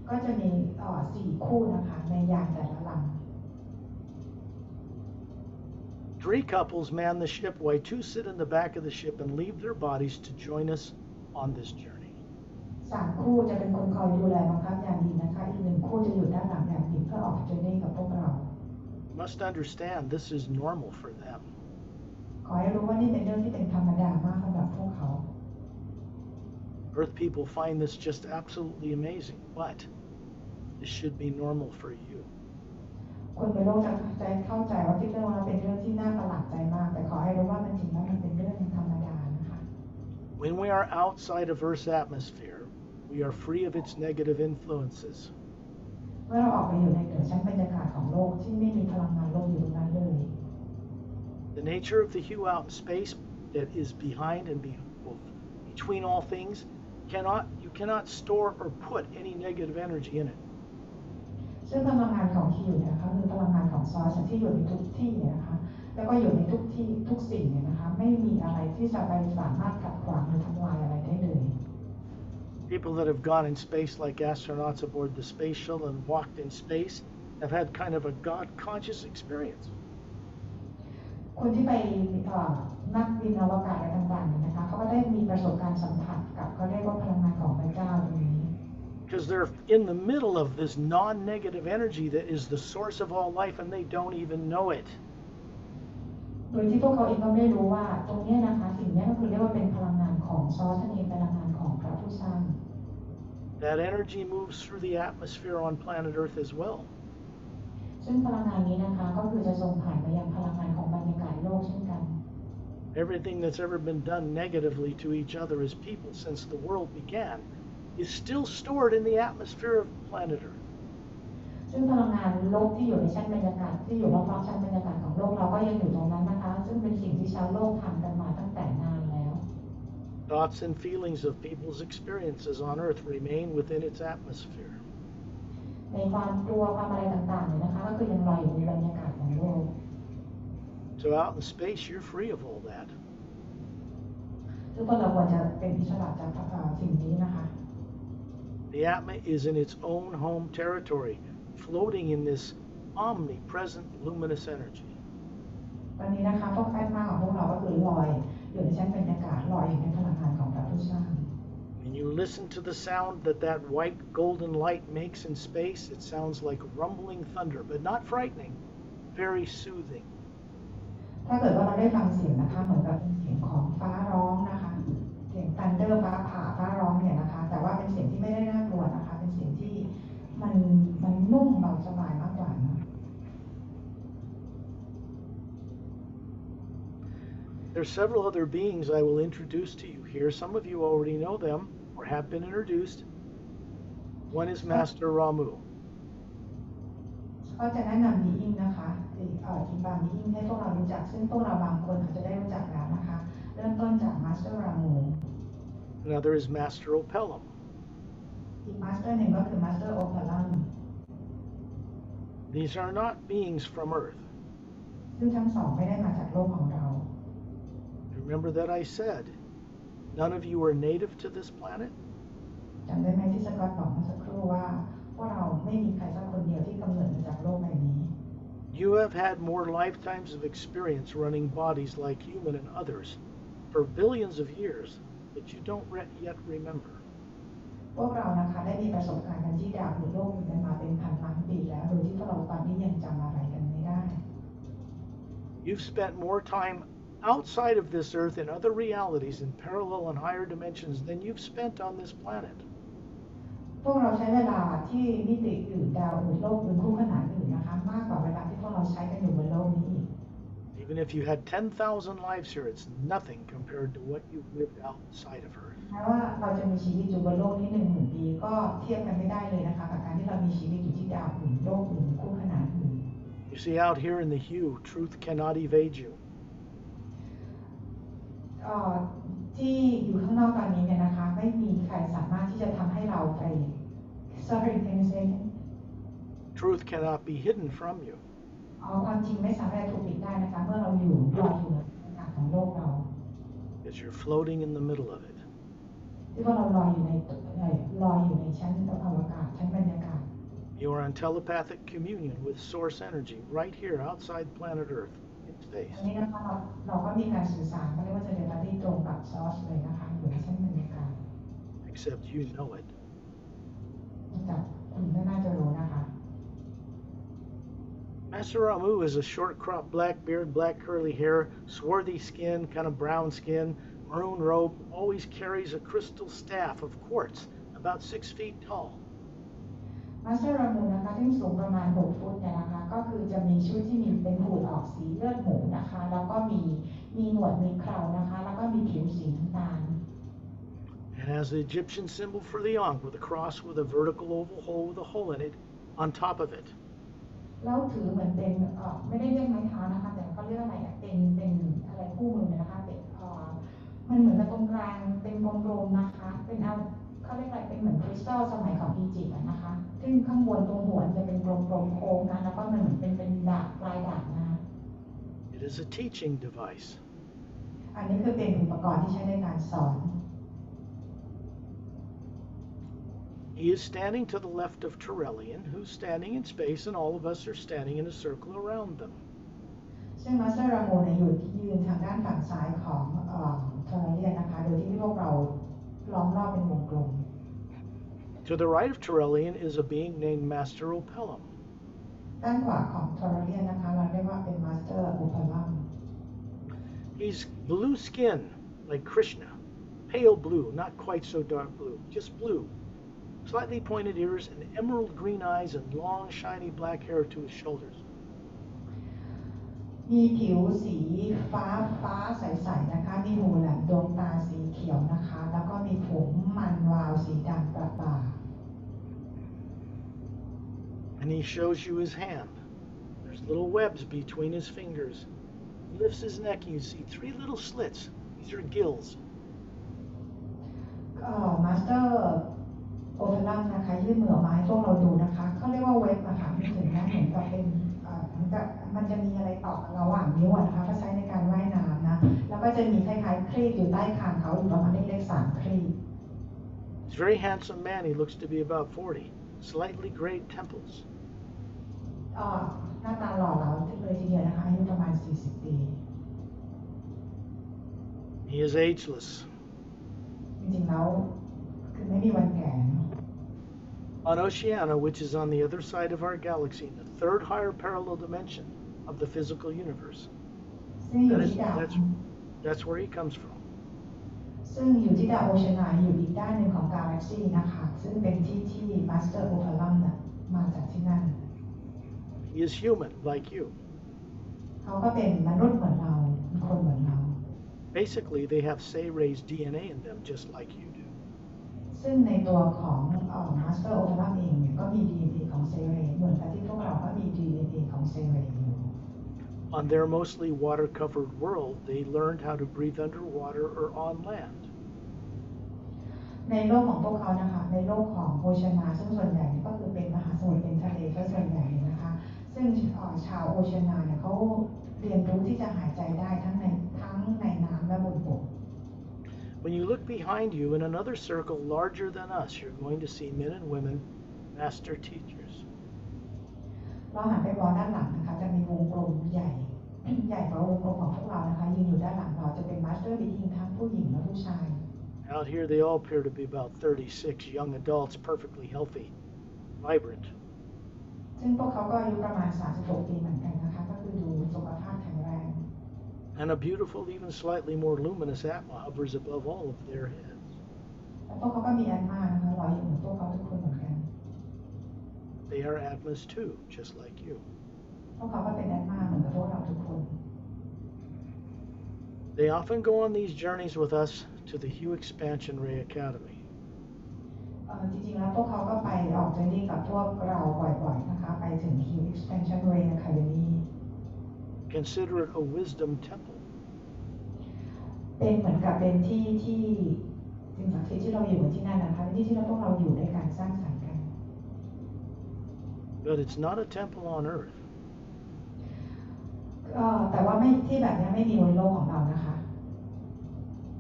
ก็จะมี4 คู่นะคะในยานแต่ละลำ 3 couples man the ship while 2 sit in the back of the ship and leave their bodies to join us on this journey. 3 คู่จะเป็นคนคอยดูแลบังคับยานบินนะคะอีก1 คู่จะอยู่ด้านหลังยานบินเพื่อออกเจอร์นี่กับพวกเรา You must understand this is normal for them. ขอให้รู้ว่านี่เป็นเรื่องที่เป็นธรรมดามากสำหรับพวกเขา Earth people find this just absolutely amazing, but this should be normal for you. คนบนโลกจะเข้าใจว่าที่เรื่องนั้นเป็นเรื่องที่น่าประหลาดใจมากแต่ขอให้รู้ว่ามันจริงแล้วมันเป็นเรื่องธรรมดานะคะ When we are outside of Earth's atmosphere, we are free of its negative influences. เมื่อเราออกไปอยู่ในเหนือชั้นบรรยากาศของโลกที่ไม่มีพลังงานโลกอยู่ตรงนั้นเลย The nature of the hue out in space that is behind and between all things, you cannot store or put any negative energy in it. ซึ่งพลังงานของฮิวเนี่ยนะคะคือพลังงานของซอสที่อยู่ในทุกที่เนี่ยนะคะแล้วก็อยู่ในทุกที่ทุกสิ่งเนี่ยนะคะไม่มีอะไรที่จะไปสามารถขัดขวางหรือทำลายอะไรได้เลย People that have gone in space like astronauts aboard the space shuttle and walked in space have had kind of a God-conscious experience. คนที่ไปนักบินอวกาศอะไรต่างๆเนี่ยนะคะเขาก็ได้มีประสบการณ์สัมผัสกับเขาเรียกว่าพลังงานของพระเจ้าตรงนี้ Because they're in the middle of this non-negative energy that is the source of all life and they don't even know it. โดยที่พวกเขาเองก็ไม่รู้ว่าตรงนี้นะคะสิ่งนี้ก็คือเรียกว่าเป็นพลังงานของซอสนั่นเองพลังงานของพระผู้สร้าง That energy moves through the atmosphere on planet Earth as well. ซึ่งพลังงานนี้นะคะก็คือจะส่งผ่านไปยังพลังงานของบรรยากาศโลกเช่นกัน Everything that's ever been done negatively to each other as people since the world began is still stored in the atmosphere of planet Earth. ซึ่งพลังงานโลกที่อยู่ในชั้นบรรยากาศที่อยู่รอบๆชั้นบรรยากาศของโลกเราก็ยังอยู่ตรงนั้นนะคะซึ่งเป็นสิ่งที่ชาวโลกทำกันมาตั้งแต่นานแล้ว Thoughts and feelings of people's experiences on Earth remain within its atmosphere. ในความกลัวความอะไรต่างๆเนี่ยนะคะก็คือยังลอยอยู่ในบรรยากาศของโลก So out in space, you're free of all that. ซึ่งพวกเราควรจะเป็นอิสระจากสิ่งนี้นะคะ The Atma is in its own home territory, floating in this omnipresent luminous energy. วันนี้นะคะพวกแอดมาของพวกเราก็คือลอยอยู่ในชั้นบรรยากาศลอยอยู่ในพลังงานของพระผู้สร้าง When you listen to the sound that white golden light makes in space, it sounds like rumbling thunder, but not frightening, very soothing. ถ้าเกิดว่าเราได้ฟังเสียงนะคะเหมือนกับเป็นเสียงของฟ้าร้องนะคะเสียงทันเดอร์ฟ้าผ่าฟ้าร้องเนี่ยนะคะแต่ว่าเป็นเสียงที่ไม่ได้น่ากลัวนะคะเป็นเสียงที่มันนุ่มเบาสบายมากกว่านะ There are several other beings I will introduce to you here. Some of you already know them or have been introduced. One is Master Ramu. ก็จะแนะนำบีอิงนะคะทีมบางบีอิงให้พวกเรารู้จักซึ่งพวกเราบางคนอาจจะได้รู้จักแล้วนะคะเริ่มต้นจากมาสเตอร์รามู Another is Master Opellum. อีกมาสเตอร์หนึ่งก็คือมาสเตอร์โอเพลัม These are not beings from Earth. ซึ่งทั้งสองไม่ได้มาจากโลกของเรา Remember that I said, none of you are native to this planet? จำได้ไหมที่สกอตบอกเมื่อสักครู่ว่าพวกเราไม่มีใครสักคนเดียวที่กำเนิดมาจากโลกใบนี้ You have had more lifetimes of experience running bodies like human and others for billions of years that you don't yet remember. พวกเรานะคะได้มีประสบการณ์กันที่ดาวบนโลกนี้กันมาเป็นพันล้านปีแล้วโดยที่พวกเราตอนนี้ยังจำอะไรกันไม่ได้ You've spent more time outside of this earth in other realities in parallel and higher dimensions than you've spent on this planet. พวกเราใช้เวลาที่มิติอื่นดาวอื่นโลกอื่นคู่ขนานอื่นนะคะมากกว่าเวลาที่พวกเราใช้กันอยู่บนโลกนี้ Even if you had 10,000 lives here, it's nothing compared to what you've lived outside of Earth. แม้ว่าเราจะมีชีวิตอยู่บนโลกนี้10,000 ปีก็เทียบกันไม่ได้เลยนะคะกับการที่เรามีชีวิตอยู่ที่ดาวอื่นโลกอื่นคู่ขนานอื่น You see, out here in the hue, truth cannot evade you. ที่อยู่ข้างนอกตอนนี้เนี่ยนะคะไม่มีใครสามารถที่จะทำให้เราไป sorry can you say Truth cannot be hidden from you. ความจริงไม่สามารถถูกปิดได้นะคะเมื่อเราอยู่ลอยอยู่ในอากาศของโลกเรา Because you're floating in the middle of it. ที่ว่าเราลอยอยู่ในชั้นอวกาศชั้นบรรยากาศ You are in telepathic communion with source energy right here outside planet Earth in space. อันนี้นะคะเราก็มีการสื่อสารไม่ว่าจะเป็นปฏิตรงกับซอสเลยนะคะอยู่ในชั้นบรรยากาศ Except you know it. จากคุณก็น่าจะรู้นะคะ Master Ramu is a short crop, black beard, black curly hair, swarthy skin, kind of brown skin, maroon robe, always carries a crystal staff of quartz about 6 feet tall. มาสเตอร์รามูนนะคะที่สูงประมาณ6ฟุตเนี่ยนะคะก็คือจะมีชุดที่มีเป็นหูดออกสีเลือดหมูนะคะแล้วก็มีหนวดมีเครานะคะแล้วก็มีผิวสีน้ำตาล It has the Egyptian symbol for the Ankh with a cross with a vertical oval hole with a hole in it on top of it. แล้วถือเหมือนเป็นไม่ได้เรียกไม้เท้านะคะแต่เขาเรียกอะไรเป็นอะไรคู่มือนะคะเป็นมันเหมือนกับตรงกลางเป็นกลมๆนะคะเป็นเขาเรียกอะไรเป็นเหมือนคริสตัลสมัยของอียิปต์นะคะซึ่งข้างบนตรงหัวจะเป็นกลมๆโค้งนะแล้วก็มันเหมือนเป็นดาบปลายดาบนะคะ It is a teaching device. อันนี้คือเป็นอุปกรณ์ที่ใช้ในการสอน He is standing to the left of Turelian, who's standing in space, and all of us are standing in a circle around them. ซึ่งมาสเตอร์ราโมเนี่ยยืนทางด้านฝั่งซ้ายของเทอร์เรียนนะคะโดยที่พวกเราล้อมรอบเป็นวงกลม To the right of Turelian is a being named Master Opellum. ด้านขวาของเทอร์เรียนนะคะเราเรียกว่าเป็นมาสเตอร์โอพาลัม He's blue skin, like Krishna. Pale blue, not quite so dark blue, just blue. Slightly pointed ears and emerald green eyes and long, shiny black hair to his shoulders. มีผิวสีฟ้าใสๆนะคะมีหูแหลมดวงตาสีเขียวนะคะแล้วก็มีผมมันวาวสีดำประบ่า And he shows you his hand. There's little webs between his fingers. He lifts his neck and you see 3 little slits. These are gills. มาสเตอร์โอพาลัมนะคะยื่นมือออกมาให้พวกเราดูนะคะเขาเรียกว่าเว็บนะคะไม่ถึงนะเหมือนกับเป็นมันจะมีอะไรต่อระหว่างนิ้วนะคะเขาใช้ในการว่ายน้ำนะแล้วก็จะมีคล้ายๆครีบอยู่ใต้คางเขาอยู่ประมาณเล็กๆ3ครีบ He's a very handsome man. He looks to be about 40. Slightly grayed temples. หน้าตาหล่อเหลาเลยทีเดียวนะคะอายุประมาณ40 ปี He is ageless. จริงๆแล้วคือไม่มีวันแก่ On Oceania, which is on the other side of our galaxy, in the 3rd higher parallel dimension of the physical universe. ซึ่งอยู่ที่ดาว That's where he comes from. ซึ่งอยู่ที่ดาวโอเชียนาอยู่อีกด้านหนึ่งของกาแล็กซีนะคะซึ่งเป็นที่มาสเตอร์โอพาลัมมาจากที่นั่น He is human, like you. เขาก็เป็นมนุษย์เหมือนเราเป็นคนเหมือนเรา Basically, they have Say-Ray's DNA in them, just like you do. ซึ่งในตัวของมาสเตอร์โอพาลัมเองเนี่ยก็มี DNA ของเซเรเหมือนกับที่พวกเราก็มี DNA ของเซเรอยู่ On their mostly water-covered world, they learned how to breathe underwater or on land. ในโลกของพวกเขานะคะในโลกของโอเชียนาซึ่งส่วนใหญ่ก็คือเป็นมหาสมุทรเป็นทะเลก็ส่วนใหญ่นะคะซึ่งชาวโอเชียนาเนี่ยเขาเรียนรู้ที่จะหายใจได้ทั้งในน้ำและบนบก When you look behind you in another circle larger than us, you're going to see men and women, master teachers. เราหันไปมองด้านหลังนะคะจะมีวงกลมใหญ่กว่าวงกลมของพวกเรานะคะยืนอยู่ด้านหลังเราจะเป็นมาสเตอร์บีอิงทั้งผู้หญิงและผู้ชาย Out here, they all appear to be about 36 young adults, perfectly healthy, vibrant. ซึ่งพวกเขาก็อายุประมาณ36 ปีเหมือนกันนะคะก็คือดูสุขภาพแข็งแรง And a beautiful, even slightly more luminous Atma hovers above all of their heads. แล้วพวกเขาก็มีแอนมานะคะลอยอยู่เหมือนพวกเขาทุกคนเหมือนกัน They are Atmas too, just like you. พวกเขาก็เป็นแอนมาเหมือนกับพวกเราทุกคน They often go on these journeys with us to the Hue Expansion Ray Academy. จริงๆแล้วพวกเขาก็ไปออกเจอร์นี่กับพวกเราบ่อยๆนะคะไปถึง Hue Expansion Ray Academy Consider it a wisdom temple. เป็นเหมือนกับเป็นที่สิ่งศักดิ์สิทธิ์ที่เราอยู่ที่นั่นนะคะเป็นที่เราพวกเราอยู่ด้วยการสร้างสรรค์กัน But it's not a temple on earth. แต่ว่าไม่ที่แบบนี้ไม่มีบนโลกของเรานะคะ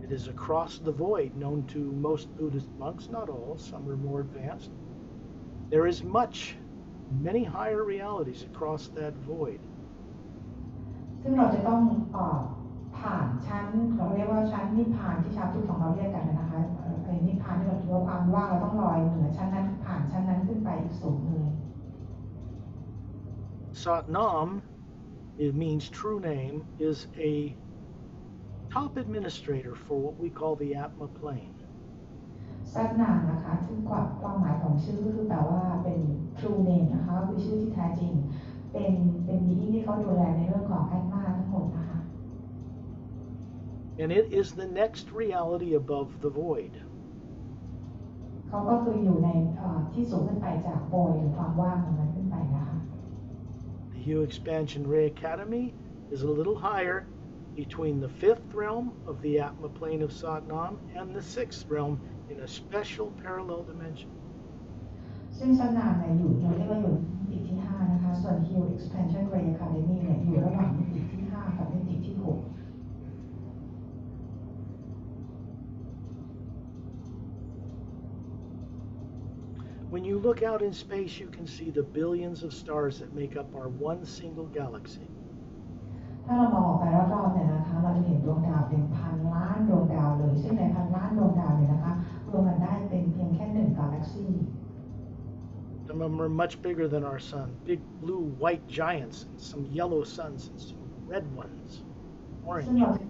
It is across the void, known to most Buddhist monks, not all, some are more advanced. There is many higher realities across that void. ซึ่งเราจะต้องผ่านชั้นเราเรียกว่าชั้นนิพพานที่ชาวพุทธของเราเรียกกันนะคะไอ้นิพพานที่เราถือว่าความว่างเราต้องลอยเหนือชั้นนั้นผ่านชั้นนั้นขึ้นไปอีกสูงเลย Satnam, it means true name, is a top administrator for what we call the Atma plane. ซัดนามนะคะซึ่งความหมายของชื่อก็คือแปลว่าเป็น true name นะคะก็คือชื่อที่แท้จริงเป็นbeingที่เขาดูแลในเรื่องของแอดมาทั้งหมดนะคะ And it is the next reality above the void. เขาก็คืออยู่ในที่สูงขึ้นไปจากโบยหรือความว่างตรงนั้นขึ้นไปนะคะ The Hue Expansion Ray Academy is a little higher between the fifth realm of the Atma plane of Satnam and the sixth realm in a special parallel dimension. ซึ่งซัดนามเนี่ยอยู่เราเรียกว่าอยู่มิติที่5นะคะส่วน Hue Expansion Ray Academy เนี่ยอยู่ระหว่างมิติที่5กับมิติที่6 When you look out in space, you can see the billions of stars that make up our one single galaxy. ถ้าเรามองออกไปรอบๆเนี่ยนะคะเราจะเห็นดวงดาวเป็นพันล้านดวงดาวเลยซึ่งในพันล้านดวงดาวเนี่ยนะคะรวมกันได้เป็นเพียงแค่1 galaxy. Some of them are much bigger than our sun, big blue white giants, and some yellow suns and some red ones, ซึ่ง orange.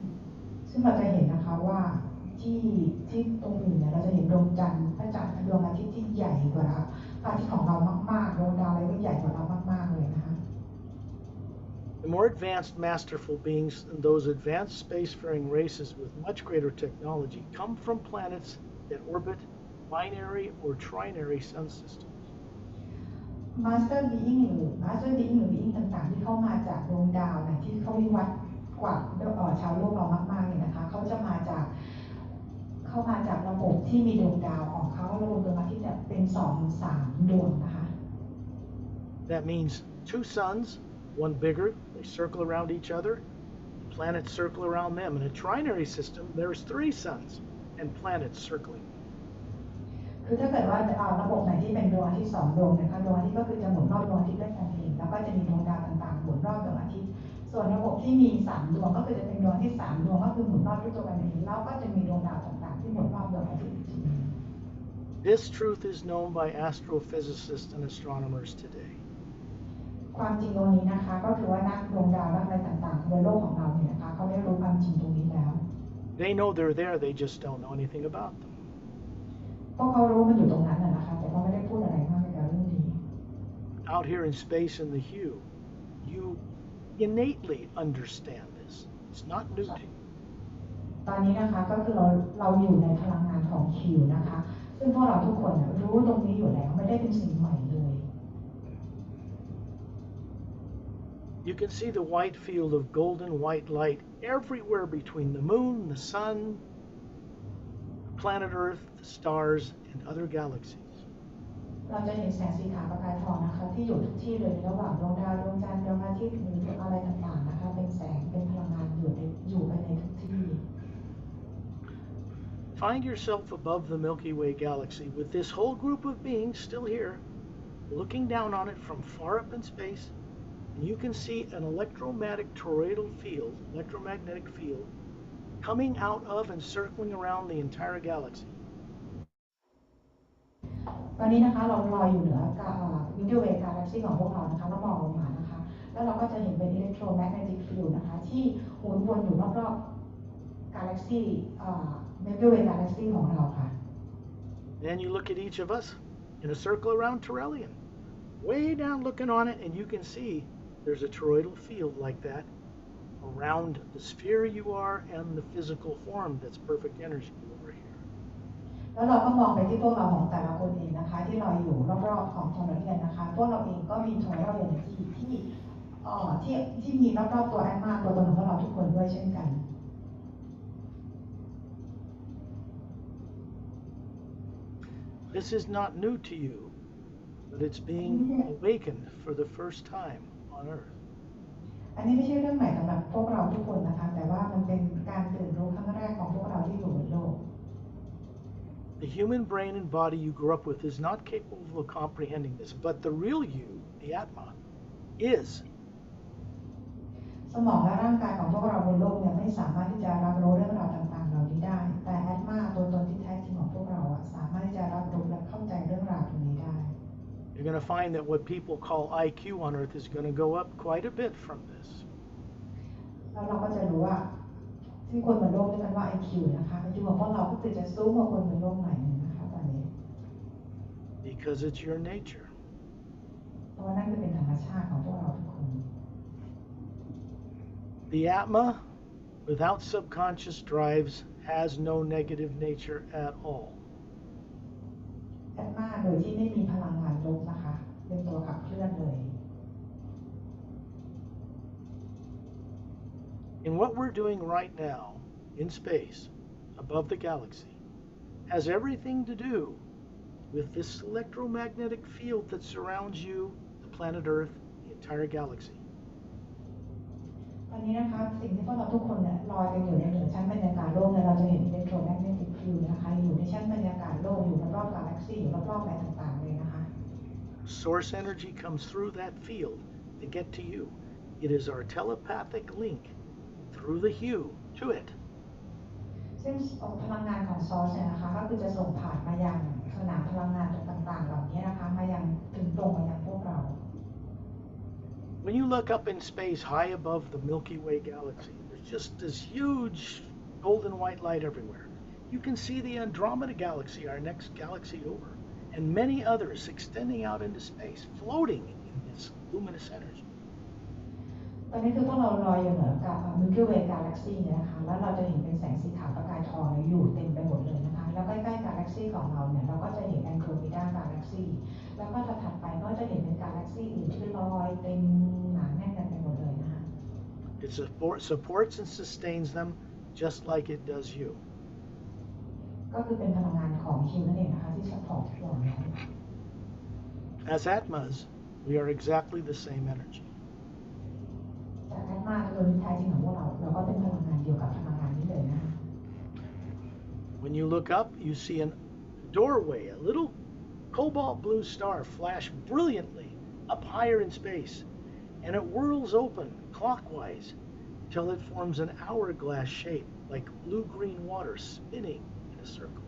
เราจะเห็นนะคะว่าที่ตรงอื่นเนี่ยเราจะเห็นดวงจันทร์พระจันทร์ดวงอาทิตย์ที่ใหญ่กว่าพระอาทิตย์ของเรามากๆดวงดาวอะไรก็ใหญ่กว่าเรามากๆเลยนะคะ The more advanced masterful beings and those advanced spacefaring races with much greater technology come from planets that orbit binary or trinary sun systems. Master Being หรือ Being ต่างๆที่เข้ามาจากดวงดาวเนี่ยที่เขาวิวัฒน์กว่าชาวโลกเรามากๆเนี่ยนะคะเขาจะเข้ามาจากระบบที่มีดวงดาวของเขาระบบดวงอาทิตย์เนี่ยเป็น 2-3 ดวงนะคะ That means two suns, one bigger, they circle around each other, planets circle around them. In a trinary system, there's 3 suns and planets circling. คือถ้าเกิดว่าระบบไหนที่เป็นดวงอาทิตย์2 ดวงนะคะดวงอาทิตย์ก็คือจะหมุนรอบดวงอาทิตย์ด้วยกันเองแล้วก็จะมีดวงดาวต่างๆหมุนรอบดวงอาทิตย์ส่วนระบบที่มี3 ดวงก็คือจะเป็นดวงอาทิตย์3 ดวงก็คือหมุนรอบด้วยตัวกันเองแล้วก็จะมีดวงดาวต่างๆที่หมุนรอบดวงอาทิตย์อีกทีนึง This truth is known by astrophysicists and astronomers today. ความจริงตรงนี้นะคะก็คือว่านักดวงดาวนักอะไรต่างๆบนโลกของเราเนี่ยนะคะเขาได้รู้ความจริงตรงนี้แล้ว They know they're there, they just don't know anything about them. พวกเขารู้มันอยู่ตรงนั้นนะคะแต่เขาไม่ได้พูดอะไรมากในเรื่องนี้ Out here in space in the Hue, you innately understand this. It's not new to you. ตอนนี้นะคะก็คือเราอยู่ในพลังงานของคิวนะคะซึ่งพวกเราทุกคนรู้ตรงนี้อยู่แล้วไม่ได้เป็นสิ่งใหม่เลย You can see the white field of golden white light everywhere between the moon, the sun, planet Earth, the stars, and other galaxies. เราจะเห็นแสงสีขาวประกายทองนะคะที่อยู่ทุกที่เลยระหว่างดวงดาวดวงจันทร์ดวงอาทิตย์หรืออะไรต่างๆนะคะเป็นแสงเป็นพลังงานอยู่ไปในทุกที่ Find yourself above the Milky Way galaxy with this whole group of beings still here, looking down on it from far up in space, and you can see an electromagnetic field, coming out of and circling around the entire galaxy. ตอนนี้นะคะเราลอยอยู่เหนือวิดีโอเวกาแล็กซี่ของพวกเรานะคะแล้วมองลงมานะคะแล้วเราก็จะเห็นเป็นอิเล็กโทรแมกเนติกฟิลด์นะคะที่หมุนวนอยู่รอบๆกาแล็กซี่วิดีโอเวกาแล็กซี่ของเราค่ะ Then you look at each of us in a circle around Tellurian, way down looking on it, and you can see there's a toroidal field like that around the sphere you are and the physical form that's perfect energy over here. แล้วเราก็มองไปที่พวกเราของแต่ละคนเองนะคะที่ลอยอยู่รอบๆของทอร์เรียนนะคะพวกเราเองก็มีทอร์เรียนที่มีรอบๆตัวแอดมาตัวตนของพวกเราทุกคนด้วยเช่นกัน This is not new to you, but it's being awakened for the first time on Earth. อันนี้ไม่ใช่เรื่องใหม่สำหรับพวกเราทุกคนนะคะแต่ว่ามันเป็นการตื่นรู้ครั้งแรกของพวกเราที่อยู่บนโลก The human brain and body you grew up with is not capable of comprehending this, but the real you, the Atma, is. สมองและร่างกายของพวกเราบนโลกเนี่ยไม่สามารถที่จะรับรู้เรื่องราวต่างๆเหล่านี้ได้แต่แอดมาตัวตนที่แท้จริงของพวกเราสามารถที่จะรับรู้และเข้าใจเรื่องราวตรงนี้ได้ You're going to find that what people call IQ on Earth is going to go up quite a bit from this. แล้วเราก็จะรู้ว่าที่คนบนโลกเรียกกันว่า IQ นะคะ IQ ของพวกเราก็คือจะสูงกว่าคนบนโลกใหม่นะคะไป because it's your nature. เพราะว่านั่นคือเป็นธรรมชาติของพวกเราทุกคน The Atma, without subconscious drives, has no negative nature at all. แอตมาโดยที่ไม่มีพลังงานลบนะคะเป็นตัวขับเคลื่อนเลย And what we're doing right now in space, above the galaxy, has everything to do with this electromagnetic field that surrounds you, the planet Earth, the entire galaxy. ตอนนี้นะคะสิ่งที่พวกเราทุกคนเนี่ยลอยกันอยู่ในเหนือชั้นบรรยากาศโลกเนี่ยเราจะเห็นอิเล็กโทรแมกเนติกฟิลด์นะคะอยู่ในชั้นบรรยากาศโลกอยู่รอบๆกาแล็กซี่อยู่รอบๆอะไรต่างๆเลยนะคะ Source energy comes through that field to get to you. It is our telepathic link through the hue to it. ซึ่งพลังงานของซอร์สเนี่ยนะคะก็คือจะส่งผ่านมายังสนามพลังงานต่างๆเหล่านี้นะคะมายังถึงตรงมายังพวกเรา When you look up in space high above the Milky Way galaxy, there's just this huge golden white light everywhere. You can see the Andromeda galaxy, our next galaxy over, and many others extending out into space, floating in this luminous energy. ตอนนี้คือพวกเราลอยอยู่เหนือกับ Milky Way Galaxy เนี่ยนะคะแล้วเราจะเห็นเป็นแสงสีขาวประกายทองอยู่เต็มไปหมดเลยนะคะแล้วใกล้ๆกาแล็กซี่ของเราเนี่ยเราก็จะเห็น Andromeda Galaxy แล้วก็ถัดไปก็จะเห็นเป็นกาแล็กซี่อื่นที่ลอยเต็มหนาแน่นกันไปหมดเลยนะคะ It supports and sustains them just like it does you. ก็คือเป็นพลังงานของฮิวนั่นเองนะคะที่ซัพพอร์ตเราเนี่ย As Atmas, we are exactly the same energy. จากนั้นมาโดยแท้จริงของพวกเราก็เป็นพลังงานเดียวกับพลังงานนี้เลยนะคะ When you look up, you see a doorway, a little cobalt blue star flash brilliantly up higher in space, and it whirls open clockwise till it forms an hourglass shape like blue-green water spinning in a circle.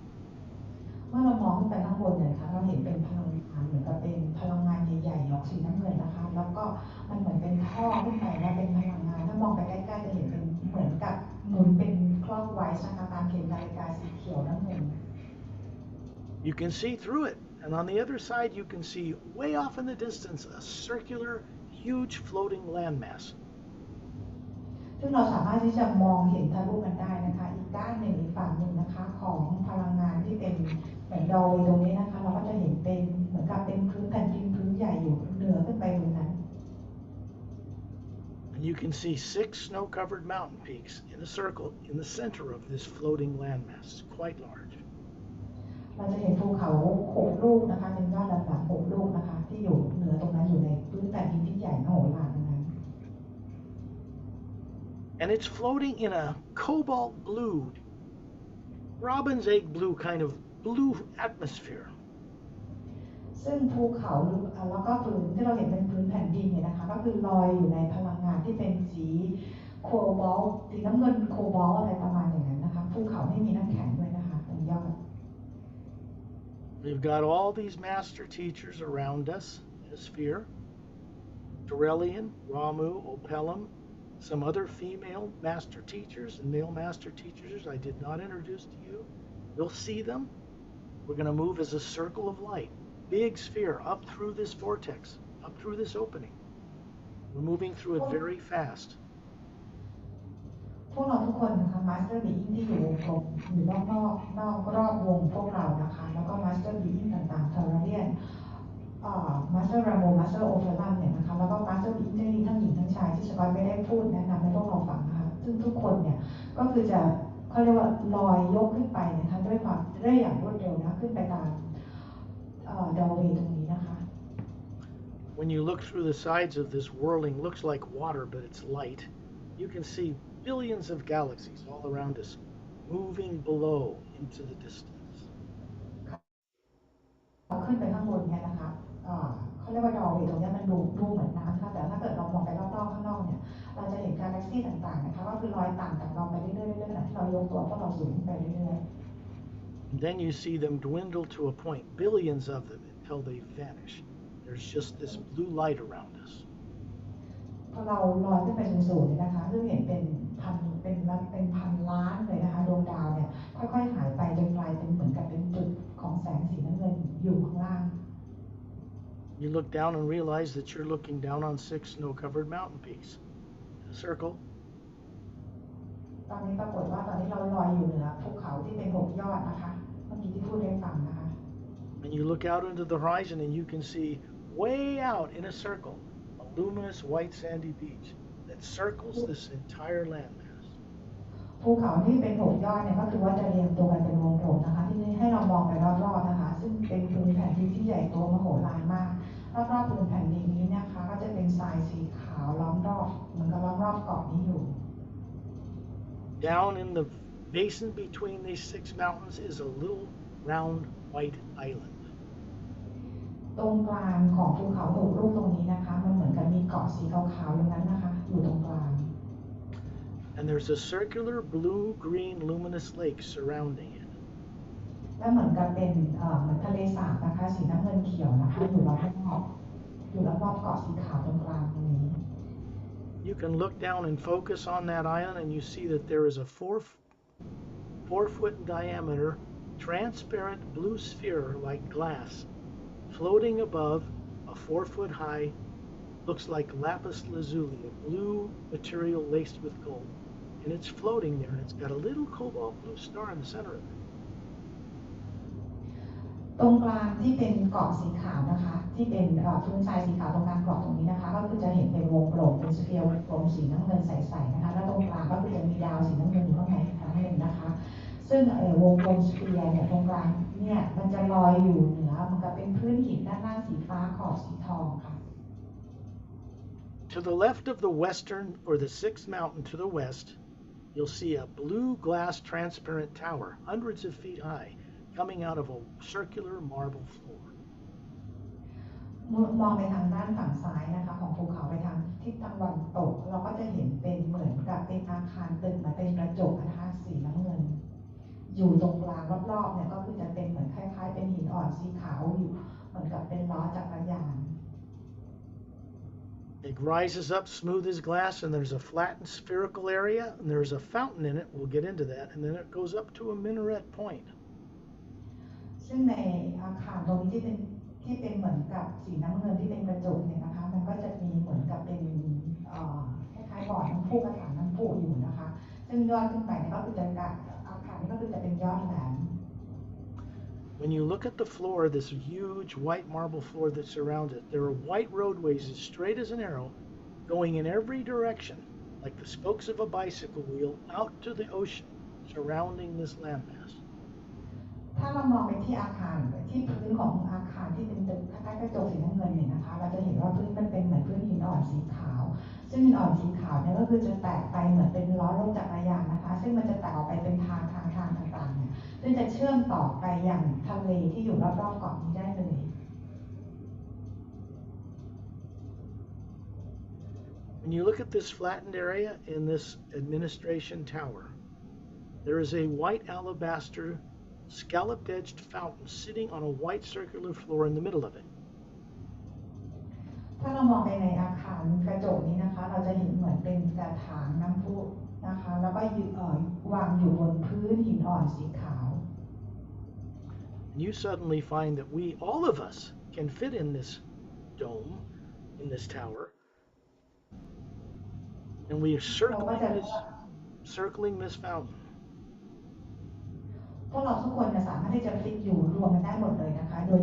เมื่อเรามองขึ้นไปข้างบนเนี่ยนะคะเราเห็นเป็นพลังงานเหมือนกับเป็นพลังงานใหญ่ๆออกสีน้ำเงินนะคะแล้วก็มันเหมือนเป็นท่อขึ้นไปนะเป็นพลังงานถ้ามองไปใกล้ๆจะเห็นเป็นเหมือนกับหมุนเป็นคล็อกไวส์นะคะตามเข็มนาฬิกาสีเขียวน้ำเงิน You can see through it, and on the other side you can see way off in the distance a circular, huge floating landmass. ซึ่งเราสามารถที่จะมองเห็นทะลุกันได้นะคะอีกด้านหนึ่งอีกฝั่งหนึ่งนะคะของพลังงานที่เป็นเหมือนดอยตรงนี้นะคะเราก็จะเห็นเป็นเหมือนกับเป็นพื้นแผ่นดินพื้นใหญ่อยู่เหนือขึ้นไปตรงนั้น And you can see 6 snow-covered mountain peaks in a circle in the center of this floating landmass. It's quite large. เราจะเห็นภูเขา6 ลูกนะคะเป็นยอดลำดับ6 ลูกนะคะที่อยู่เหนือตรงนั้นอยู่ในพื้นแผ่นดินที่ใหญ่มโหฬารตรงนั้น And it's floating in a cobalt blue, robin's egg blue kind of blue atmosphere. ซึ่งภูเขาแล้วก็พื้นที่เราเห็นเป็นพื้นแผ่นดินเนี่ยนะคะก็คือลอยอยู่ในพลังงานที่เป็นสีโคบอลต์สีน้ำเงินโคบอลต์อะไรประมาณอย่างนั้นนะคะภูเขาไม่มีน้ำแข็งด้วยนะคะตรงยอด We've got all these master teachers around us in a sphere. Dorelian, Ramu, Opelum, some other female master teachers and male master teachers I did not introduce to you. You'll see them. We're going to move as a circle of light, big sphere, up through this vortex, up through this opening. We're moving through it very fast. พวกเราทุกคนนะคะมาสเตอร์บีอิงที่อยู่วงกลมอยู่รอบวงพวกเรานะคะแล้วก็มาสเตอร์บีอิงต่างๆเทอร์เรียนมาสเตอร์ราโมมาสเตอร์โอเฟลัมเนี่ยนะคะแล้วก็มาสเตอร์บีอิงที่ทั้งหญิงทั้งชายที่สกอตไม่ได้พูดแนะนำให้พวกเราฟังนะคะซึ่งทุกคนเนี่ยก็คือจะเขาเรียกว่าลอยยกขึ้นไปนะคะด้วยอย่างรวดเร็วนะขึ้นไปตามดอเวย์ตรงนี้นะคะ When you look through the sides of this whirling, looks like water, but it's light. You can see billions of galaxies all around us, moving below into the distance. ขึ้นไปข้างบนเนี่ยนะคะเขาเรียกว่าดอเวย์ตรงนี้มันดูเหมือนน้ำค่ะแต่ถ้าเกิดเรามองไปรอบๆข้างนอกเนี่ยเราจะเห็นกาแล็กซี่ต่างๆนะคะก็คือลอยต่างจากเราไปเรื่อยๆขณะที่เรายกตัวพวกเราสูงขึ้นไปเรื่อยๆ Then you see them dwindle to a point, billions of them, until they vanish. There's just this blue light around us. พอเราลอยขึ้นไปสูงๆเนี่ยนะคะซึ่งเห็นเป็นพันล้านเลยนะคะดวงดาวเนี่ยค่อยๆหายไปจนกลายเป็นเหมือนกับเป็นจุดของแสงสีน้ำเงินอยู่ข้างล่าง You look down and realize that you're looking down on 6 snow-covered mountain peaks in a circle. ตอนนี้ปรากฏว่าตอนนี้เราลอยอยู่เหนือภูเขาที่เป็น6 ยอดนะคะเมื่อกี้ที่พูดให้ฟังนะคะ And you look out into the horizon and you can see way out in a circle a luminous white sandy beach that circles this entire landmass. ภูเขาที่เป็น6 ยอดเนี่ยก็คือว่าจะเรียงตัวกันเป็นวงกลมนะคะที่ให้เรามองไปรอบๆนะคะซึ่งเป็นพื้นแผ่นดินที่ใหญ่โตมโหฬารมากรอบๆพื้นแผ่นดินนี้นะคะก็จะเป็นทรายสีขาวล้อมรอบเหมือนกับล้อมรอบเกาะนี้อยู่ Down in the basin between these 6 mountains is a little round white island. ตรงกลางของภูเขา6 ลูกตรงนี้นะคะมันเหมือนกับมีเกาะสีขาวๆอย่างนั้นนะคะอยู่ตรงกลาง And there's a circular blue-green luminous lake surrounding it. และเหมือนกับเป็นเหมือนทะเลสาบนะคะสีน้ำเงินเขียวนะคะอยู่รอบๆเกาะสีขาวตรงกลางตรงนี้ You can look down and focus on that island and you see that there is a 4-foot diameter transparent blue sphere like glass floating above a 4-foot high, looks like lapis lazuli, a blue material laced with gold. And it's floating there and it's got a little cobalt blue star in the center of it. ตรงกลางที่เป็นเกาะสีขาวนะคะที่เป็นพื้นทรายสีขาวตรงกลางเกาะตรงนี้นะคะก็คือจะเห็นเป็นวงกลมเป็นสเฟียร์วงกลมสีน้ำเงินใสๆนะคะแล้วตรงกลางก็คือจะมีดาวสีน้ำเงินอยู่ข้างในอีกครั้งหนึ่งนะคะซึ่งวงกลมสเฟียร์เนี่ยตรงกลางเนี่ยมันจะลอยอยู่เหนือมันก็เป็นพื้นหินด้านล่างสีฟ้าขอบสีทองค่ะ To the left of the western or the 6th mountain to the west, you'll see a blue glass transparent tower, hundreds of feet high, coming out of a circular marble floor. มองไปทางด้านฝั่งซ้ายนะคะของภูเขาไปทางทิศตะวันตกเราก็จะเห็นเป็นเหมือนกับเป็นอาคารตึกมาเป็นกระจกนะคะสีน้ำเงินอยู่ตรงกลางรอบๆเนี่ยก็คือจะเป็นเหมือนคล้ายๆเป็นหินอ่อนสีขาวอยู่เหมือนกับเป็นล้อจักรยาน It rises up smooth as glass and there's a flattened spherical area and there's a fountain in it. We'll get into that. And then it goes up to a minaret point. ซึ่งในอาคารตรงนี้ที่เป็นเหมือนกับสีน้ำเงินที่เป็นกระจกเนี่ยนะคะมันก็จะมีเหมือนกับเป็นคล้ายๆบ่อน้ำพุกระถางน้ำพุอยู่นะคะซึ่งยอดขึ้นไปเนี่ยก็คือจะอาคารนี้ก็คือจะเป็นยอดแหลม When you look at the floor, this huge white marble floor that surrounds it, there are white roadways as straight as an arrow going in every direction, like the spokes of a bicycle wheel, out to the ocean surrounding this landmass. ถ้าเรามองไปที่อาคารที่พื้นของอาคารที่เป็นตึกคล้ายๆกระจกสีน้ำเงินเนี่ยนะคะเราจะเห็นว่าพื้นมันเป็นเหมือนพื้นหินอ่อนสีขาวซึ่งหินอ่อนสีขาวเนี่ยก็คือจะแตกไปเหมือนเป็นล้อรถจักรยานนะคะซึ่งมันจะแตกออกไปเป็นทางต่างๆเนี่ยซึ่งจะเชื่อมต่อไปอย่างทะเลที่อยู่รอบๆเกาะนี้ได้เลย When you look at this flattened area in this administration tower, there is a white alabaster scalloped-edged fountain sitting on a white circular floor in the middle of it. ถ้าเรามองไปในอาคารกระจกนี้นะคะเราจะเห็นเหมือนเป็นกระถางน้ำพุนะคะแล้วก็วางอยู่บนพื้นหินอ่อนสีขาว And you suddenly find that all of us, can fit in this dome, in this tower, and we are circling this fountain. พวกเราทุกคนสามารถที่จะฟิตอยู่รวมกันได้หมดเลยนะคะโดย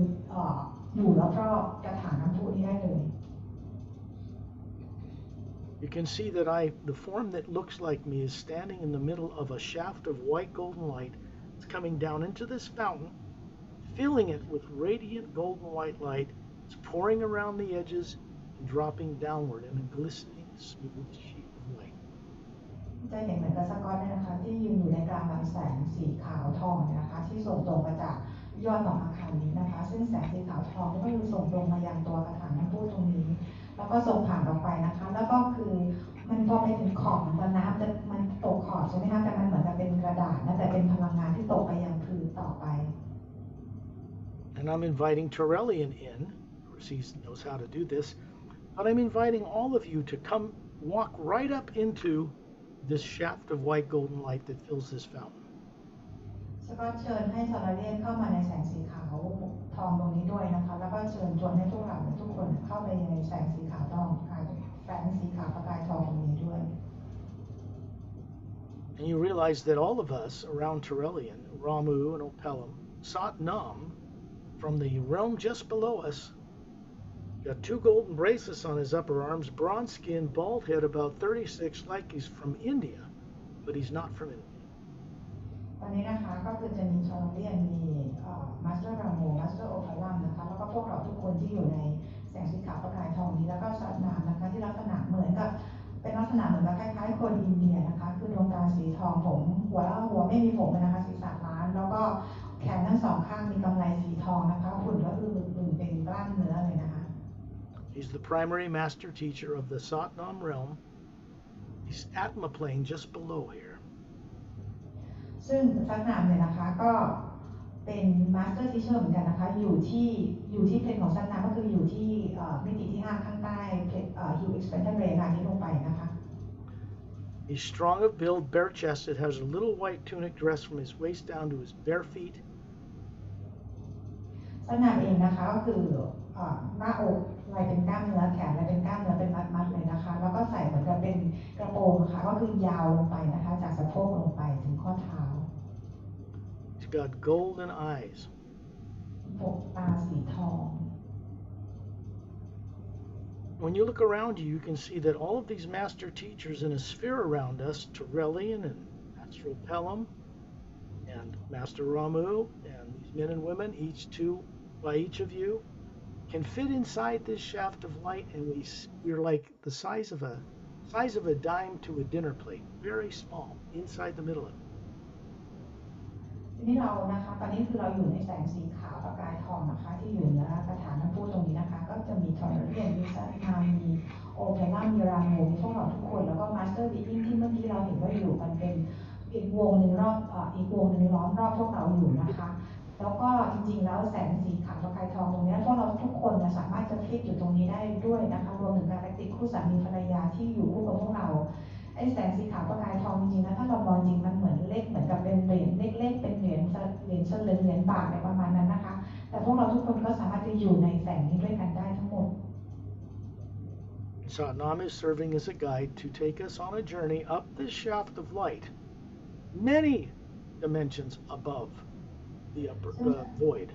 อยู่รอบๆกระถางน้ำพุนี้ได้เลย You can see that the form that looks like me is standing in the middle of a shaft of white golden light. It's coming down into this fountain, filling it with radiant golden white light. It's pouring around the edges and dropping downward in a glistening, smooth sheet of light. จะเห็นเหมือนกับสกอตเนี่ยนะคะที่ยืนอยู่ในกลางลำแสงสีขาวทองนะคะที่ส่งตรงมาจากยอดของอาคารนี้นะคะซึ่งแสงสีขาวทองก็คือส่งตรงมายังตัวกระถางน้ำพุตรงนี้แล้วก็ส่งผ่านออกไปนะคะแล้วก็คือมันพอไปถึงขอบของน้ำมันตกขอบใช่ไหมคะแต่มันเหมือนกับเป็นกระดาษนะแต่เป็นพลังงานที่ตกไปยังพื้นต่อไป And I'm inviting Torellian in. Of course, he knows how to do this. But I'm inviting all of you to come walk right up into this shaft of white golden light that fills this fountain. สกอตเชิญให้ทอร์เรียนเข้ามาในแสงสีขาว ทองตรงนี้ด้วยนะคะแล้วก็เชิญชวนให้พวกเราทุกคนเข้าไปในแสงสีขาวทองแสงสีขาวประกายทองตรงนี้ด้วย And you realize that all of us around Turelian, Ramu and Opelum, Sat Nam, from the realm just below us, got 2 golden bracelets on his upper arms, bronze skin, bald head, about 36, like he's from India, but he's not from India. ตอนนี้นะคะก็คือจะมีชอลเลียนมีมาสเตอร์ราโมมาสเตอร์โอพารัมนะคะแล้วก็พวกเราทุกคนที่อยู่ในแสงสีขาวประกายทองนี้แล้วก็สัตว์น้ำนะคะที่ลักษณะเหมือนกับเป็นลักษณะเหมือนกับคล้ายๆคนอินเดียนะคะคือดวงตาสีทองผมหัวไม่มีผมนะคะศีรษะล้านแล้วก็แขนทั้ง 2 ข้างมีกำไลสีทองนะคะหุ่นก็คือเป็นกล้ามเนื้อเลยนะคะ He's the primary master teacher of the Satnam realm. He's Atma plane just below here. ซึ่งสัตว์น้ำเนี่ยนะคะก็เป็นมาสเตอร์ทีเชอร์เหมือนกันนะคะอยู่ที่เพลนของสัตว์น้ำก็คืออยู่ที่มิติที่ 5 ข้างใต้ฮิวเอ็กซ์เพนเทอร์เรย์ที่ลงไปนะคะ He's strong of build, bare-chested, has a little white tunic dress from his waist down to his bare feet. สัตว์น้ำเองนะคะก็คือหน้าอกลายเป็นกล้ามเนื้อแขนลายเป็นกล้ามเนื้อเป็นมัดๆเลยนะคะแล้วก็ใส่เหมือนกับเป็นกระโปรงค่ะก็คือยาวลงไปนะคะจากสะโพกลงไปถึงข้อเท้า He's got golden eyes. ปกตาสีทอง When you look around you, you can see that all of these master teachers in a sphere around us, Turelian and Astral Pelham and Master Ramu, and these men and women, each 2 by each of you, can fit inside this shaft of light, and we're like the size of a dime to a dinner plate, very small, inside the middle of it. ทีนี้เรานะคะตอนนี้คือเราอยู่ในแสงสีขาวประกายทองนะคะที่อยู่เหนือกระถางน้ำพุตรงนี้นะคะก็จะมีทอร์เรียนมีซัตนามีโอเพลัมมีราโมมีพวกเราทุกคนแล้วก็มาสเตอร์บีอิงที่เมื่อกี้เราเห็นว่าอยู่กันเป็นอีกวงหนึ่งรอบอีกวงหนึ่งล้อมรอบพวกเราอยู่นะคะแล้วก็จริงๆแล้วแสงสีขาวประกายทองตรงนี้พวกเราทุกคนสามารถจะฟิตอยู่ตรงนี้ได้ด้วยนะคะรวมถึงGalacticคู่สามีภรรยาที่อยู่คู่กับพวกเราไอ้แสงสีขาวประกายทองจริงๆนะถ้าเรามองจริงมันเหมือนเล็กเหมือนกับเป็นเหรียญเล็กๆเป็นเหรียญสลึงเหรียญบาทอะไรประมาณนั้นนะคะแต่พวกเราทุกคนก็สามารถจะอยู่ในแสงนี้ด้วยกันได้ทั้งหมด Satnam is serving as a guide to take us on a journey up this shaft of light, many dimensions above the void.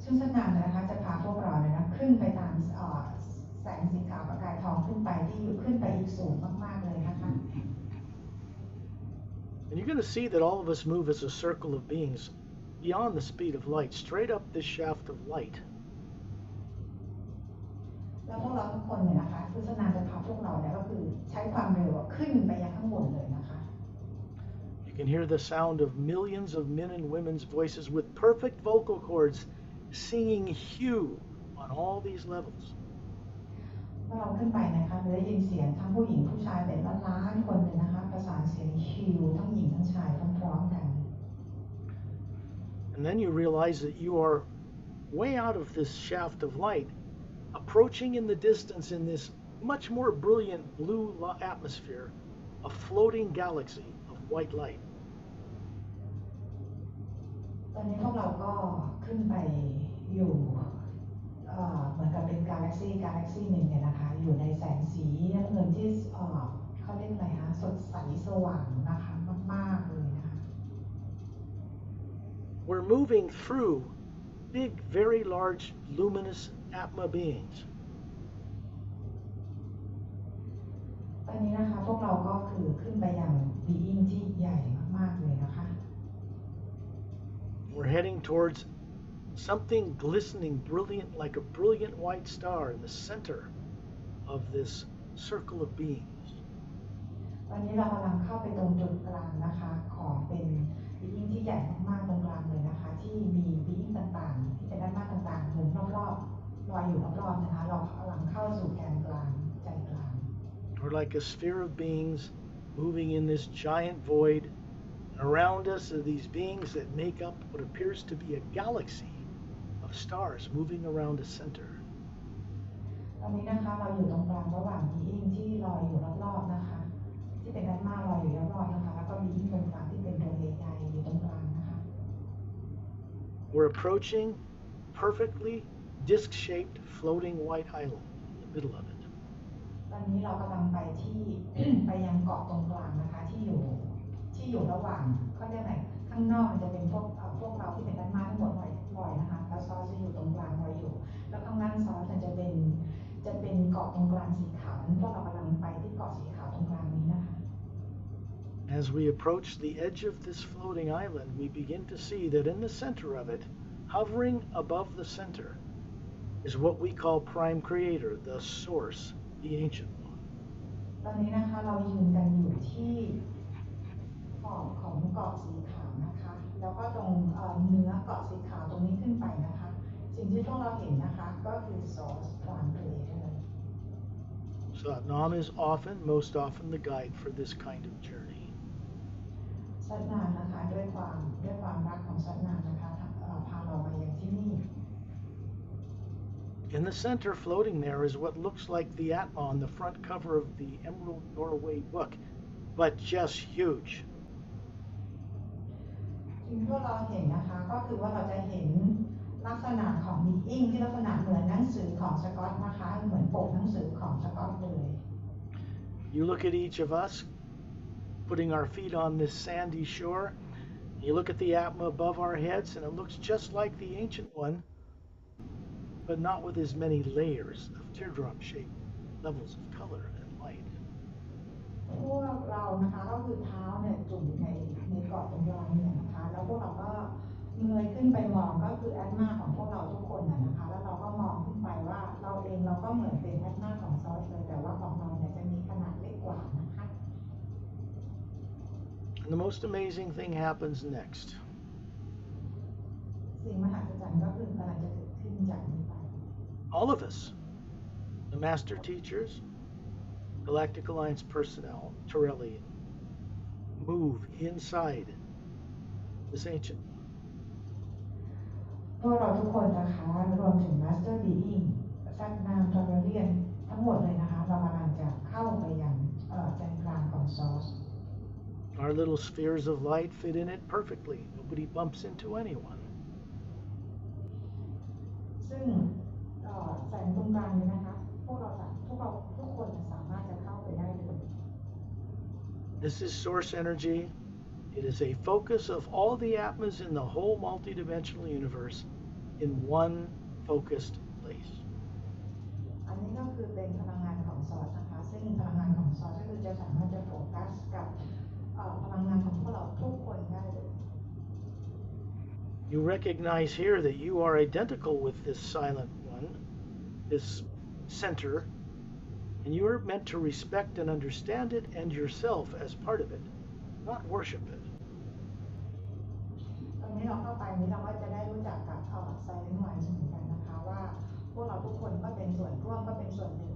ซึ่งสัตว์น้ำนะคะจะพาพวกเราเนี่ยนะขึ้นไปตามแสงสีขาวประกายทองขึ้นไปที่อยู่ขึ้นไปอีกสูงมากๆเลยนะคะ And you're going to see that all of us move as a circle of beings beyond the speed of light, straight up this shaft of light. แล้วพวกเราทุกคนเนี่ยนะคะคือสัตว์น้ำจะพาพวกเราเนี่ยก็คือใช้ความเร็วขึ้นไปยังข้างบนเลยนะคะ You can hear the sound of millions of men and women's voices with perfect vocal cords singing hue on all these levels. เมื่อเราขึ้นไปนะคะเราได้ยินเสียงทั้งผู้หญิงผู้ชายเป็นล้านคนเลยนะคะประสานเสียงฮิวทั้งหญิงทั้งชายพร้อมๆกัน And then you realize that you are way out of this shaft of light, approaching in the distance in this much more brilliant blue atmosphere, a floating galaxy of white light. ตอนนี้พวกเราก็ขึ้นไปอยู่เหมือนกับเป็นกาแล็กซี่หนึ่งเนี่ยนะคะอยู่ในแสงสีน้ำเงินที่เขาเรียกอะไรคะสดใสสว่างนะคะมากๆเลยนะคะ We're moving through big, very large, luminous Atma beings. ตอนนี้นะคะพวกเราก็คือขึ้นไปอย่างบีอิงที่ใหญ่มากๆเลยนะคะ We're heading towards something glistening, brilliant, like a brilliant white star in the center of this circle of beings. ตอนนี้เรากำลังเข้าไปตรงจุดกลางนะคะของเป็นบีอิงที่ใหญ่มากๆตรงกลางเลยนะคะที่มีบีอิงต่างๆที่เป็นด้านหน้าต่างๆหมุนรอบๆลอยอยู่รอบๆนะคะเรากำลังเข้าสู่แกนกลางใจกลาง We're like a sphere of beings moving in this giant void. And around us are these beings that make up what appears to be a galaxy of stars moving around a center. ตอนนี้นะคะเราอยู่ตรงกลางระหว่างบีอิงที่ลอยอยู่รอบๆนะคะที่เป็นด้านหน้าลอยอยู่รอบๆนะคะแล้วก็บีอิงตรงกลางที่เป็นดวงใหญ่ๆอยู่ตรงกลางนะคะ We're approaching perfectly disc-shaped floating white island in the middle of it. ตอนนี้เรากำลังไปที่ ไปยังเกาะตรงกลางนะคะที่อยู่ระหว่างเขาเรียกอะไรข้างนอกมันจะเป็นพวกเราที่เป็นด้านมาทั้งหมดลอยนะคะแล้วซอสจะอยู่ตรงกลางไว้อยู่แล้วข้างล่างซอสจะเป็นเกาะตรงกลางสีขาวนั้นพวกเรากำลังไปที่เกาะสีขาวตรงกลางนี้นะคะ As we approach the edge of this floating island, we begin to see that in the center of it, hovering above the center, is what we call Prime Creator, the Source, the Ancient One. ตอนนี้นะคะเรายืนกันอยู่ที่ขอบของเกาะสีขาวนะคะแล้วก็ตรงเนื้อเกาะสีขาวตรงนี้ขึ้นไปนะคะสิ่งที่พวกเราเห็นนะคะก็คือ Source Prime Creator. Satnam is most often the guide for this kind of journey. สัตนามนะคะด้วยความรักของสัตนามนะคะพาเรามาอย่างที่นี่ In the center, floating there, is what looks like the Atma on the front cover of the Emerald Norway book, but just huge. สิ่งที่เราเห็นนะคะก็คือว่าเราจะเห็นลักษณะของบีอิงที่ลักษณะเหมือนหนังสือของสกอตนะคะเหมือนปกหนังสือของสกอตเลย You look at each of us putting our feet on this sandy shore. You look at the Atma above our heads, and it looks just like the Ancient One, but not with as many layers of teardrop-shaped levels of color and light. พวกเรานะคะก็คือเท้าเนี่ยจุ่มในเกาะตรงกลางเนี่ยนะคะแล้วพวกเราก็เงยขึ้นไปมองก็คือแอดมาของพวกเราทุกคนนะคะแล้วเราก็มองขึ้นไปว่าเราเองเราก็เหมือนเป็นแอดมาของซอสเลยแต่ว่าของเราเนี่ยจะมีขนาดเล็กกว่านะคะ And the most amazing thing happens next. สิ่งมหัศจรรย์ก็คือกำลังจะเกิดขึ้นจากนี้ไป All of us, the master teachers, Galactic Alliance personnel, Torelli, move inside this ancient one. พวกเราทุกคนนะคะรวมถึง Master Being สัตนามทอร์เรียนทั้งหมดเลยนะคะเรากำลังจะเข้าไปยังใจกลางของซอส Our little spheres of light fit in it perfectly. Nobody bumps into anyone. ซึ่งแสงตรงกลางนี้นะคะพวกเราทุกคนสามารถจะเข้าไปได้เลย This is source energy. It is a focus of all the atmas in the whole multidimensional universe in one focused place. อันนี้ก็คือเป็นพลังงานของซอสนะคะซึ่งพลังงานของซอสก็คือจะสามารถจะโฟกัสกับพลังงานของพวกเราทุกคนได้เลย You recognize here that you are identical with this silent one, this center, and you are meant to respect and understand it and yourself as part of it, not worship it. ตอนนี้เราเข้าไปนี้เราก็จะได้รู้จักกับไซเลนต์ไวน์เหมือนกันนะคะว่าพวกเราทุกคนก็เป็นส่วนร่วมก็เป็นส่วนหนึ่ง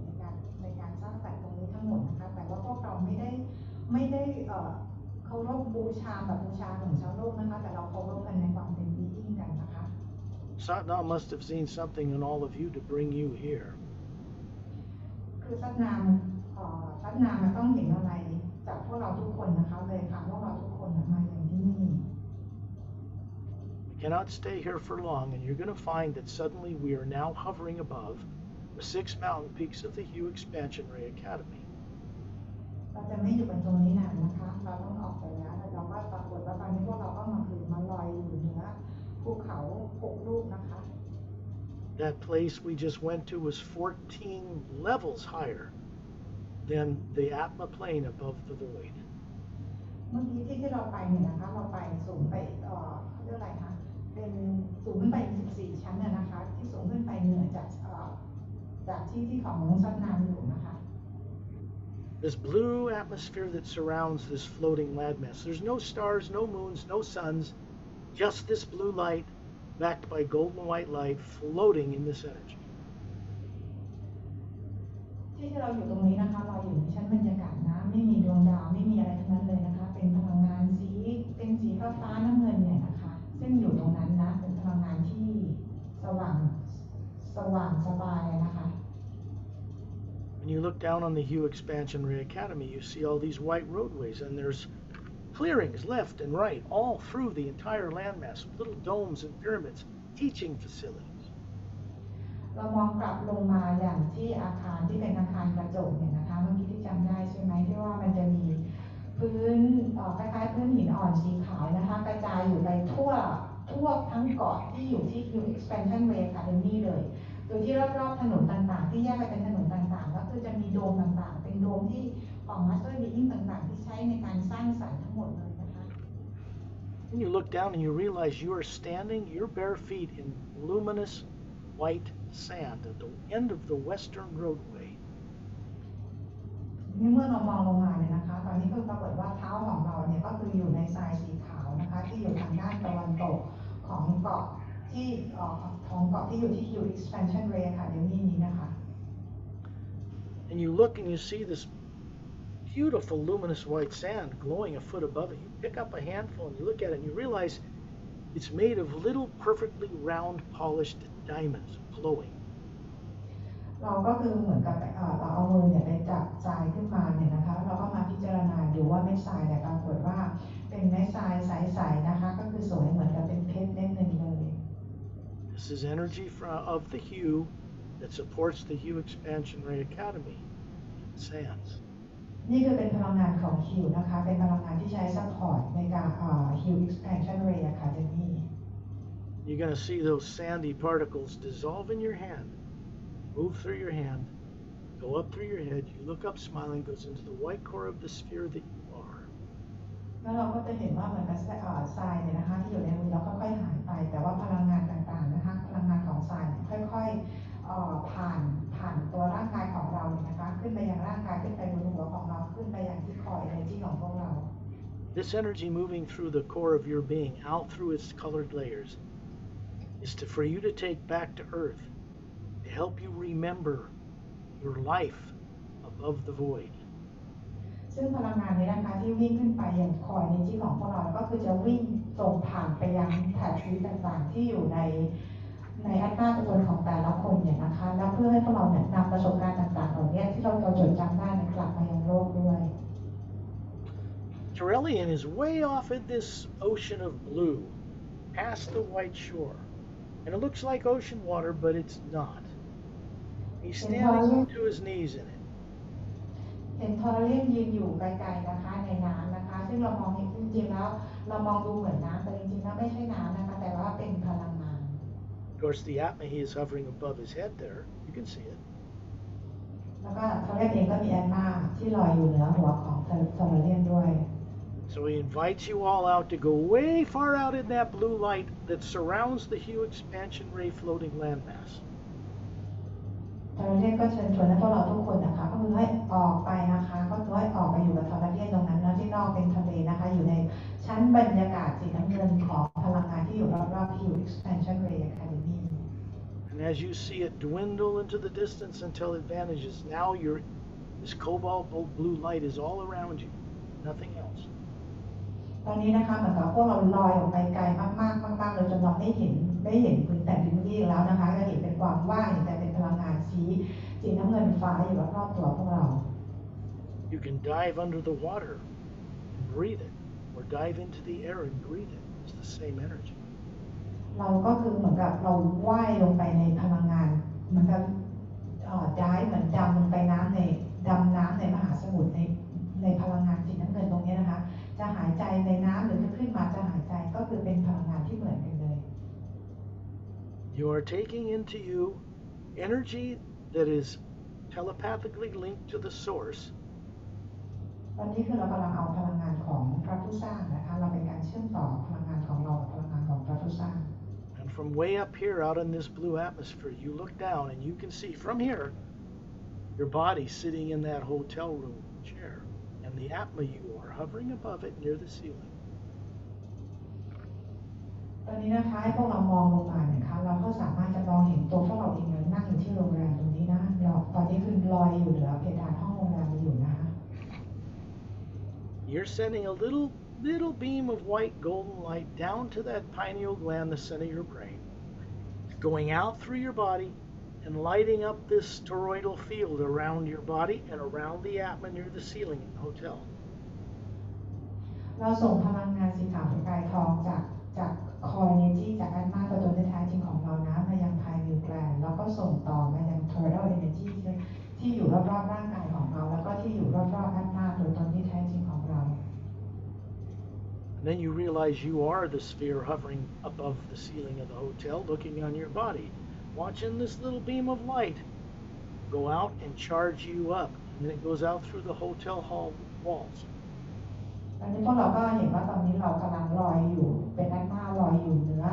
ในการสร้างสรรค์ตรงนี้ทั้งหมดนะคะแต่ว่าพวกเราไม่ได้เคารพบูชาแบบบูชาของชาวโลกนะคะแต่เราเคารพกันในความเป็นบีอิ้งกันนะคะ Satnam must have seen something in all of you to bring you here. คือสัตนามมันต้องเห็นอะไรจากพวกเราทุกคนนะคะเลยค่ะพวกเราทุกคนมาอย่างที่นี่ We cannot stay here for long, and you're going to find that suddenly we are now hovering above the 6 mountain peaks of the Hue Expansion Ray Academy. เราจะไม่อยู่บนตรงนี้นานนะคะเราต้องออกไปแล้วเราก็ปรากฏว่าตอนนี้พวกเราก็มาลอยอยู่เหนือภูเขา6 ลูกนะคะ That place we just went to was 14 levels higher than the Atma plane above the void. เมื่อกี้ที่เราไปเนี่ยนะคะเราไปสูงไปเรื่องอะไรคะเป็นสูงขึ้นไป14 ชั้นนะคะที่สูงขึ้นไปเหนือจากที่ของสัตนามอยู่นะคะ This blue atmosphere that surrounds this floating landmass. There's no stars, no moons, no suns, just this blue light backed by golden white light floating in this energy. ที่เราอยู่ตรงนี้นะคะเราอยู่ในชั้นบรรยากาศนะไม่มีดวงดาวไม่มีอะไรทั้งนั้นเลยนะคะเป็นพลังงานเป็นสีฟ้าน้ำเงินเนี่ยนะคะซึ่งอยู่ตรงนั้นนะเป็นพลังงานที่สว่างสบายนะคะ When you look down on the Hue Expansion Ray Academy, you see all these white roadways, and there's clearings left and right all through the entire landmass, little domes and pyramids, teaching facilities. เรามองกลับลงมาอย่างที่อาคารที่เป็นอาคารกระจกเนี่ยนะคะเมื่อกี้ที่จำได้ใช่ไหมที่ว่ามันจะมีพื้นคล้ายๆพื้นหินอ่อนสีขาวนะคะกระจายอยู่ไปทั่วทั้งเกาะที่อยู่ที่ Expansion Way Academy เลยโดยที่รอบๆถนนต่างๆที่แยกไปเป็นถนนต่างๆก็คือจะมีโดมต่างๆเป็นโดมที่ของ Master Being ต่างๆที่ใช้ในการสร้างสรรค์ทั้งหมดเลยนะคะ When you look down and you realize you are standing your bare feet in luminous white sand at the end of the western roadway. เมื่อเรามองลงมาเนี่ยนะคะตอนนี้ก็ปรากฏว่าเท้าของเราเนี่ยก็คืออยู่ในทรายสีขาวนะคะที่อยู่ทางด้านตะวันตกของเกาะที่อยู่ที่ Expansion Way Academy นี้นะคะ And you look and you see this beautiful luminous white sand glowing a foot above it. You pick up a handful and you look at it and you realize it's made of little perfectly round polished diamonds glowing. เราก็คือเหมือนกับเราเอามือเนี่ยไปจับทรายขึ้นมาเนี่ยนะคะเราก็มาพิจารณาดูว่าเม็ดทรายเนี่ยปรากฏว่าเป็นเม็ดทรายใสๆนะคะก็คือสวยเหมือนกับเป็นเพชรเม็ดหนึ่งเลย This is energy of the hue that supports the Hue Expansion Ray Academy sands. นี่คือเป็นพลังงานของฮิวนะคะเป็นพลังงานที่ใช้ซัพพอร์ตในการฮิว Expansion Ray Academy. You're going to see those sandy particles dissolve in your hand, move through your hand, go up through your head. You look up smiling, goes into the white core of the sphere that you are. แล้วเราก็จะเห็นว่าเหมือนกับทรายเนี่ยนะคะที่อยู่ในมือเราค่อยๆหายไปแต่ว่าพลังงานต่างๆนะคะพลังงานของทรายค่อยๆผ่านตัวร่างกายของเราเนี่ยนะคะขึ้นไปยังร่างกายขึ้นไปบนหัวของเราขึ้นไปยังที่คอย energy ของพวกเรา This energy moving through the core of your being, out through its colored layers, is for you to take back to Earth, to help you remember your life above the void. ซึ่งพลังงานนี้นะคะที่วิ่งขึ้นไปยังคอย energy ของพวกเราก็คือจะวิ่งส่งผ่านไปยังแถบชีวิตต่างๆที่อยู่ในอัตราตัวตนของแต่ละคนเนี่ยนะคะแล้วเพื่อให้พวกเราเนี่ยนำประสบการณ์ต่างๆเหล่านี้ที่เราจดจำได้กลับมายังโลกด้วย Terrellian is way off in this ocean of blue, past the white shore. And it looks like ocean water, but it's not. He's standing to his knees in it. เห็นทอร์เรียนยืนอยู่ไกลๆนะคะในน้ำนะคะซึ่งเรามองเห็นจริงๆแล้วเรามองดูเหมือนน้ำแต่จริงๆแล้วไม่ใช่น้ำนะคะแต่ว่าเป็นพลังงาน Of course, the atma he is hovering above his head there. You can see it. แล้วก็ทอร์เรียนเองก็มีแอตมาที่ลอยอยู่เหนือหัวของทอร์เรียนด้วย So he invites you all out to go way far out in that blue light that surrounds the Hue Expansion Ray floating landmass. ทอร์เรียนก็เชิญชวนให้พวกเราทุกคนนะคะก็คือให้ออกไปนะคะก็คือให้ออกไปอยู่กับทอร์เรียนตรงนั้นนะที่นอกเป็นทะเลนะคะอยู่ในชั้นบรรยากาศสีน้ำเงินของพลังงานที่อยู่รอบๆ Hue Expansion Ray Academy. And as you see it dwindle into the distance until it vanishes, now this cobalt blue light is all around you, nothing else. ตอนนี้นะคะเหมือนกับพวกเราลอยออกไปไกลมากๆมากๆเลยจนเราไม่เห็นพื้นแผ่นดินที่แล้วนะคะจะเห็นเป็นความว่างแต่เป็นพลังงานสีน้ำเงินฟ้าอยู่รอบๆตัวพวกเรา You can dive under the water and breathe it, or dive into the air and breathe it. It's the same energy. เราก็คือเหมือนกับเราว่ายลงไปในพลังงานเหมือนกับdive เหมือนดำลงไปดำน้ำในมหาสมุทรในพลังงานสีน้ำเงินตรงนี้นะคะจะหายใจในน้ำหรือจะขึ้นมาจะหายใจก็คือเป็นพลังงานที่เหมือนกันเลย You are taking into you energy that is telepathically linked to the source. ตอนนี้คือเรากำลังเอาพลังงานของพระผู้สร้างนะคะเราเป็นการเชื่อมต่อพลังงานของเรากับพลังงานของพระผู้สร้าง And from way up here out in this blue atmosphere, you look down and you can see from here your body sitting in that hotel room chair and the atma you are hovering above it near the ceiling. ตอนนี้นะคะให้พวกเรามองลงมาเนี่ยค่ะเราก็สามารถจะมองเห็นตัวพวกเราเองเลยนั่งอยู่ที่โรงแรมตรงนี้นะตอนนี้คือลอยอยู่เหนือเพดานห้องโรงแรมอยู่นะคะ You're sending a little beam of white golden light down to that pineal gland, the center of your brain, going out through your body and lighting up this toroidal field around your body and around the atma near the ceiling in the hotel. เราส่งพลังงานสีขาวประกายทองจากค คอยเนจีจากแอตมาตัวตนที่แท้จริงของเรานะมายังภายนิวแกลนแล้วก็ส่งต่อมายังเทอร์เรลเอเนจีที่อยู่รอบๆร่างกายของเราแล้วก็ที่อยู่รอบๆแอตมาตัวตนที่แท้จริงของเรา And then you realize you are the sphere hovering above the ceiling of the hotel, looking on your body, watching this little beam of light go out and charge you up. And then it goes out through the hotel hall walls. ตอนนี้พวกเราก็เห็นว่าตอนนี้เรากำลังลอยอยู่เป็นแอตมาลอยอยู่เหนือ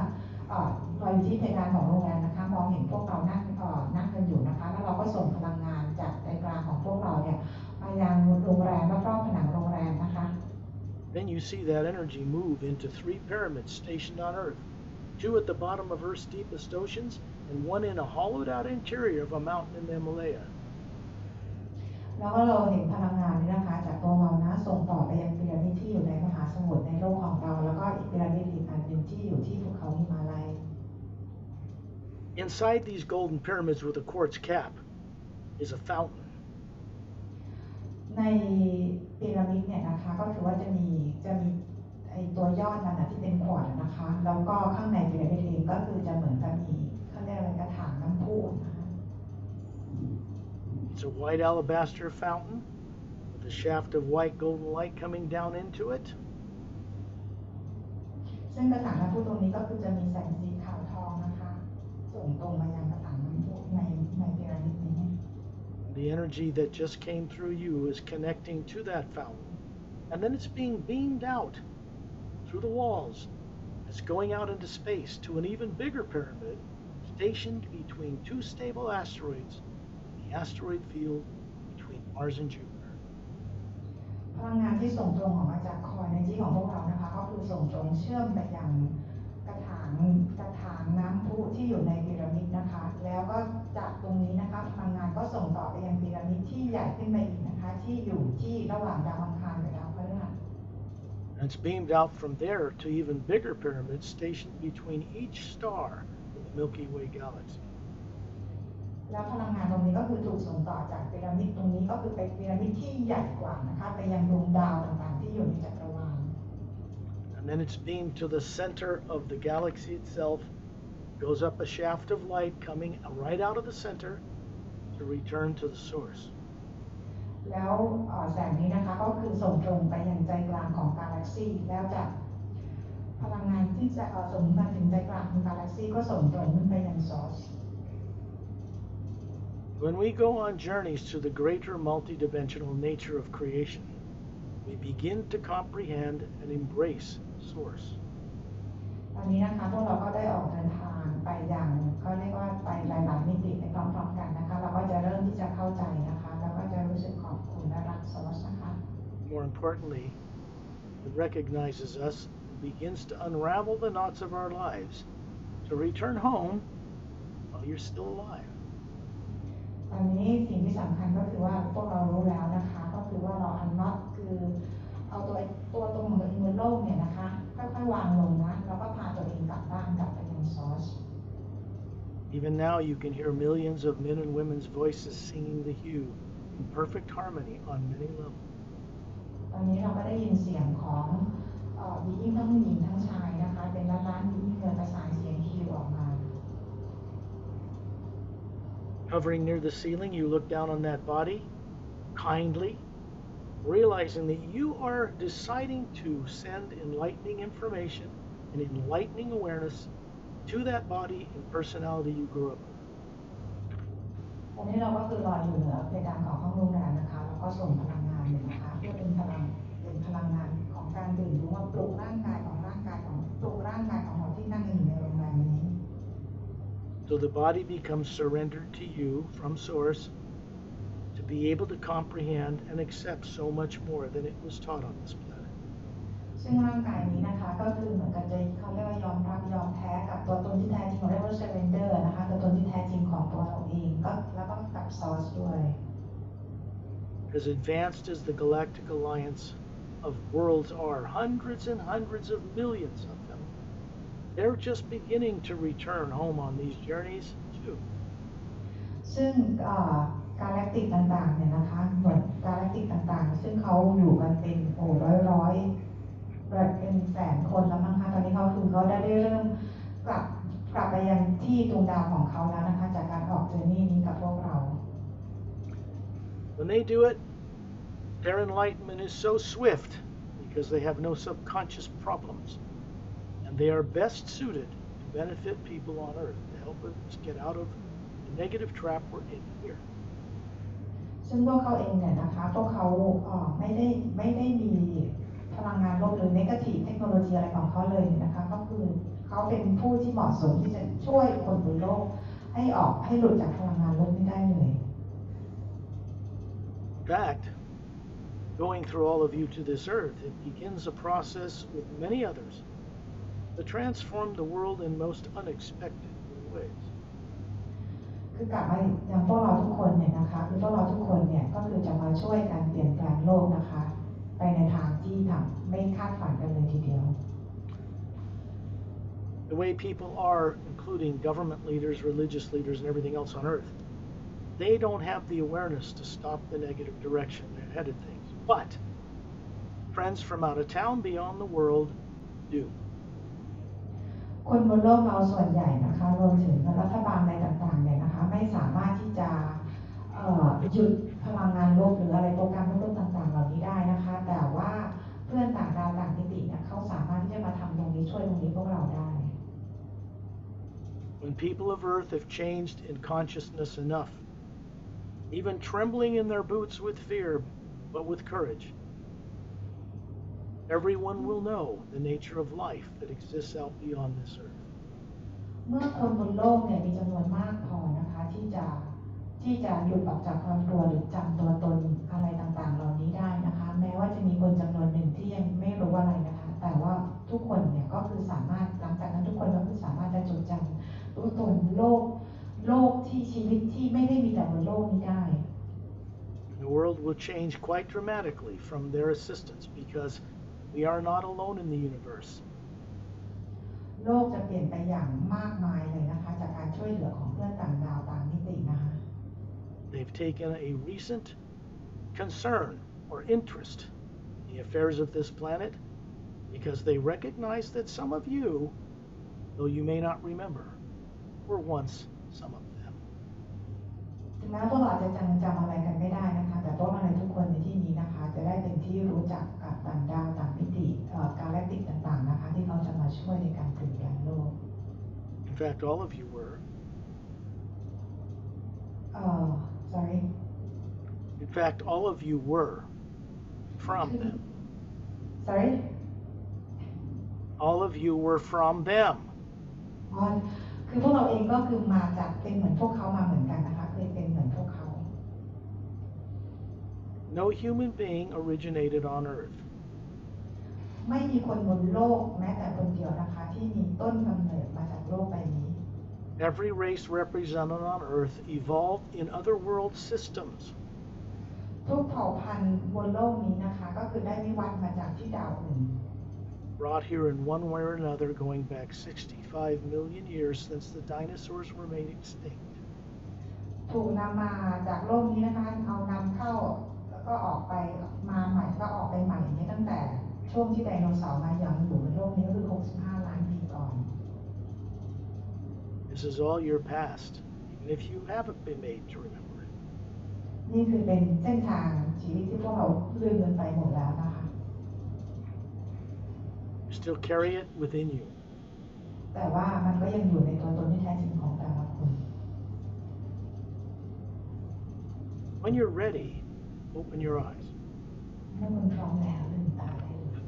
ลอยอยู่ที่เพดานของโรงแรมนะคะมองเห็นพวกเรานั่งกันอยู่นะคะแล้วเราก็ส่งพลังงานจากใจกลางของพวกเราเนี่ยมายังโรงแรมรอบๆผนังโรงแรมนะคะ Then you see that energy move into 3 pyramids stationed on Earth, 2 at the bottom of Earth's deepest oceans, and 1 in a hollowed-out interior of a mountain in the Himalaya. แล้วก็เราเห็นพลังงานนี้นะคะจากตัวเรานะส่งต่อไปยังพีระมิดที่อยู่ในมหาสมุทรในโลกของเราแล้วก็อีกพีระมิดอีกอันหนึ่งที่อยู่ที่ภูเขาหิมาลัย Inside these golden pyramids with a quartz cap is a fountain. ในพีระมิดเนี่ยนะคะก็คือว่าจะมีไอตัวยอดมันที่เป็นขวดนะคะแล้วก็ข้างในพีระมิดเองก็คือจะเหมือนกับมีเขาเรียกอะไรกระถางน้ำพุนะคะ It's a white alabaster fountain with a shaft of white golden light coming down into it. ซึ่งกระถางน้ำพุตรงนี้ก็คือจะมีแสงสีขาวทองนะคะส่งตรงมายังกระถางน้ำพุในพีระมิดนี้ The energy that just came through you is connecting to that fountain, and then it's being beamed out through the walls. It's going out into space to an even bigger pyramid stationed between 2 stable asteroids in the asteroid field between Mars and Jupiter. พลังงานที่ส่งตรงออกมาจากคอยในที่ของพวกเรานะคะก็คือส่งตรงเชื่อมไปยังกระถางน้ำพุที่อยู่ในพีระมิดนะคะแล้วก็จากตรงนี้นะคะพลังงานก็ส่งต่อไปยังพีระมิดที่ใหญ่ขึ้นไปอีกนะคะที่อยู่ที่ระหว่างดาวอังคารกับดาวพฤหัส And it's beamed out from there to even bigger pyramids stationed between each star in the Milky Way galaxy. แล้วพลังงานตรงนี้ก็คือถูกส่งต่อจากพีระมิดตรงนี้ก็คือเป็นพีระมิดที่ใหญ่กว่านะคะไปยังดวงดาวต่างๆที่อยู่ในจักรวาล And then it's beamed to the center of the galaxy itself, goes up a shaft of light coming right out of the center to return to the source. แล้วแสงนี้นะคะก็คือส่งตรงไปยังใจกลางของกาแล็กซีแล้วจากพลังงานที่จะส่งมาถึงใจกลางของกาแล็กซีก็ส่งตรงขึ้นไปยังซอร์ส When we go on journeys to the greater multidimensional nature of creation, we begin to comprehend and embrace Source. ตอนนี้นะคะพวกเราก็ได้ออกเดินทางไปอย่างเขาเรียกว่าไปหลายๆมิติในพร้อมๆกันนะคะเราก็จะเริ่มที่จะเข้าใจนะคะแล้วก็จะรู้สึกขอบคุณและรักซอร์สนะคะ More importantly, it recognizes us and begins to unravel the knots of our lives to return home while you're still alive. ตอนนี้สิ่งที่สำคัญก็คือว่าพวกเรารู้แล้วนะคะก็คือว่าเราอันน็อตคือเอาตัวตรงของตัวเองบนโลกเนี่ยนะคะค่อยๆวางลงนะแล้วก็พาตัวเองกลับบ้านกลับไปยังซอร์ส Even now you can hear millions of men and women's voices singing the hue in perfect harmony on many levels. ตอนนี้เราก็ได้ยินเสียงของบีอิงทั้งผู้หญิงทั้งชายนะคะเป็นล้านๆบีอิงเกิดประสานเสียงฮิวออกมา Hovering near the ceiling, you look down on that body kindly, realizing that you are deciding to send enlightening information and enlightening awareness to that body and personality you grew up with. ตอนนี้เราก็คือลอยอยู่เหนือเพดานของห้องโรงแรมนะคะแล้วก็ส่งพลังงานอยู่นะคะเพื่อเป็นพลังงานของการดื่มรู้ว่าปลุกร่างกายของเราที่นั่งอยู่ในโรงแรมนี้ So the body becomes surrendered to you from Source to be able to comprehend and accept so much more than it was taught on this planet. ซึ่งร่างกายนี้นะคะก็คือเหมือนกับจะเขาเรียกว่ายอมรับยอมแพ้กับตัวตนที่แท้จริงของเรียกว่า surrender นะคะตัวตนที่แท้จริงของตัวเราเองก็แล้วก็กับ Source ด้วย As advanced as the Galactic Alliance of worlds are, hundreds and hundreds of millions of them, they're just beginning to return home on these journeys too. ซึ่งกาแล็กติกต่างๆเนี่ยนะคะหน่วยกาแล็กติกต่างๆซึ่งเขาอยู่กันเป็นร้อยเป็นแสนคนแล้วมั้งคะตอนนี้เขาคือ คือเขาได้เริ่มกลับไปยังที่ดวงดาวของเขาแล้วนะคะจากการออกเจอร์นี่นี้กับพวกเรา When they do it, their enlightenment is so swift because they have no subconscious problems, and they are best suited to benefit people on Earth, to help us get out of the negative trap we're in here. ซึ่งพวกเขาเองเนี่ยนะคะพวกเขาไม่ได้มีพลังงานลบหรือ negative เทคโนโลยีอะไรของเขาเลยนะคะก็คือเขาเป็นผู้ที่เหมาะสมที่จะช่วยคนบนโลกให้หลุดจากพลังงานลบนี้ได้เลย In fact, going through all of you to this Earth, it begins a process with many others to transform the world in most unexpected ways. คือกลับมาอย่างพวกเราทุกคนเนี่ยนะคะคือพวกเราทุกคนเนี่ยก็คือจะมาช่วยกันเปลี่ยนแปลงโลกนะคะไปในทางที่ไม่คาดฝันกันเลยทีเดียว The way people are, including government leaders, religious leaders, and everything else on Earth, they don't have the awareness to stop the negative direction they're headed things. But friends from out of town beyond the world do. คนบนโลกเราส่วนใหญ่นะคะรวมถึงรัฐบาลอะไรต่างๆเนี่ยนะคะไม่สามารถที่จะหยุดพลังงานลบหรืออะไรโปรแกรมลบต่างๆเหล่านี้ได้นะคะแต่ว่าเพื่อนต่างดาวต่างมิติเนี่ยเขาสามารถที่จะมาทำตรงนี้ช่วยตรงนี้พวกเราได้ When people of Earth have changed in consciousness enough, even trembling in their boots with fear, but with courage, everyone will know the nature of life that exists out beyond this Earth. เมื่อคนบนโลกเนี่ยมีจำนวนมากพอนะคะที่จะหลุดออกจากความกลัวหรือจำตัวตนอะไรต่างๆเหล่านี้ได้นะคะแม้ว่าจะมีคนจำนวนหนึ่งที่ยังไม่รู้อะไรนะคะแต่ว่าทุกคนเนี่ยก็คือสามารถหลังจากนั้นทุกคนก็คือสามารถจะจดจำตัวตนโลกที่ชีวิตที่ไม่ได้มีแต่บนโลกนี้ได้ The world will change quite dramatically from their assistance because we are not alone in the universe. โลกจะเปลี่ยนไปอย่างมากมายเลยนะคะจากการช่วยเหลือของเพื่อนต่างดาวต่างมิตินะคะ They've taken a recent concern or interest in the affairs of this planet because they recognize that some of you, though you may not remember, were once some of them. ถึงแม้พวกเราอาจจะจำอะไรกันไม่ได้นะคะแต่พวกเราในทุกคนในที่นี้นะคะจะได้เป็นที่รู้จักกับต่างดาวต่างมิติGalactic ต่างๆนะคะที่เขาจะมาช่วยในการเปลี่ยนแปลงโลก In fact, all of you were. Sorry. In fact, all of you were from them. Sorry. All of you were from them. คือพวกเราเองก็คือมาจากเป็นเหมือนพวกเขามาเหมือนกันนะคะเคยเป็นเหมือนพวกเขา No human being originated on Earth. ไม่มีคนบนโลกแม้แต่คนเดียวนะคะที่มีต้นกำเนิดมาจากโลกใบนี้ Every race represented on Earth evolved in other world systems. ทุกเผ่าพันธุ์บนโลกนี้นะคะก็คือได้วิวัฒน์มาจากที่ดาวอื่น Brought here in one way or another going back 65 million years since the dinosaurs were made extinct. ถูกนำมาจากโลกนี้นะคะเอานำเข้าแล้วก็ออกไปมาใหม่ก็ออกไปใหม่อย่างนี้ตั้งแต่ช่วงที่ไดโนเสาร์มายังอยู่บนโลกนี้ก็คือ65 ล้านปีก่อน This is all your past, even if you haven't been made to remember it. นี่คือเป็นเส้นทางชีวิตที่พวกเราลืมกันไปหมดแล้วนะคะ You still carry it within you. แต่ว่ามันก็ยังอยู่ในตัวตนที่แท้จริงของแต่ละคน When you're ready, open your eyes. เมื่อคุณพร้อมแล้วลืมตาได้เลย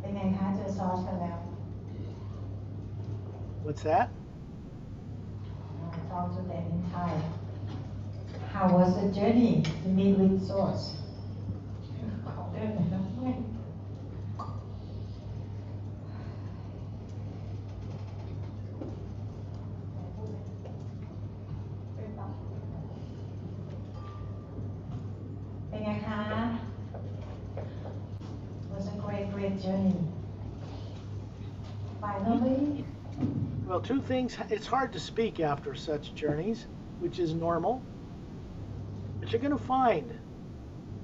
เป็นไงคะเจอซอสกันแล้ว What's that? Talk to them in Thai. How was the journey to meet with Source? ขอเดินหน่อยนะเพื่อนเป็นไงคะ It was a great journey. Finally, Well, two things. It's hard to speak after such journeys, which is normal. But you're going to find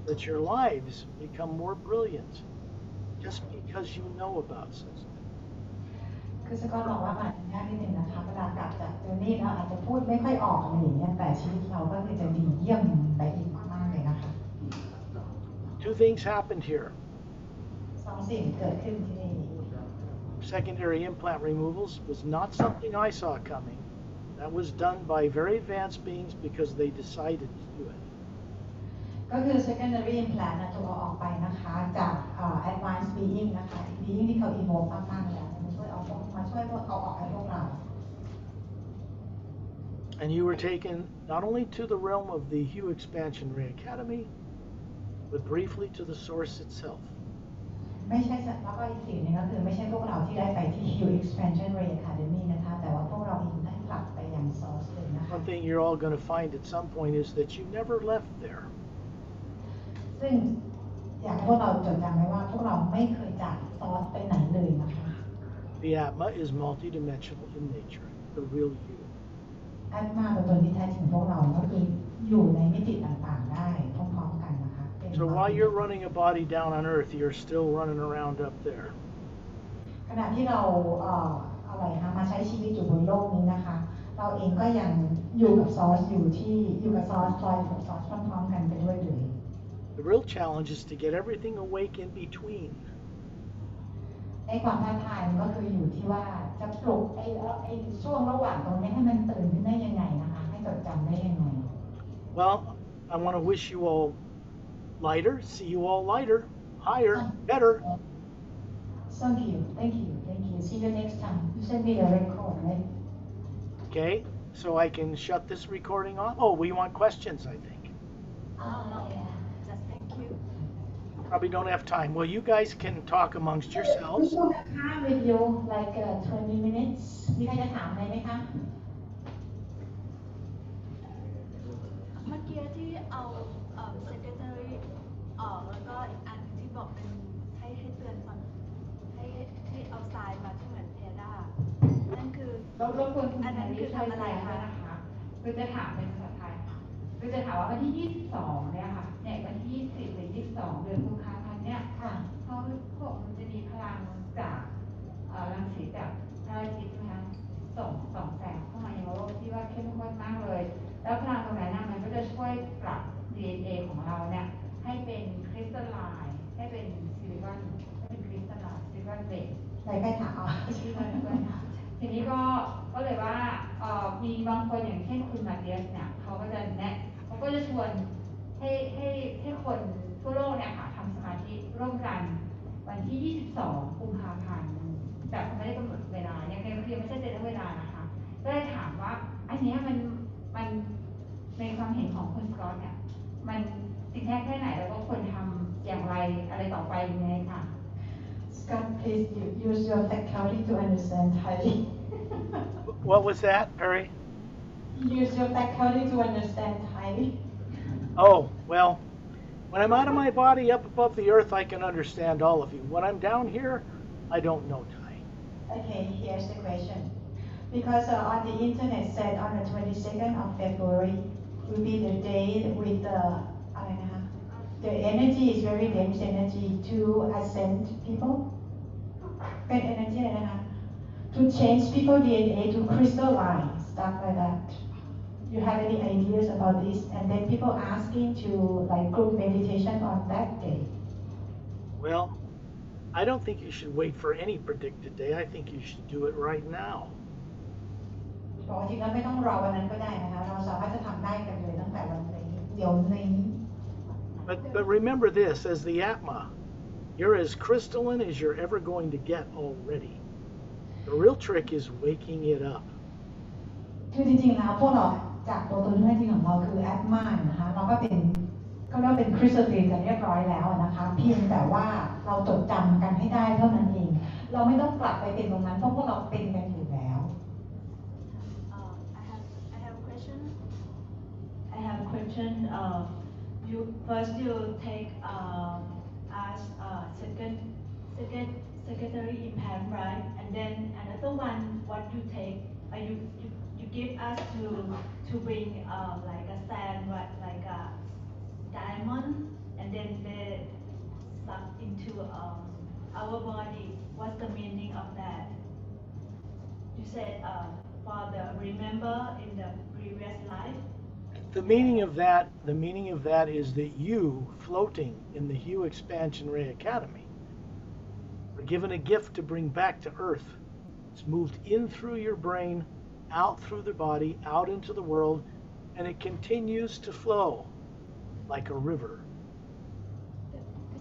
that your lives become more brilliant just because you know about such things. คือสกอตบอกว่ามันยากนิดนึงนะคะเวลากลับจากเจอร์นี่เราอาจจะพูดไม่ค่อยออกอะไรอย่างเงี้ยแต่ชีวิตเราก็คือจะดีเยี่ยมไปอีกมากๆเลยนะคะ Two things happened here. สองสิ่งเกิดขึ้นที่นี่ Secondary implant removals was not something I saw coming. That was done by very advanced beings because they decided to do it. ก็คือ secondary implant นะถูกเอาออกไปนะคะจาก advanced being นะคะ being ที่เขา evolve มากๆแล้วมาช่วยเอาออกให้พวกเรา And you were taken not only to the realm of the Hue Expansion Ray Academy, but briefly to the source itself. ไม่ใช่แล้วก็อีกสิ่งหนึงก็คือไม่ใช่พวกเราที่ได้ไปที่ Hue Expansion Ray Academy นะคะแต่ว่าพวกเราเองได้กลับไปยัง source เลยนะคะ One thing you're all going to find at some point is that you never left there. ซึ่งอยากให้พวกเราจดจำไว้ว่าพวกเราไม่เคยจาก source ไปไหนเลยนะคะ The Atma is multidimensional in nature, the real you. แอดมาตัวตนที่แท้จริงพวกเราก็คืออยู่ในมิติต่างๆได้พร้อมๆกันนะคะ So while you're running a body down on Earth, you're still running around up there. ขณะที่เรามาใช้ชีวิตอยู่บนโลกนี้นะคะเราเองก็ยังอยู่กับซอสอยู่กับซอสคอยอยู่กับซอสพร้อมๆกันไปด้วยเลย The real challenge is to get everything awake in between. ในความท้าทายมันก็คืออยู่ที่ว่าจะปลุกไอ้ช่วงระหว่างตรงนี้ให้มันตื่นขึ้นได้ยังไงนะคะให้จดจำได้ยังไง Well, I want to wish you all lighter, see you all lighter, higher, better. Thank you. See you next time. You send me the record, right? Okay, so I can shut this recording off. Oh, we want questions, I think. Yeah. Just thank you. Probably don't have time. Well, you guys can talk amongst yourselves. We will have time with you like 20 minutes. มีใครจะถามอะไรไหมคะ เมื่อกี้ที่เอา secretary ออกแล้วก็อีกอันที่บอกเป็นให้เตือนก่อนให้ที่เอาทรายมาที่เหมือนเพดานั่นคือ รบกวนคุณ อันนั้นคือทำอะไร คะ คะ นะคะคือจะถามเป็นภาษาไทยค่ะคือจะถามว่าวันที่ 22 เนี่ยค่ะเนี่ยวันที่ 20 หรือ 22 เดือนกุมภาพันธ์เนี่ย ค่ะ เขาบอกมันจะมีพลังจากรังสีจากพระอาทิตย์นะคะส่องแสงเข้ามาในโลกที่ว่าเข้มข้นมากเลย แล้วพลังตรงนั้นมันก็จะช่วยปรับ DNA ของเราเนี่ยให้เป็นคริสตัลไลน์ให้เป็นซิลิคอนให้เป็นคริสตัลไลน์ซิลิคอนเบส ใครถาม ทีนี้ก็เลยว่ามีบางคนอย่างเช่นคุณมาเตียสเนี่ยเขาก็จะชวนให้คนทั่วโลกเนี่ยค่ะทำสมาธิร่วมกันวันที่ 22 กุมภาพันธ์แต่เขาไม่ได้กำหนดเวลาเนี่ยคือไม่ใช่เรื่องเวลานะคะก็เลยถามว่าอันนี้มันในความเห็นของคุณสกอตเนี่ยมันจริงแค่ไหนแล้วก็ควรทำอย่างไรอะไรต่อไปยังไงค่ะ Scott, please use your faculty to understand Thai. What was that, Perry? Use your faculty to understand Thai. Oh, well, when I'm out of my body up above the earth, I can understand all of you. When I'm down here, I don't know Thai. Okay, here's the question. Because on the internet said on the 22nd of February will be the day with the energy is very dense energy to ascend people. เป็น energy อะไรนะคะ To change people DNA to crystalline stuff like that. You have any ideas about this? And then people asking to like group meditation on that day. Well, I don't think you should wait for any predicted day. I think you should do it right now. บอกว่าจริงแล้วไม่ต้องรอวันนั้นก็ได้นะคะเราสามารถจะทำได้กันเลยตั้งแต่วันนี้เดี๋ยวนี้ But remember this, as the Atma, you're as crystalline as you're ever going to get already. The real trick is waking it up. คือจริงๆแล้วพวกเราจากตัวตนที่แท้จริงของเราคือแอดมานะคะเราก็เป็นคริสตัลลีนกันเรียบร้อยแล้วนะคะเพียงแต่ว่าเราจดจำกันให้ได้เท่านั้นเองเราไม่ต้องกลับไปเป็นตรงนั้นเพราะพวกเราเป็นกันอยู่แล้ว I have a question. I have a question. You take as second secondary implant, right? And then another one, what you take, you give us to bring like a sand, what like a diamond, and then they suck into our body. What's the meaning of that? You said for the remember in the previous life. The meaning of that is that you, floating in the Hue Expansion Ray Academy, are given a gift to bring back to Earth. It's moved in through your brain, out through the body, out into the world, and it continues to flow like a river.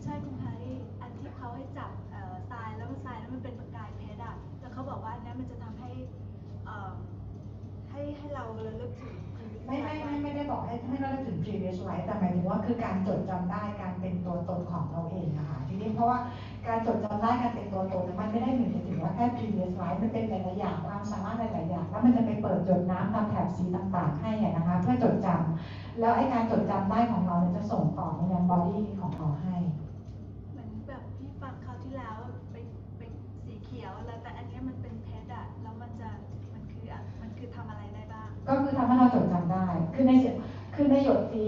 ใช่คุณไทยอันที่เขาให้จับทรายแล้วมันเป็นประกายเพชรอ่ะแล้วเขาบอกว่าอันนี้มันจะทำให้ให้เราระลึกถึงไม่ได้บอกให้เราถึง previous life แต่หมายถึงว่าคือการจดจำได้การเป็นตัวตนของเราเองนะคะทีนี้เพราะว่าการจดจำได้การเป็นตัวตนมันไม่ได้หมายถึงว่าแค่ previous life มันเป็นหลายๆอย่างความสามารถหลายๆอย่างแล้วมันจะไปเปิดหยดน้ำตามแถบสีต่างๆให้นะคะเพื่อจดจำแล้วไอ้การจดจำได้ของเราจะส่งต่อในยัง body ของเราให้เหมือนแบบพี่ฟังคราวที่แล้วเป็นสีเขียวแล้วแต่อันนี้มันเป็นเพชรอ่ะแล้วมันคือทำอะไรได้บ้างก็คือทำให้เราจดจำได้คือในหยดสี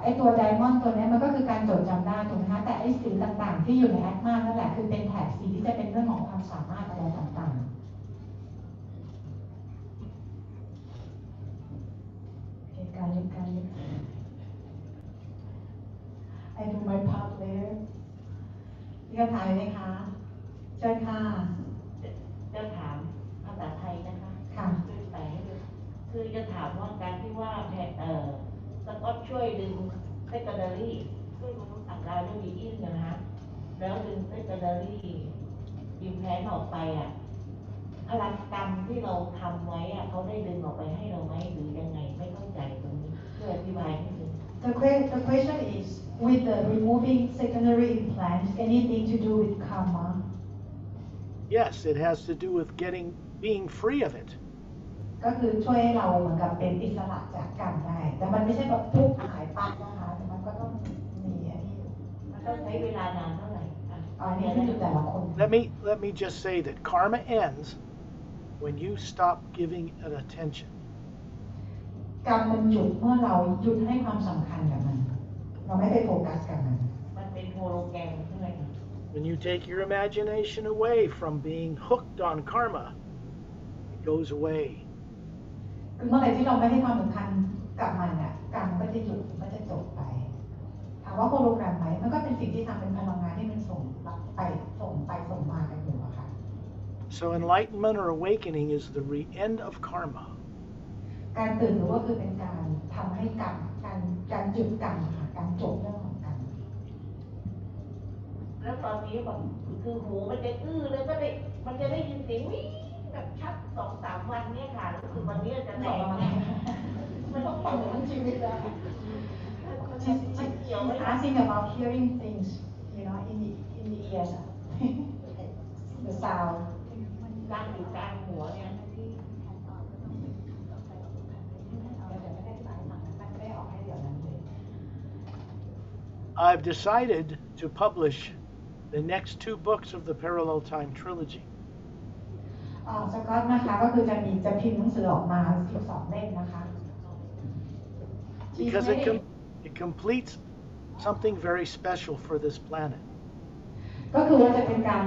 ไอตัวไดมอนด์ตัวนี้มันก็คือการจดจำได้ถูกไหมคะแต่ไอสีต่างๆที่อยู่ในแอดมานั่นแหละคือเป็นแถบสีที่จะเป็นเรื่องของความสามารถอะไรต่างๆการเล่นI do my part later มีคำถามไหมคะเชิญค่ะจะถามภาษาไทยนะคะค่ะไปคือจะถามว่าการที่ว่าสกอตช่วยดึงเซกอนดารีช่วยมนุษย์ต่างดาวด้วยวีอินนะคะแล้วดึงเซกอนดารีอิมแพลนออกไปอ่ะพลังกรรมที่เราทำไว้อ่ะเขาได้ดึงออกไปให้เราไหมหรือยังไงไม่เข้าใจตรงนี้ช่วยอธิบายนิดนึง The question is with the removing secondary implants anything to do with karma Yes, it has to do with being free of it. ก็คือช่วยให้เราเหมือนกับเป็นอิสระจากกรรมได้แต่มันไม่ใช่แบบปุ๊บหายปั๊บนะคะแต่มันก็ต้องมีอันนี้มันต้องใช้เวลานานเท่าไหร่อันนี้ขึ้นอยู่แต่ละคน Let me just say that karma ends when you stop giving it attention. กรรมมันหยุดเมื่อเราหยุดให้ความสำคัญกับมันเราไม่ไปโฟกัสกับมันมันเป็นโฮโลแกรมใช่ไหมคะ When you take your imagination away from being hooked on karma, it goes away. คือเมื่อไหร่ที่เราไม่ให้ความสำคัญกับมันเนี่ยกรรมก็จะหยุดก็จะจบไปถามว่าโฮโลแกรมไหมมันก็เป็นสิ่งที่ทำเป็นพลังงานที่มันส่งมากันอยู่อะค่ะ So enlightenment or awakening is the end of karma. การตื่นรู้ก็คือเป็นการทำให้กรรมการหยุดกรรมค่ะการจบเรื่องของกรรมแล้วตอนนี้แบบคือหูมันจะอื้อแล้วก็ได้มันจะได้ยินเสียงวิ่งแบบชัด 2-3 วันเนี่ยค่ะรู้สึกวันนี้จะแรงมากมันต้องฟังทั้งชีวิตแล้ว She's asking about hearing things, you know, in the ears, the sound. ดังอยู่กลางหัวเนี่ย I've decided to publish the next 2 books of the Parallel Time Trilogy. สกอตนะคะก็คือจะพิมพ์หนังสือออกมา12 เล่มนะคะ Because it completes something very special for this planet. ก็คือว่าจะเป็นการ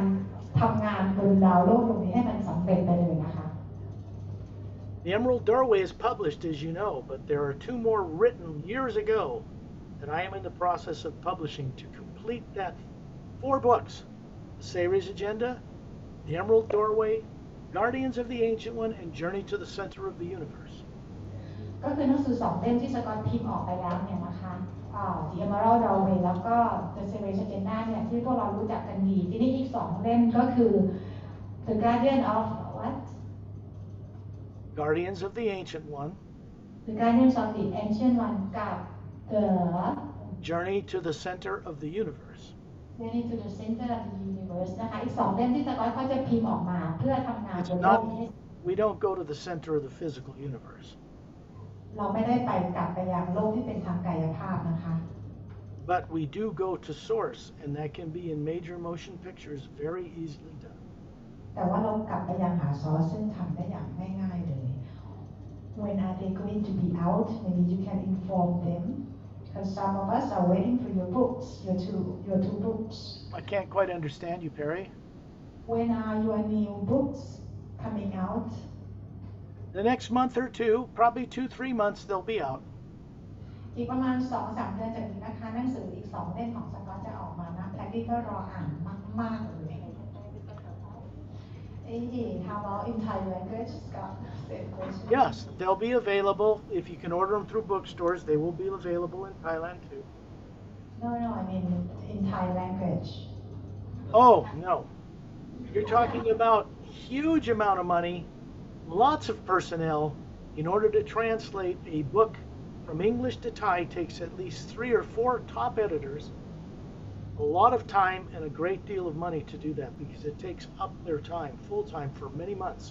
ทำงานบนดาวโลกตรงนี้ให้มันสำเร็จไปเลยนะคะ The Emerald Doorway is published, as you know, but there are 2 more written years ago that I am in the process of publishing to complete that 4 books. The Series Agenda, The Emerald Doorway, Guardians of the Ancient One, and Journey to the Center of the Universe. ก็คือหนังสือ2 เล่มที่สกอตพิมพ์ออกไปแล้วเนี่ยนะคะThe Emerald Doorway แล้วก็ The Series Agenda เนี่ยที่พวกเรารู้จักกันดีทีนี้อีก2 เล่มก็คือ The Guardian of what Guardians of the Ancient One, The Guardians of the Ancient One กับ The Journey to the Center of the Universe. Journey to the Center of the Universe นะคะอีก2 เล่มที่สกอตเขาจะพิมพ์ออกมาเพื่อทำงานบนโลกนี้ We don't go to the center of the physical universe. เราไม่ได้ไปกลับไปยังโลกที่เป็นทางกายภาพนะคะ But we do go to source, and that can be in major motion pictures very easily done. แต่ว่าเรากลับไปยังหาซอสซึ่งทำได้อย่างง่ายๆเลย When are they going to be out? Maybe you can inform them, because some of us are waiting for your books, your two books. I can't quite understand you, Perry. When are your new books coming out? The next month or two, probably 2-3 months, they'll be out. อีกประมาณ 2-3 เดือนจากนี้นะคะหนังสืออีก 2 เล่มของสก๊อตจะออกมานะแพทตี้ก็รออ่านมากๆเลย How about in Thai language, Scott? Same question. Yes, they'll be available. If you can order them through bookstores, they will be available in Thailand too. No, I mean in Thai language. Oh, no. You're talking about huge amount of money, lots of personnel. In order to translate a book from English to Thai takes at least 3 or 4 top editors, a lot of time and a great deal of money to do that because it takes up their time, full time, for many months.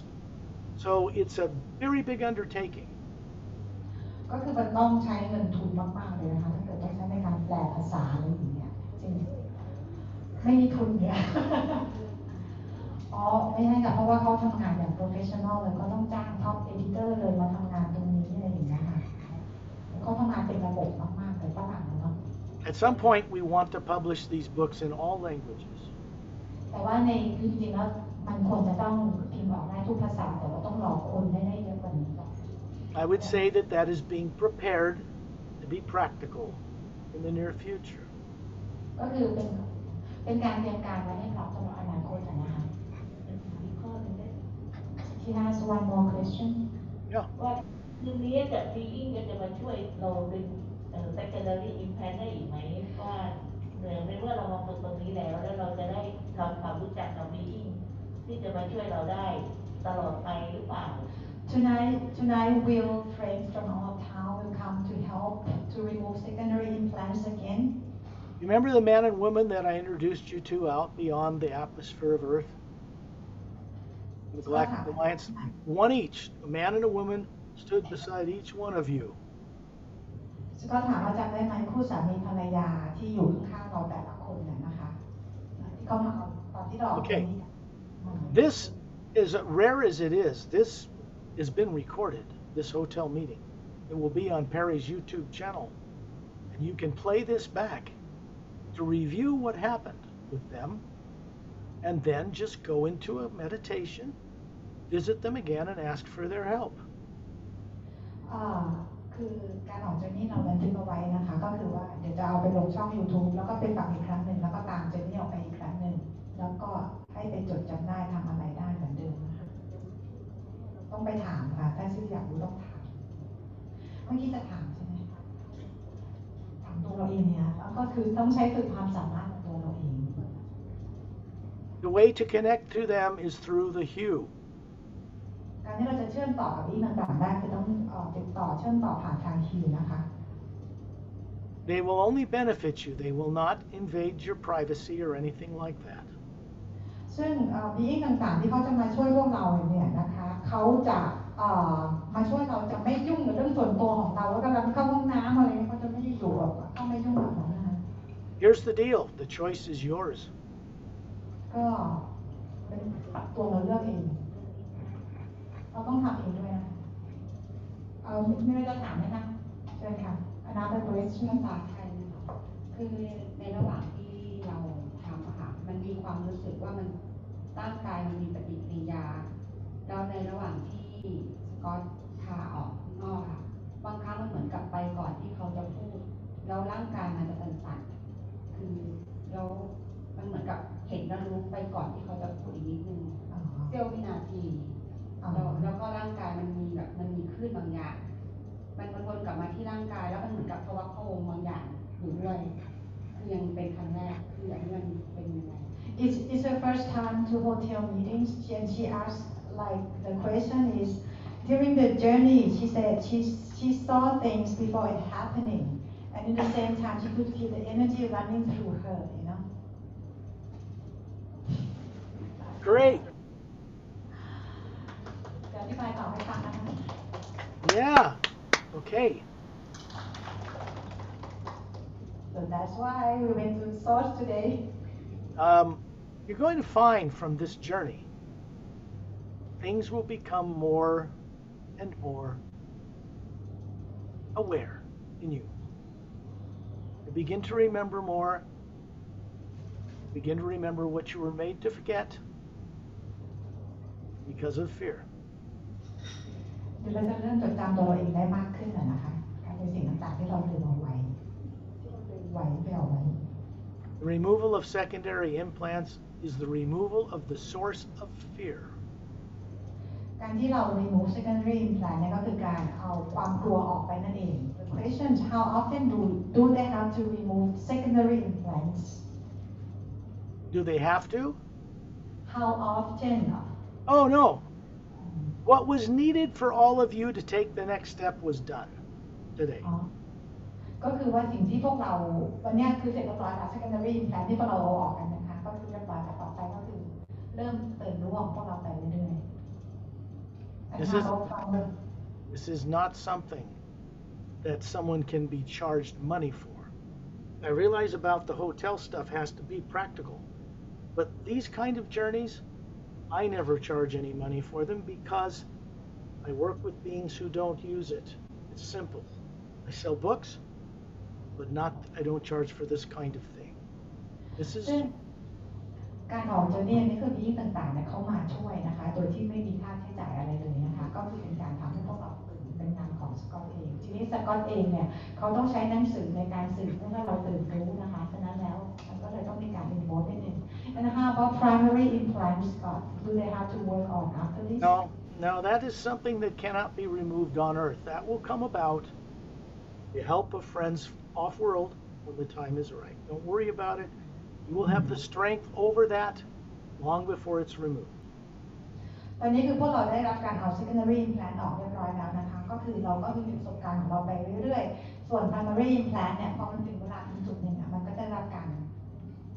So it's a very big undertaking. ก็คือมันต้องใช้เงินทุนมากๆเลยนะคะถ้าเกิดต้องใช้ในการแปลภาษาอะไรอย่างเงี้ยจริงไม่มีทุนเนี่ย อ๋อไม่ใช่ค่ะเพราะว่าเขาทำงานอย่างโปรเฟชชั่นอลเลยก็ต้องจ้างท็อปเอดิเตอร์เลยมาทำงานตรงนี้อะไรอย่างเงี้ยค่ะเขาทำงานเป็นระบบมากๆเลยฝรั่งเนาะ At some point, we want to publish these books in all languages. แต่ว่าในจริงๆแล้วมันควรจะต้องพิมพ์ออกได้ทุกภาษาแต่ว่าต้องรอคนได้เยอะกว่านี้ก่อน I would say that that is being prepared to be practical in the near future. ก็คือเป็นการเตรียมการไว้ให้พร้อมสำหรับอนาคตนะคะ She has one more question. Yeah. ว่าทีนี้จากฟีลิ่งจะมาช่วยเราดึงsecondary impact ได้อีกไหมว่าในเมื่อเรามาฝึกตรงนี้แล้วเราจะได้ทำความรู้จักกับฟีลิ่งที่จะมาช่วยเราได้ตลอดไปหรือเปล่า Tonight will friends from all town will come to help to remove secondary implants again. Remember the man and woman that I introduced you to out beyond the atmosphere of Earth? The Galactic Alliance, one each, a man and a woman, stood beside each one of you. ก็ถามว่าจำได้ไหมคู่สามีภรรยาที่อยู่ข้างเราแต่ละคนเนี่ยนะคะที่เขามาเอาตอนที่เรา Okay. This is rare as it is. This has been recorded, this hotel meeting. It will be on Perry's YouTube channel. And you can play this back to review what happened with them and then just go into a meditation, visit them again and ask for their help. คือการออกเจนนี่เราบันทึกเอาไว้นะคะก็คือว่าเดี๋ยวจะเอาไปลงช่อง YouTube แล้วก็ไปฟังอีกครั้งหนึ่งแล้วก็ตามเจนนี่ออกไปอีกครั้งหนึ่งแล้วก็ให้ไปจดจำได้ทำอะไรได้เหมือนเดิมนะคะต้องไปถามค่ะถ้าชื่ออยากรู้ต้องถามเมื่อกี้จะถามใช่ไหมถามตัวเราเองเนี่ยแล้วก็คือต้องใช้ฝึกความสามารถของตัวเราเอง The way to connect to them is through the hue. การที่เราจะเชื่อมต่อกับที่ต่างๆได้คือต้องติดต่อเชื่อมต่อผ่านทางคิวนะคะ They will only benefit you. They will not invade your privacy or anything like that. ซึ่งบีอิงต่างๆที่เขาจะมาช่วยพวกเราเนี่ยนะคะเขาจะมาช่วยเราจะไม่ยุ่งกับเรื่องส่วนตัวของเราแล้วกำลังเข้าห้องน้ำอะไรเขาจะไม่ได้อยู่เขาไม่ยุ่งกับเรานะคะ Here's the deal. The choice is yours. ก็เป็นตัวเราเลือกเองเราต้องทำเองด้วยนะคะไม่ได้จะถามไหมคะเชิญค่ะ Another question ภาษาไทยนะคะคือในระหว่างที่เราทำอะค่ะมันมีความรู้สึกว่ามันร่างกายมันมีปฏิกิริยาแล้วในระหว่างที่สกอตพาออกข้างนอกค่ะบางครั้งมันเหมือนกับไปก่อนที่เขาจะพูดแล้วร่างกายมันจะสั่นๆคือแล้วมันเหมือนกับเห็นแล้วรู้ไปก่อนที่เขาจะพูดอีกนิดนึงเสี้ยววินาทีแล้วก็ร่างกายมันมีแบบมันมีคลื่นบางอย่างมันวนกลับมาที่ร่างกายแล้วมันเหมือนกับภาวะพะวงบางอย่างอยู่ด้วยคือยังเป็นครั้งแรกคืออย่างนี้มันเป็นยังไง It's her first time to hotel meetings and she asked like the question is during the journey she said she saw things before it happening and in the same time she could feel the energy running through her you know Great. เดี๋ยวอธิบายต่อให้ฟังนะคะ Yeah. Okay. So that's why we went to source today. You're going to find from this journey, things will become more and more aware in you. You begin to remember more. Begin to remember what you were made to forget because of fear. คือเราจะเริ่มจดจำตัวเราเองได้มากขึ้นนะคะการในสิ่งต่างๆที่เราลืมเอาไว้ที่เราลืมไว้ไม่เอาไว้ The removal of secondary implants is the removal of the source of fear. การที่เรา remove secondary implant เนี่ยก็คือการเอาความกลัวออกไปนั่นเอง The question is how often do they have to remove secondary implants? Do they have to? How often? Oh no. What was needed for all of you to take the next step was done today. ก็คือว่าสิ่งที่พวกเราวันนี้คือเสร็จเรียบร้อยแล้ว secondary implant ที่พวกเราเอาออกกันนะคะก็คือเรียบร้อยแต่ต่อไปก็คือเริ่มตื่นรู้ของพวกเราไปเรื่อยๆ This is not something that someone can be charged money for. I realize about the hotel stuff has to be practical, but these kind of journeys, I never charge any money for them because I work with beings who don't use it. It's simple. I sell books, but I don't charge for this kind of thing. This is การออกเจอเนี่ยนี่คือวิ่งต่างๆเนี่ยเขามาช่วยนะคะโดยที่ไม่มีค่าใช้จ่ายอะไรเลยนะคะก็คือเป็นการทำให้พวกเราตื่นเป็นงานของสกอตเองทีนี้สกอตเองเนี่ยเขาต้องใช้หนังสือในการสื่อเพื่อให้เราตื่นรู้นะคะฉะนั้นแล้วมันก็เลยต้องมีการ involve นิดนึง And how about primary implants, Scott? Do they have to work on after this? No, that is something that cannot be removed on Earth. That will come about with the help of friends off-world when the time is right. Don't worry about it. You will have the strength over that long before it's removed. ตอนนี้คือพวกเราได้รับการเอา secondary implant ออกเรียบร้อยแล้วนะคะก็คือเราก็มีประสบการณ์ของเราไปเรื่อยๆส่วน primary implant เนี่ยพอมันถึงเวลาถึงจุดหนึ่งมันก็จะรับการ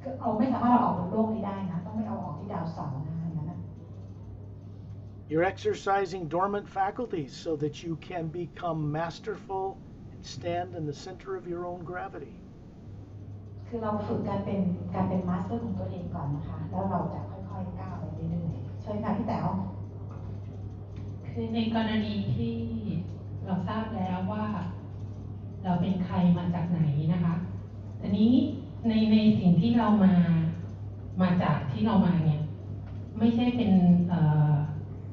คือเอาไม่สามารถเอาออกบนโลกนี้ได้นะต้องไม่เอาออกที่ดาวเสาร์นะคะอย่างนั้นนะ You're exercising dormant faculties so that you can become masterful and stand in the center of your own gravity. คือเราฝึกการเป็นมาสเตอร์ของตัวเองก่อนนะคะแล้วเราจะค่อยๆก้าวไปเรื่อยๆเชิญค่ะพี่แต๋ว คือในกรณีที่เราทราบแล้วว่าเราเป็นใครมาจากไหนนะคะทีนี้ในสิ่งที่เรามาจากที่เรามาเนี่ยไม่ใช่เป็น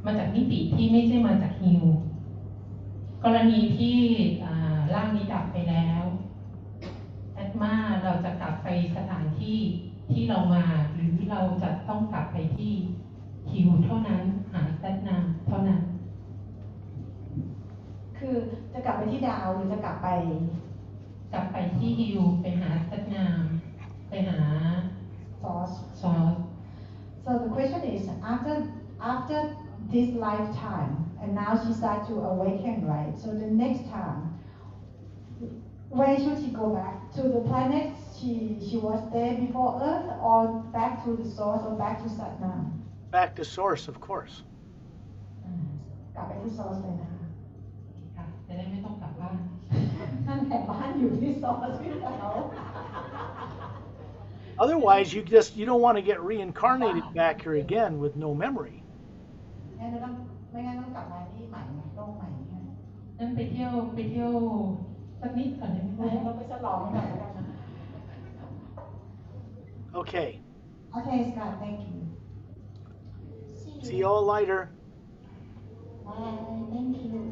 มาจากมิติที่ไม่ใช่มาจากฮิวกรณีที่ร่างนี้ดับไปแล้วแอดมาเราจะกลับไปสถานที่เรามาหรือเราจะต้องกลับไปที่ฮิวเท่านั้นหาแอดนาเท่านั้นคือจะกลับไปที่ดาวหรือจะกลับไปที่ฮิวไปหาแอดนาไปหา source source So the question is after this lifetime and now she starts to awaken, right? So the next time where should she go back? To the planet she was there before Earth or back to the source or back to Satnam? Back to source, of course. กลับไปที่ source เลยนะคะ ค่ะจะได้ไม่ต้องกลับบ้าน นั่นแหละบ้านอยู่ที่ source พี่แต๋ว Otherwise, you don't want to get reincarnated back here again with no memory. ไม่งั้นต้องกลับมาที่ใหม่ไงโลกใหม่ไง นั่นไปเที่ยวสักนิดก่อนได้ไหม เราไปฉลองกันแล้วกันนะ Okay. Okay, Scott, thank you. See you all later. Bye, thank you.